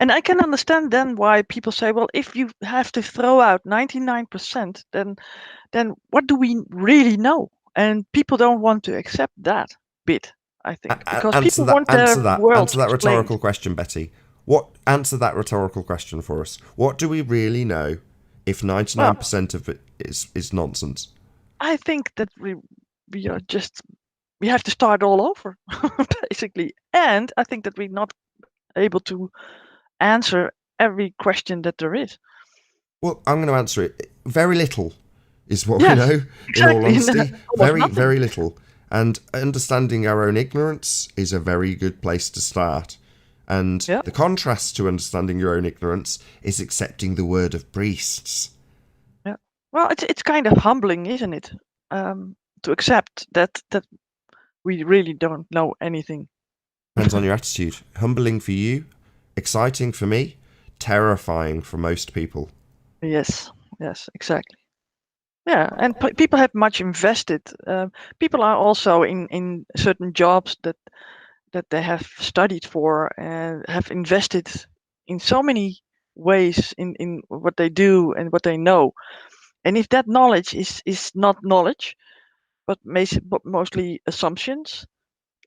And I can understand then why people say, well, if you have to throw out 99%, then what do we really know? And people don't want to accept that bit, I think. Because people want their world Answer that rhetorical question, Betty. Answer that rhetorical question for us. What do we really know if 99% of it is nonsense? I think that we have to start all over, basically. And I think that we're not able to answer every question that there is. Well, I'm going to answer it. Very little is what we know, in all honesty. Very little. And understanding our own ignorance is a very good place to start. And the contrast to understanding your own ignorance is accepting the word of priests. Yeah. Well, it's kind of humbling, isn't it? To accept that we really don't know anything. Depends on your attitude. Humbling for you, exciting for me, terrifying for most people. Yes, exactly. Yeah, and people have much invested. People are also in certain jobs that they have studied for and have invested in so many ways in what they do and what they know. And if that knowledge is not knowledge, but mostly assumptions,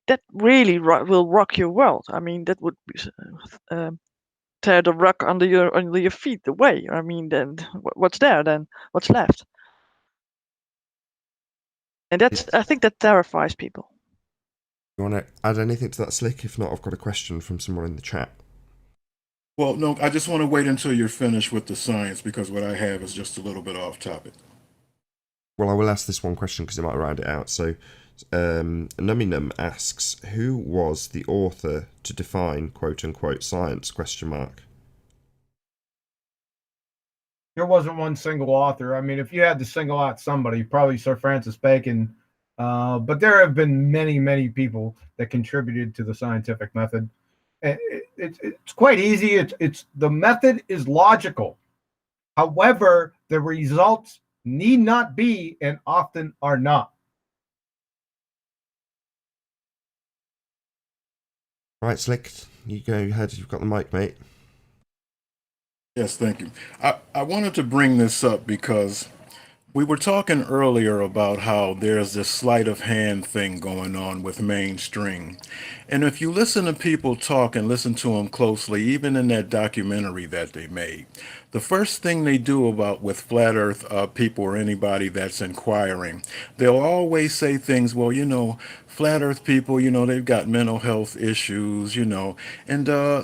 that really will rock your world. I mean, that would tear the rug under your feet away. I mean, then what's there then? What's left? And I think that terrifies people. You want to add anything to that, Slick? If not, I've got a question from someone in the chat. Well, no, I just want to wait until you're finished with the science because what I have is just a little bit off topic. Well, I will ask this one question because it might round it out. So, Numinum asks, who was the author to define quote-unquote science, ? There wasn't one single author. I mean, if you had to single out somebody, probably Sir Francis Bacon. But there have been many, many people that contributed to the scientific method. It's quite easy. It's the method is logical. However, the results need not be and often are not. Right, Slick, you go ahead. You've got the mic, mate. Yes, thank you. I wanted to bring this up because we were talking earlier about how there's this sleight of hand thing going on with mainstream. And if you listen to people talk and listen to them closely, even in that documentary that they made, the first thing they do with flat earth people or anybody that's inquiring, they'll always say things, well, flat earth people, they've got mental health issues, and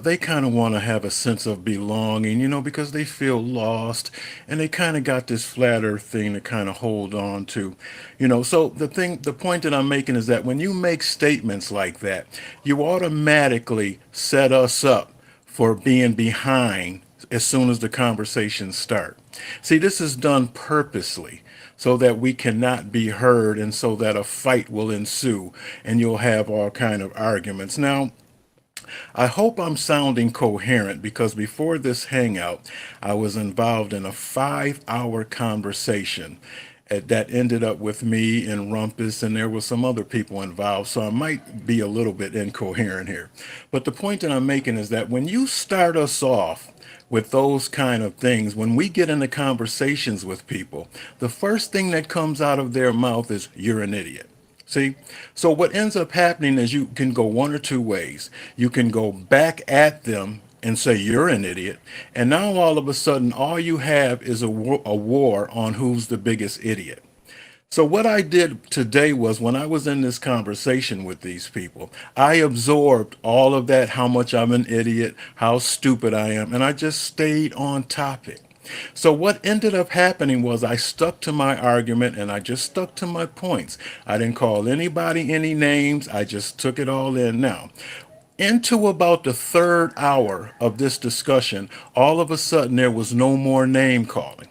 they kind of want to have a sense of belonging, because they feel lost, and they kind of got this flat earth thing to kind of hold on to, so the point that I'm making is that when you make statements like that, you automatically set us up for being behind as soon as the conversations start. See, this is done purposely so that we cannot be heard and so that a fight will ensue and you'll have all kind of arguments. Now, I hope I'm sounding coherent because before this hangout, I was involved in a 5-hour conversation that ended up with me and Rumpus, and there were some other people involved, so I might be a little bit incoherent here. But the point that I'm making is that when you start us off with those kind of things, when we get into conversations with people, the first thing that comes out of their mouth is, "You're an idiot." See? So what ends up happening is you can go one or two ways. You can go back at them and say, "You're an idiot." And now all of a sudden, all you have is a war on who's the biggest idiot. So what I did today was when I was in this conversation with these people, I absorbed all of that, how much I'm an idiot, how stupid I am, and I just stayed on topic. So what ended up happening was I stuck to my argument and I just stuck to my points. I didn't call anybody any names. I just took it all in. Now, into about the third hour of this discussion, all of a sudden there was no more name calling.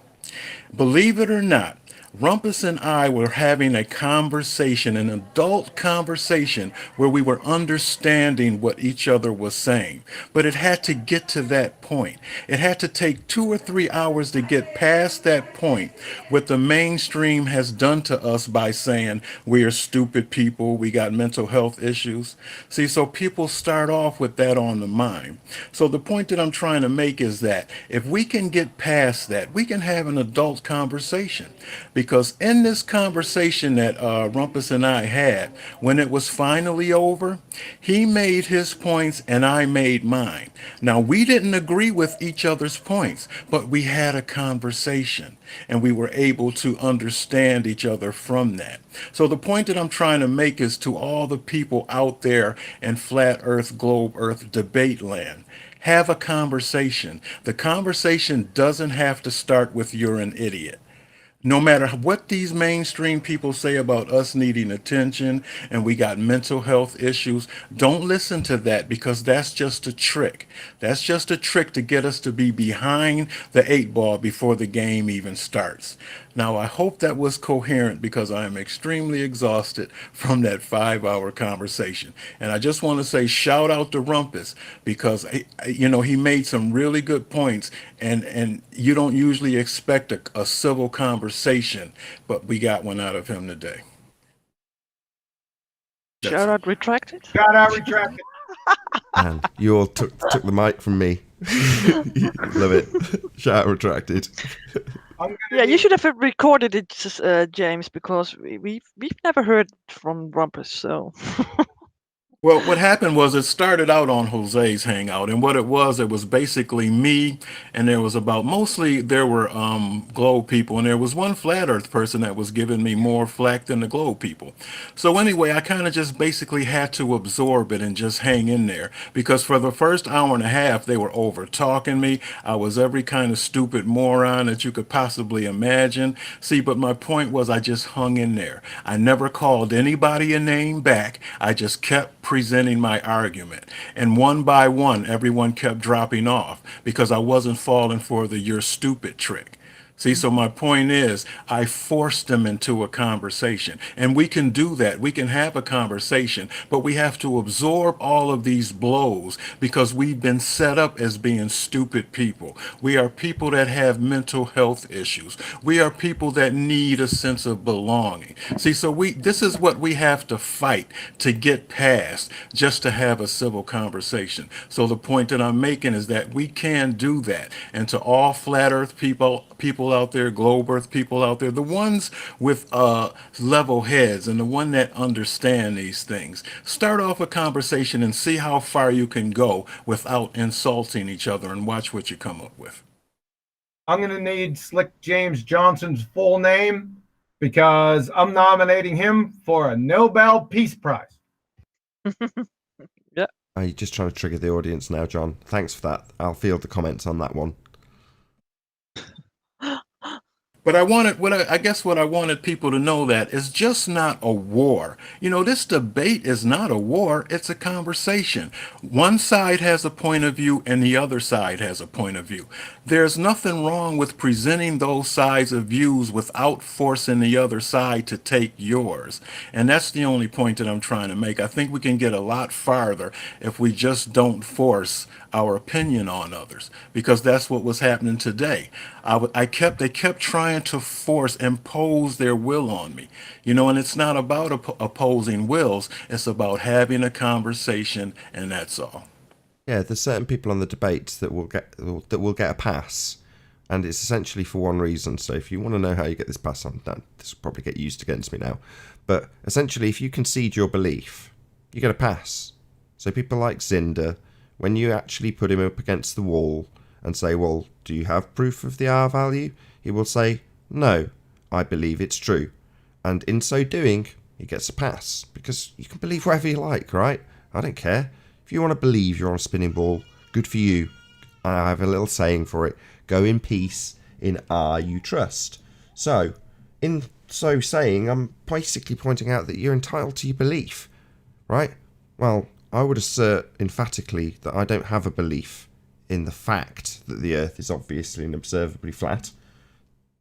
Believe it or not, Rumpus and I were having a conversation, an adult conversation, where we were understanding what each other was saying. But it had to get to that point. It had to take 2 or 3 hours to get past that point, what the mainstream has done to us by saying we are stupid people, we got mental health issues. See, so people start off with that on the mind. So the point that I'm trying to make is that if we can get past that, we can have an adult conversation. Because in this conversation that Rumpus and I had, when it was finally over, he made his points and I made mine. Now, we didn't agree with each other's points, but we had a conversation and we were able to understand each other from that. So the point that I'm trying to make is to all the people out there in flat earth, globe earth debate land. Have a conversation. The conversation doesn't have to start with "you're an idiot." No matter what these mainstream people say about us needing attention and we got mental health issues, don't listen to that because that's just a trick. That's just a trick to get us to be behind the 8 ball before the game even starts. Now, I hope that was coherent because I am extremely exhausted from that 5-hour conversation. And I just want to say shout out to Rumpus because, he made some really good points and you don't usually expect a civil conversation, but we got one out of him today. Shout out retracted. Got out retracted. And you all took the mic from me. Love it. Shout out retracted. Yeah, you should have recorded it, James, because we've never heard from Rumpus. So Well, what happened was it started out on Jose's Hangout, and what it was basically me, and there was about mostly there were globe people, and there was one flat Earth person that was giving me more flack than the globe people. So anyway, I kind of just basically had to absorb it and just hang in there because for the first hour and a half they were over talking me. I was every kind of stupid moron that you could possibly imagine. See, but my point was I just hung in there. I never called anybody a name back. I just kept presenting my argument. And one by one, everyone kept dropping off because I wasn't falling for the "you're stupid" trick. See, so my point is, I forced them into a conversation. And we can do that. We can have a conversation, but we have to absorb all of these blows because we've been set up as being stupid people. We are people that have mental health issues. We are people that need a sense of belonging. See, so this is what we have to fight to get past just to have a civil conversation. So the point that I'm making is that we can do that. And to all flat earth people out there, globe earth people out there, the ones with level heads and the one that understand these things, start off a conversation and see how far you can go without insulting each other and watch what you come up with. I'm going to need Slick James Johnson's full name because I'm nominating him for a Nobel Peace Prize. Yeah. Are you just trying to trigger the audience now, John? Thanks for that. I'll field the comments on that one. But I guess what I wanted people to know that is just not a war. You know, this debate is not a war. It's a conversation. One side has a point of view and the other side has a point of view. There's nothing wrong with presenting those sides of views without forcing the other side to take yours. And that's the only point that I'm trying to make. I think we can get a lot farther if we just don't force our opinion on others, because that's what was happening today. They kept trying to impose their will on me, you know, and it's not about opposing wills. It's about having a conversation, and that's all. Yeah, there's certain people on the debates that will get a pass, and it's essentially for one reason. So if you want to know how you get this pass on, this will probably get used against me now. But essentially, if you concede your belief, you get a pass. So people like Zinder, when you actually put him up against the wall and say, well, do you have proof of the R value? He will say, no, I believe it's true. And in so doing, he gets a pass. Because you can believe whatever you like, right? I don't care. If you want to believe you're on a spinning ball, good for you. I have a little saying for it. Go in peace, in R you trust. So, in so saying, I'm basically pointing out that you're entitled to your belief, right? Well, I would assert emphatically that I don't have a belief in the fact that the Earth is obviously and observably flat.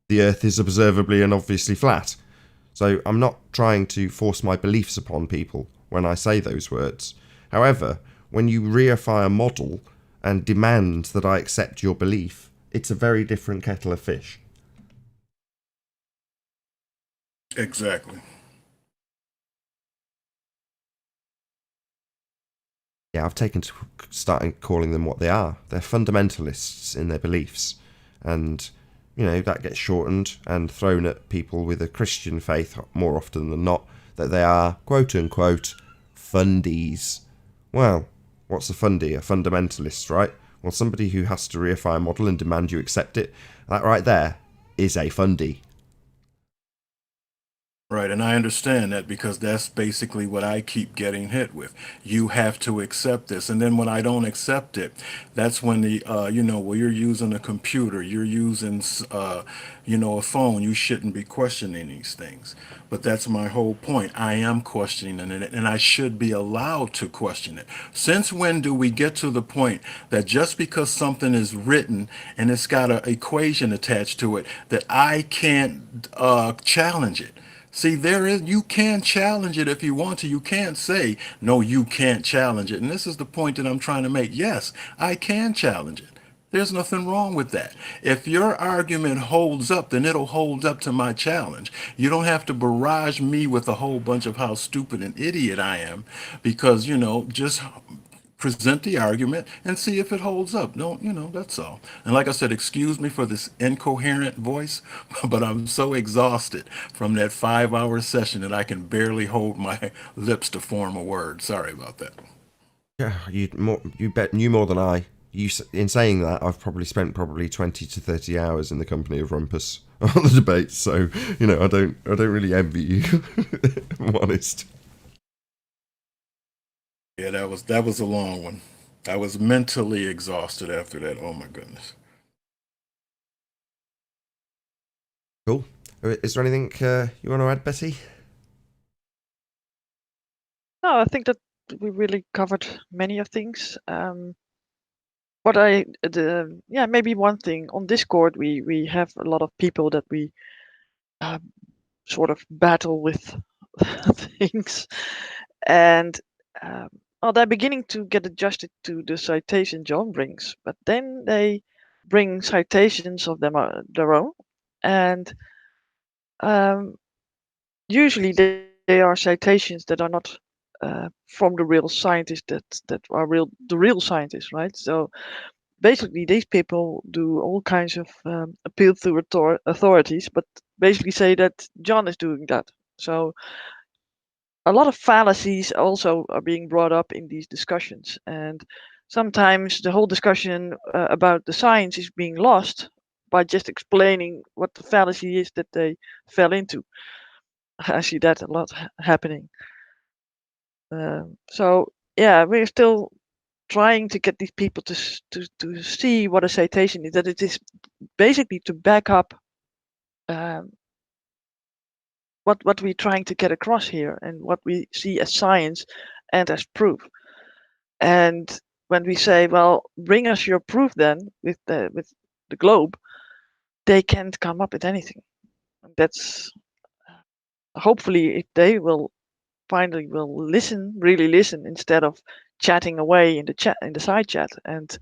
The Earth is observably and obviously flat. So I'm not trying to force my beliefs upon people when I say those words. However, when you reify a model and demand that I accept your belief, it's a very different kettle of fish. Exactly. Yeah, I've taken to starting calling them what they are. They're fundamentalists in their beliefs. And, you know, that gets shortened and thrown at people with a Christian faith more often than not, that they are, quote unquote, fundies. Well, what's a fundie? A fundamentalist, right? Well, somebody who has to reify a model and demand you accept it, that right there is a fundie. Right, and I understand that because that's basically what I keep getting hit with. You have to accept this, and then when I don't accept it, that's when well, you're using a computer, you're using, a phone. You shouldn't be questioning these things. But that's my whole point. I am questioning it, and I should be allowed to question it. Since when do we get to the point that just because something is written and it's got an equation attached to it, that I can't challenge it? See, you can challenge it if you want to. You can't say, no, you can't challenge it. And this is the point that I'm trying to make. Yes, I can challenge it. There's nothing wrong with that. If your argument holds up, then it'll hold up to my challenge. You don't have to barrage me with a whole bunch of how stupid an idiot I am because, just present the argument and see if it holds up. Don't, that's all. And like I said, excuse me for this incoherent voice, but I'm so exhausted from that 5-hour session that I can barely hold my lips to form a word. Sorry about that. Yeah, you knew more than I. In saying that, I've probably spent 20 to 30 hours in the company of Rumpus on the debates, so I don't really envy you. If I'm honest. Yeah, that was a long one. I was mentally exhausted after that. Oh my goodness. Cool. Is there anything you want to add, Betty? No, I think that we really covered many of things. Maybe one thing on Discord, we have a lot of people that we sort of battle with things, and they're beginning to get adjusted to the citation John brings, but then they bring citations of their own, and usually they are citations that are not from the real scientists that are the real scientists, right? So basically, these people do all kinds of appeal to authorities, but basically say that John is doing that. So a lot of fallacies also are being brought up in these discussions, and sometimes the whole discussion about the science is being lost by just explaining what the fallacy is that they fell into. I see that a lot happening. So yeah, we're still trying to get these people to see what a citation is. That it is basically to back up what we're trying to get across here and what we see as science and as proof. And when we say, well, bring us your proof then with the globe, they can't come up with anything. That's hopefully if they will finally really listen instead of chatting away in the side chat, and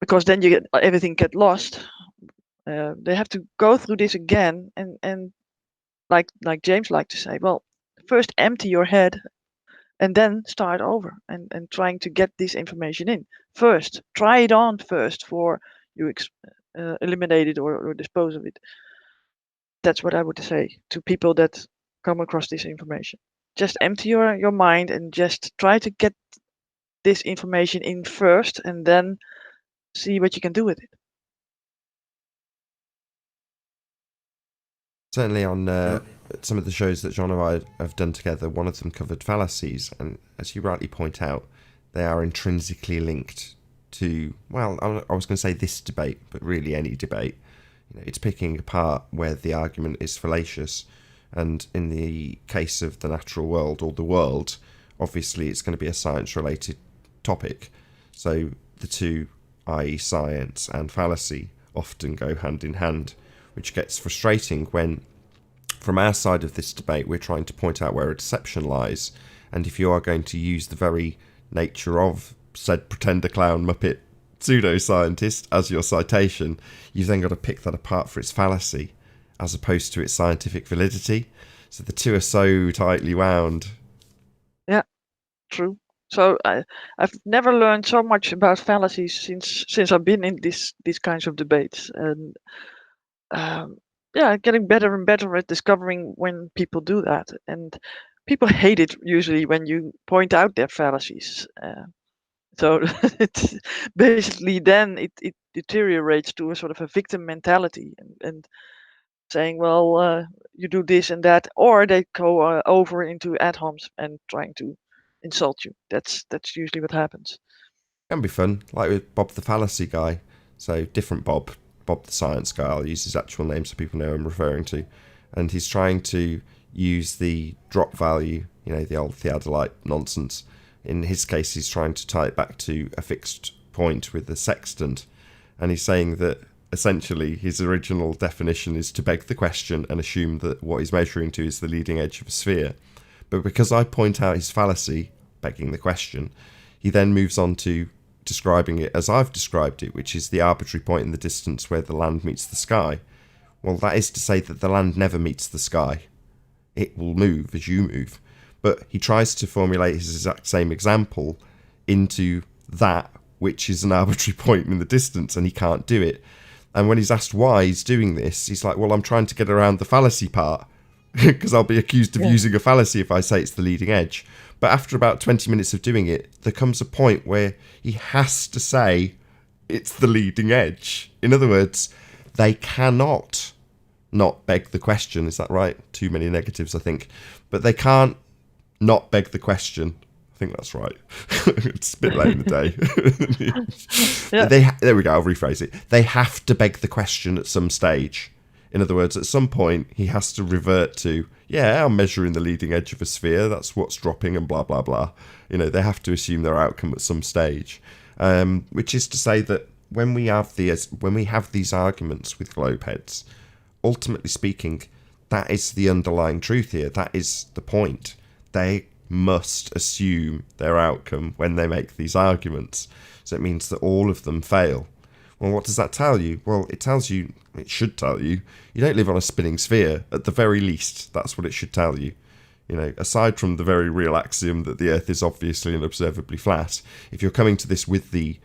because then everything get lost. They have to go through this again, and like James liked to say, well, first empty your head and then start over and trying to get this information in first. Try it on first before you eliminate it or dispose of it. That's what I would say to people that come across this information. Just empty your mind and just try to get this information in first and then see what you can do with it. Certainly on some of the shows that John and I have done together, one of them covered fallacies, and as you rightly point out, they are intrinsically linked to, well, I was going to say this debate, but really any debate. It's picking apart where the argument is fallacious, and in the case of the natural world or the world, obviously it's going to be a science-related topic. So the two, i.e. science and fallacy, often go hand in hand, which gets frustrating when, from our side of this debate, we're trying to point out where a deception lies. And if you are going to use the very nature of said pretender clown muppet pseudoscientist as your citation, you've then got to pick that apart for its fallacy as opposed to its scientific validity. So the two are so tightly wound. Yeah, true. So I've never learned so much about fallacies since I've been in these kinds of debates, and getting better and better at discovering when people do that. And people hate it usually when you point out their fallacies. So it's basically then it deteriorates to a sort of a victim mentality and saying, well, you do this and that, or they go over into ad homs and trying to insult you. That's usually what happens. Can be fun, like with Bob the fallacy guy. So different Bob the science guy. I'll use his actual name so people know I'm referring to. And he's trying to use the drop value, the old theodolite nonsense. In his case, he's trying to tie it back to a fixed point with the sextant. And he's saying that essentially his original definition is to beg the question and assume that what he's measuring to is the leading edge of a sphere. But because I point out his fallacy, begging the question, he then moves on to describing it as I've described it, which is the arbitrary point in the distance where the land meets the sky. Well, that is to say that the land never meets the sky. It will move as you move. But he tries to formulate his exact same example into that, which is an arbitrary point in the distance, and he can't do it. And when he's asked why he's doing this, he's like, well, I'm trying to get around the fallacy part, because I'll be accused of using a fallacy if I say it's the leading edge. But after about 20 minutes of doing it, there comes a point where he has to say it's the leading edge. In other words, they cannot not beg the question. Is that right? Too many negatives, I think. But they can't not beg the question. I think that's right. It's a bit late in the day. There we go, I'll rephrase it. They have to beg the question at some stage. In other words, at some point, he has to revert to, yeah, I'm measuring the leading edge of a sphere, that's what's dropping, and blah, blah, blah. They have to assume their outcome at some stage. Which is to say that when we have these arguments with globe heads, ultimately speaking, that is the underlying truth here. That is the point. They must assume their outcome when they make these arguments. So it means that all of them fail. Well, what does that tell you? Well, it should tell you, you don't live on a spinning sphere. At the very least, that's what it should tell you. Aside from the very real axiom that the Earth is obviously and observably flat, if you're coming to this with the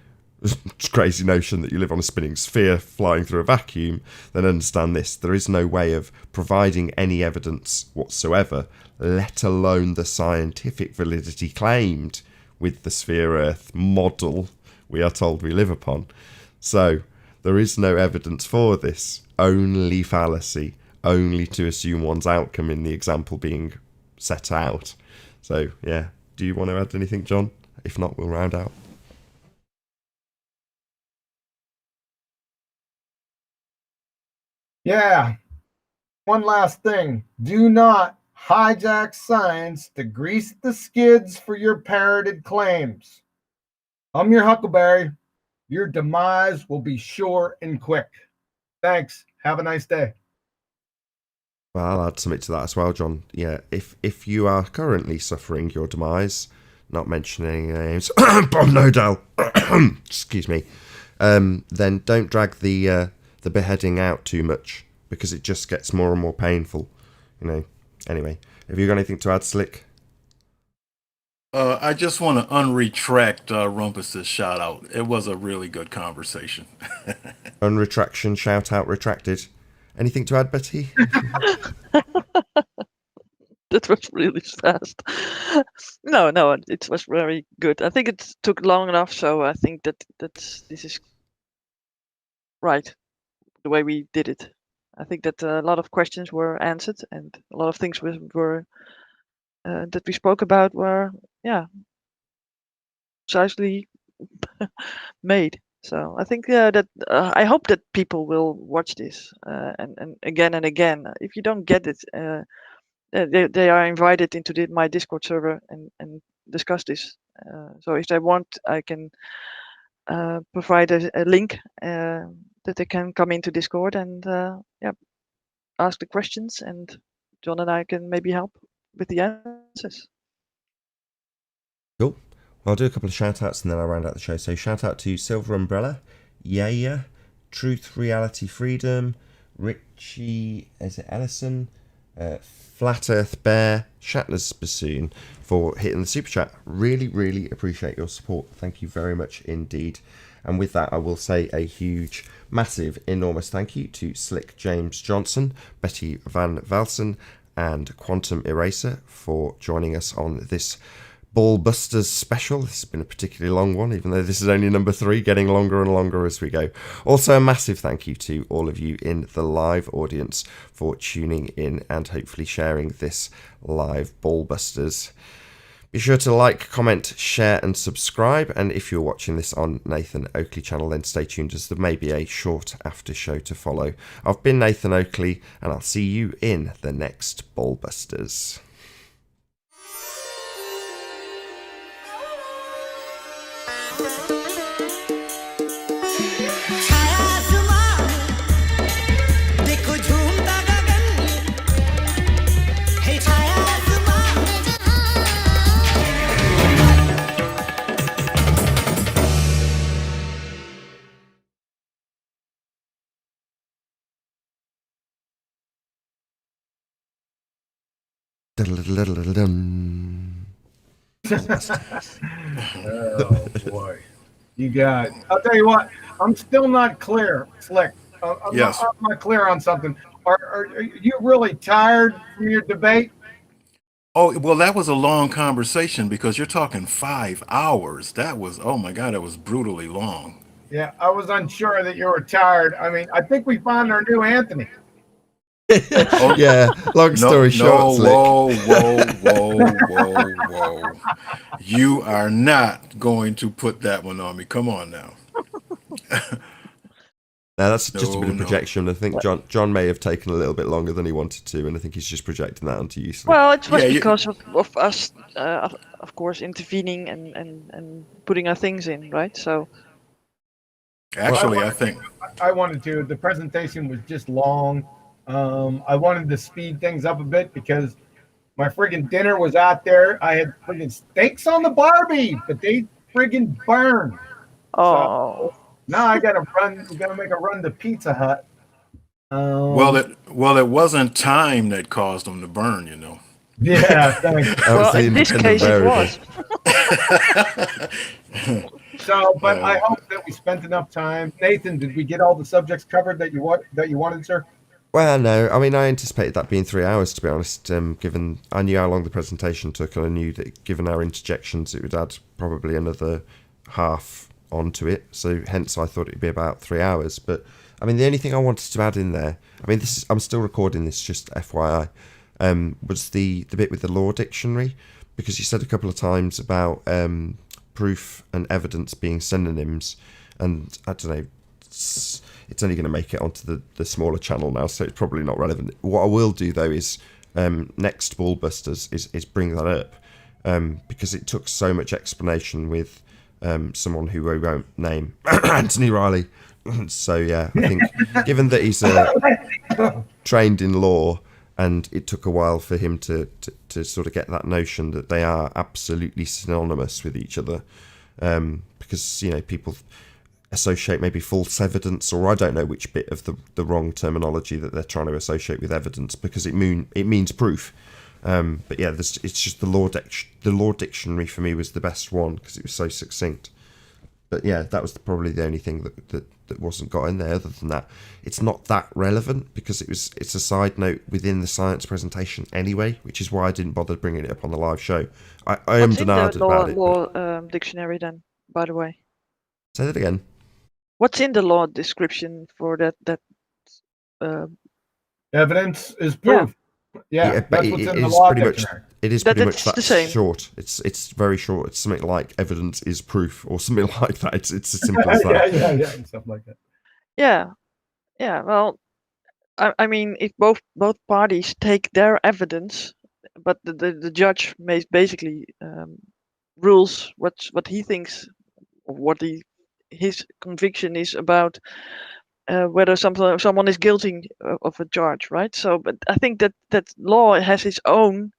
crazy notion that you live on a spinning sphere flying through a vacuum, then understand this. There is no way of providing any evidence whatsoever, let alone the scientific validity claimed with the sphere Earth model we are told we live upon. So there is no evidence for this, only fallacy, only to assume one's outcome in the example being set out. So, yeah, do you want to add anything, John? If not, we'll round out. Yeah. One last thing. Do not hijack science to grease the skids for your parroted claims. I'm your Huckleberry. Your demise will be sure and quick. Thanks. Have a nice day. Well, I'll add something to that as well, John. Yeah, if you are currently suffering your demise, not mentioning names, Bob Nodell, excuse me, then don't drag the beheading out too much, because it just gets more and more painful. Anyway, have you got anything to add, Slick? I just want to unretract Rumpus's shout out. It was a really good conversation. Unretraction, shout out, retracted. Anything to add, Betty? That was really fast. No, it was very good. I think it took long enough, so I think this is right, the way we did it. I think that a lot of questions were answered, and a lot of things were that we spoke about were, precisely made. So I think that I hope that people will watch this and again and again. If you don't get it, they are invited into my Discord server and discuss this. So if they want, I can provide a link that they can come into Discord and ask the questions, and John and I can maybe help with the answers. Cool. Well, I'll do a couple of shout outs and then I'll round out the show. So shout out to Silver Umbrella, Yaya, Truth, Reality, Freedom, Richie, is it Ellison, Flat Earth Bear, Shatner's Bassoon for hitting the super chat. Really, really appreciate your support. Thank you very much indeed. And with that, I will say a huge, massive, enormous thank you to Slick James Johnson, Betty Van Velsen, and Quantum Eraser for joining us on this BALLBUSTERS special. This has been a particularly long one, even though this is only number 3, getting longer and longer as we go. Also, a massive thank you to all of you in the live audience for tuning in and hopefully sharing this live BALLBUSTERS. Be sure to like, comment, share and subscribe, and if you're watching this on Nathan Oakley channel, then stay tuned as there may be a short after show to follow. I've been Nathan Oakley and I'll see you in the next BALLBUSTERS. Oh boy, you got. I'll tell you what. I'm still not clear, Slick. Yes. I'm not clear on something. Are you really tired from your debate? Oh, well, that was a long conversation because you're talking 5 hours. That was, oh my God, that was brutally long. Yeah, I was unsure that you were tired. I mean, I think we found our new Anthony. Oh, Yeah, long no, story short, no, Slick. whoa. You are not going to put that one on me. Come on now. Now that's just a bit of No. projection. I think John may have taken a little bit longer than he wanted to, and I think he's just projecting that onto you, Slick. Well, it was Yeah, because of us, of course, intervening and putting our things in, right? So actually, I think. I wanted to. The presentation was just long. I wanted to speed things up a bit because my friggin' dinner was out there. I had friggin' steaks on the Barbie, but they friggin' burned. oh, So now I gotta run. We gotta make a run to Pizza Hut. Well, it wasn't time that caused them to burn, you know. Yeah, thanks. That was well, the in this independent case it variable. was. So, but I hope that we spent enough time. Nathan, did we get all the subjects covered that you wanted, sir? Well, no, I mean, I anticipated that being 3 hours, to be honest, given I knew how long the presentation took, and I knew that given our interjections, it would add probably another half onto it, so hence I thought it'd be about 3 hours. But, I mean, the only thing I wanted to add in there, I mean, I'm still recording this, just FYI, was the bit with the law dictionary, because you said a couple of times about proof and evidence being synonyms, and I don't know, it's only going to make it onto the smaller channel now, so it's probably not relevant. What I will do though is next BALLBUSTERS is bring that up, because it took so much explanation with someone who we won't name, Anthony Riley. So yeah, I think given that he's trained in law, and it took a while for him to sort of get that notion that they are absolutely synonymous with each other, because, you know, people associate maybe false evidence, or I don't know which bit of the wrong terminology that they're trying to associate with evidence, because it means proof. But yeah, it's just the law dictionary for me was the best one because it was so succinct. But yeah, that was probably the only thing that wasn't got in there. Other than that, it's not that relevant because it's a side note within the science presentation anyway, which is why I didn't bother bringing it up on the live show. I am denied about it. What's in the law dictionary then, by the way? Say that again. What's in the law description for that? Evidence is proof. Yeah, but that's it what's in the is law pretty much. dictionary. It is pretty much It's that the same. short. It's very short. It's something like evidence is proof or something like that. It's as simple as that. yeah, and stuff like that. Yeah. Well, I mean, if both parties take their evidence, but the judge basically rules what he thinks, or what his conviction is about whether someone is guilty of a charge, right? So, but I think that law has its own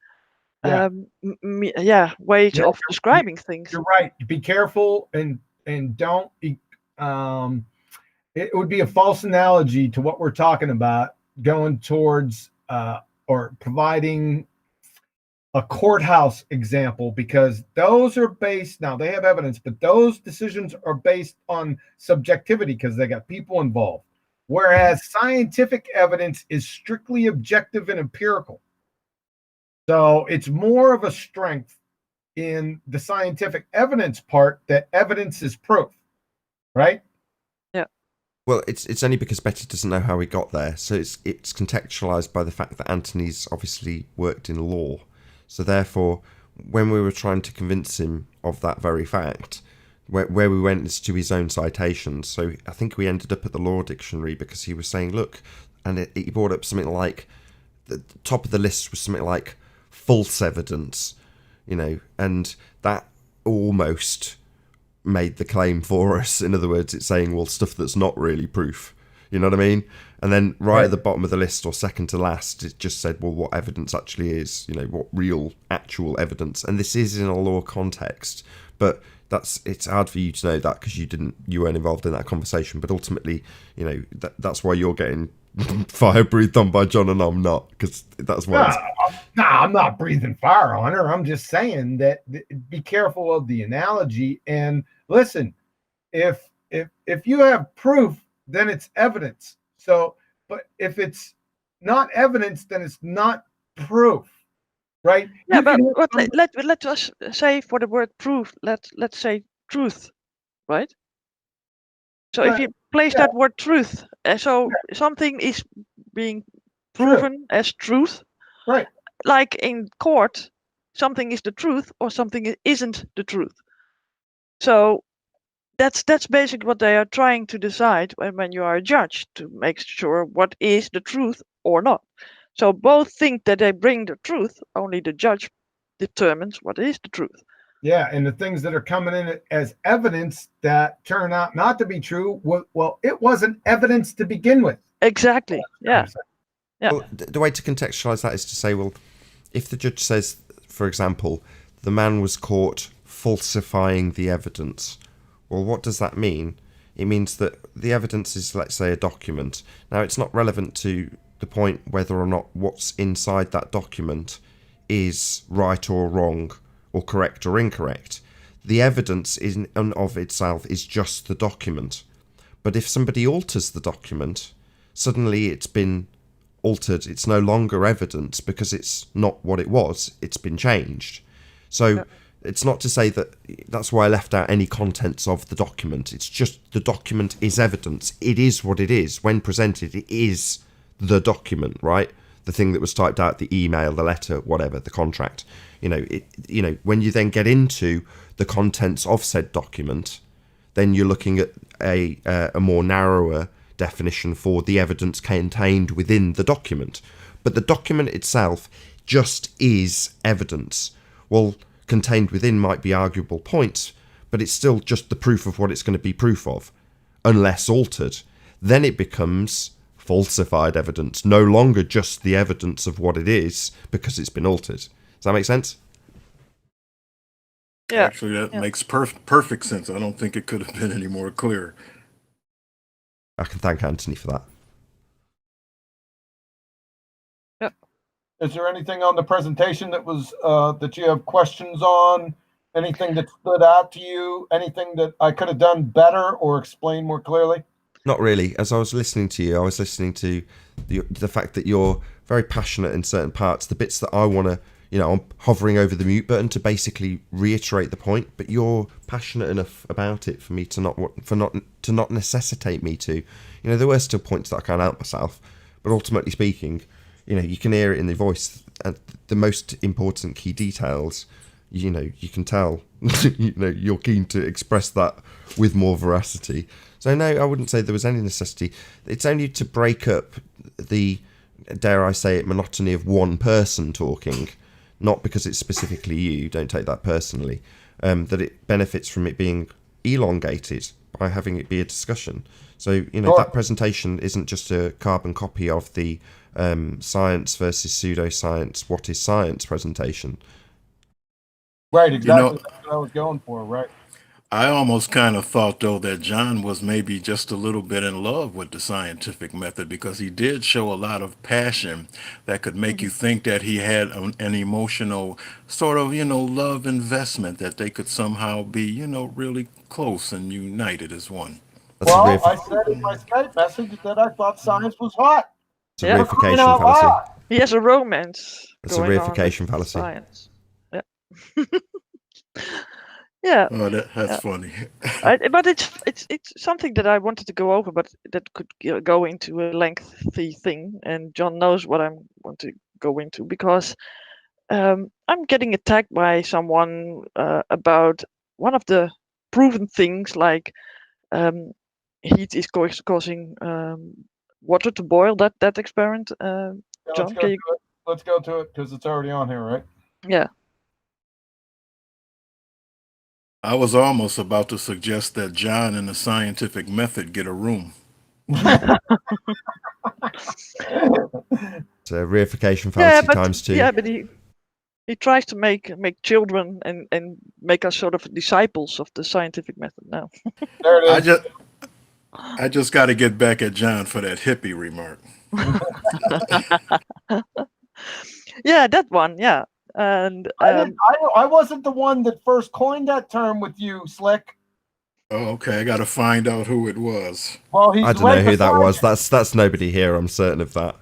Yeah. ways of describing things. You're right. Be careful and don't. It would be a false analogy to what we're talking about, going towards or providing a courthouse example, because those are based, now they have evidence, but those decisions are based on subjectivity because they got people involved. Whereas scientific evidence is strictly objective and empirical. So it's more of a strength in the scientific evidence part that evidence is proof, right? Yeah. Well, it's only because Betty doesn't know how we got there, so it's contextualized by the fact that Anthony's obviously worked in law. So therefore, when we were trying to convince him of that very fact, where we went is to his own citations. So I think we ended up at the law dictionary because he was saying, look, and he brought up something like, the top of the list was something like false evidence, you know, and that almost made the claim for us. In other words, it's saying, well, stuff that's not really proof. You know what I mean? And then right at the bottom of the list, or second to last, it just said, well, what evidence actually is, you know, what real actual evidence. And this is in a law context, but it's hard for you to know that because you weren't involved in that conversation. But ultimately, you know, that's why you're getting fire breathed on by John, and I'm not, because that's why. I'm not breathing fire on her. I'm just saying that be careful of the analogy. And listen, if you have proof, then it's evidence. So, but if it's not evidence, then it's not proof, right? Yeah, but let us say for the word proof, let's say truth, right? So if you place that word truth, so something is being proven as truth, right? Like in court, something is the truth or something isn't the truth. So that's basically what they are trying to decide when you are a judge, to make sure what is the truth or not. So both think that they bring the truth, only the judge determines what is the truth. Yeah, and the things that are coming in as evidence that turn out not to be true, well, it wasn't evidence to begin with. Exactly. Yeah. Well, the way to contextualize that is to say, well, if the judge says, for example, the man was caught falsifying the evidence, well, what does that mean? It means that the evidence is, let's say, a document. Now, it's not relevant to the point whether or not what's inside that document is right or wrong, or correct or incorrect. The evidence in and of itself is just the document. But if somebody alters the document, suddenly it's been altered. It's no longer evidence because it's not what it was. It's been changed. So it's not to say that that's why I left out any contents of the document. It's just the document is evidence. It is what it is. When presented, it is the document, right? The thing that was typed out, the email, the letter, whatever, the contract. When you then get into the contents of said document, then you're looking at a more narrower definition for the evidence contained within the document. But the document itself just is evidence. Well, contained within might be arguable points, but it's still just the proof of what it's going to be proof of, unless altered. Then it becomes falsified evidence, no longer just the evidence of what it is because it's been altered. Does that make sense? Yeah. Actually, that makes perfect sense. I don't think it could have been any more clear. I can thank Anthony for that. Yeah. Is there anything on the presentation that was that you have questions on? Anything that stood out to you? Anything that I could have done better or explained more clearly? Not really. As I was listening to you, I was listening to the fact that you're very passionate in certain parts, the bits that I want to, I'm hovering over the mute button to basically reiterate the point, but you're passionate enough about it for me to not necessitate me to. There were still points that I can't help myself, but ultimately speaking, you can hear it in the voice, and the most important key details, you can tell, you're keen to express that with more veracity. So no, I wouldn't say there was any necessity. It's only to break up the, dare I say it, monotony of one person talking, not because it's specifically you, don't take that personally, that it benefits from it being elongated by having it be a discussion. So, that presentation isn't just a carbon copy of the science versus pseudoscience, what is science presentation. Right, exactly. That's what I was going for, right? I almost kind of thought, though, that John was maybe just a little bit in love with the scientific method, because he did show a lot of passion that could make you think that he had an emotional sort of, love investment, that they could somehow be, really close and united as one. I said in my Skype message that I thought science was hot. It's a reification fallacy. He has a romance. It's a reification fallacy. Science. Yeah. Yeah. Oh, that's funny. But it's something that I wanted to go over, but that could go into a lengthy thing, and John knows what I want to go into, because I'm getting attacked by someone about one of the proven things, like heat is causing water to boil. That experiment, John. Let's go to it because it's already on here, right? Yeah. I was almost about to suggest that John and the scientific method get a room. It's a reification fallacy times 2. Yeah, but he tries to make children and make us sort of disciples of the scientific method now. There it is. I just got to get back at John for that hippie remark. Yeah, that one. Yeah, and I wasn't the one that first coined that term with you, Slick. Oh, okay, I got to find out who it was. Well, he's I don't right know who that beside was. you. That's nobody here. I'm certain of that.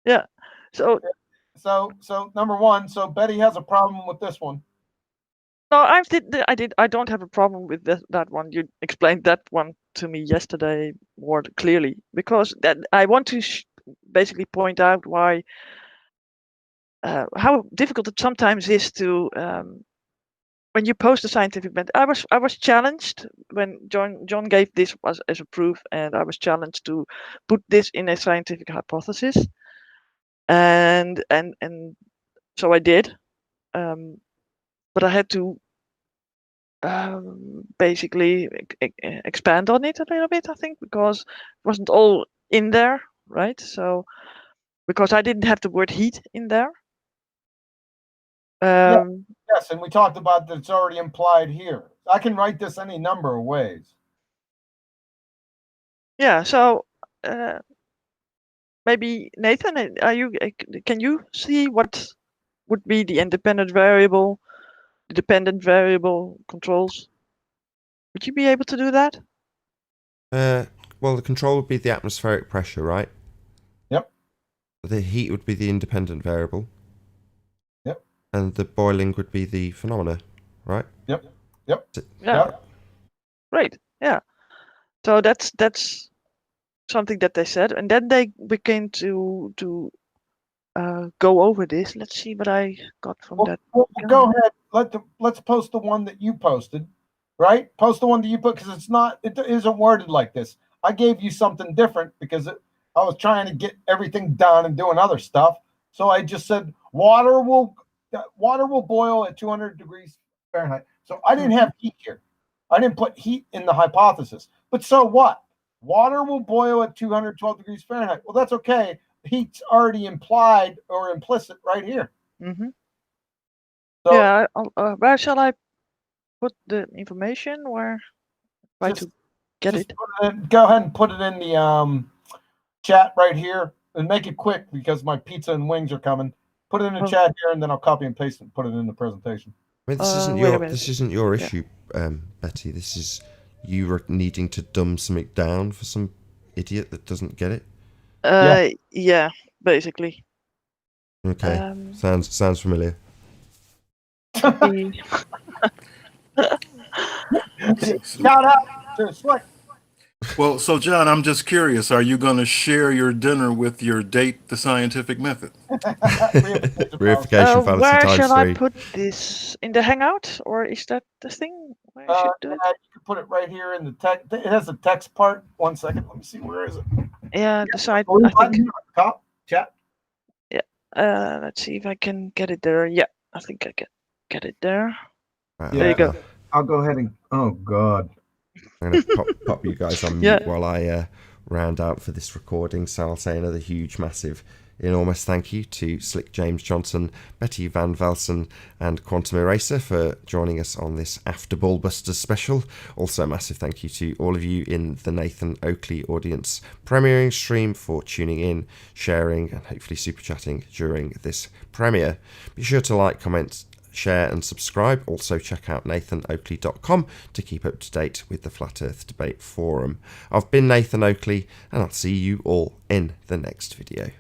yeah. So So number one, so Betty has a problem with this one. no, I don't have a problem with that one. You explained that one to me yesterday more clearly, because that I want to basically point out why how difficult it sometimes is to when you post a scientific method. I was challenged when John gave this as a proof, and I was challenged to put this in a scientific hypothesis, and so I did, but I had to basically expand on it a little bit, I think, because it wasn't all in there, right? So because I didn't have the word heat in there. Yes, and we talked about that it's already implied here. I can write this any number of ways. Yeah, so maybe Nathan, can you see what would be the independent variable, the dependent variable controls? Would you be able to do that? Well, the control would be the atmospheric pressure, right? Yep. The heat would be the independent variable. Yep. And the boiling would be the phenomena, right? Yep. Yeah. Great. Yeah. So that's something that they said, and then they began to go over this. Let's see what I got from that. Well, go ahead. Let's post the one that you posted, right? Post the one that you put, because it isn't worded like this. I gave you something different because I was trying to get everything done and doing other stuff. So I just said water will boil at 200 degrees Fahrenheit. So I didn't have heat here. I didn't put heat in the hypothesis. But so what? Water will boil at 212 degrees Fahrenheit. Well, that's okay. Heat's already implied or implicit right here. Mm-hmm. So, yeah. Where shall I put the information? Where try to get it? Go ahead and put it in the chat right here, and make it quick because my pizza and wings are coming. Put it in the chat here, and then I'll copy and paste it and put it in the presentation. I mean, this isn't your issue, Betty. This is you needing to dumb something down for some idiot that doesn't get it. Yeah, basically. Okay, sounds familiar. Shout out to Slick. Well, so John, I'm just curious, are you going to share your dinner with your date, the scientific method? Reification fallacy where times shall 3. I put this? In the Hangout, or is that the thing? Where I should do it? You can put it right here in the text. It has a text part. 1 second. Let me see. Where is it? Yeah, the side. I think top chat. Yeah. Let's see if I can get it there. Yeah, I think I can get it there. There you go. I'll go ahead and. Oh God. I'm going to pop you guys on mute while I round out for this recording. So I'll say another huge, massive, enormous thank you to Slick James Johnson, Betty Van Velsen, and Quantum Eraser for joining us on this After BALLBUSTERS special. Also a massive thank you to all of you in the Nathan Oakley audience premiering stream for tuning in, sharing, and hopefully super chatting during this premiere. Be sure to like, comment, share and subscribe. Also check out nathanoakley.com to keep up to date with the Flat Earth Debate Forum. I've been Nathan Oakley, and I'll see you all in the next video.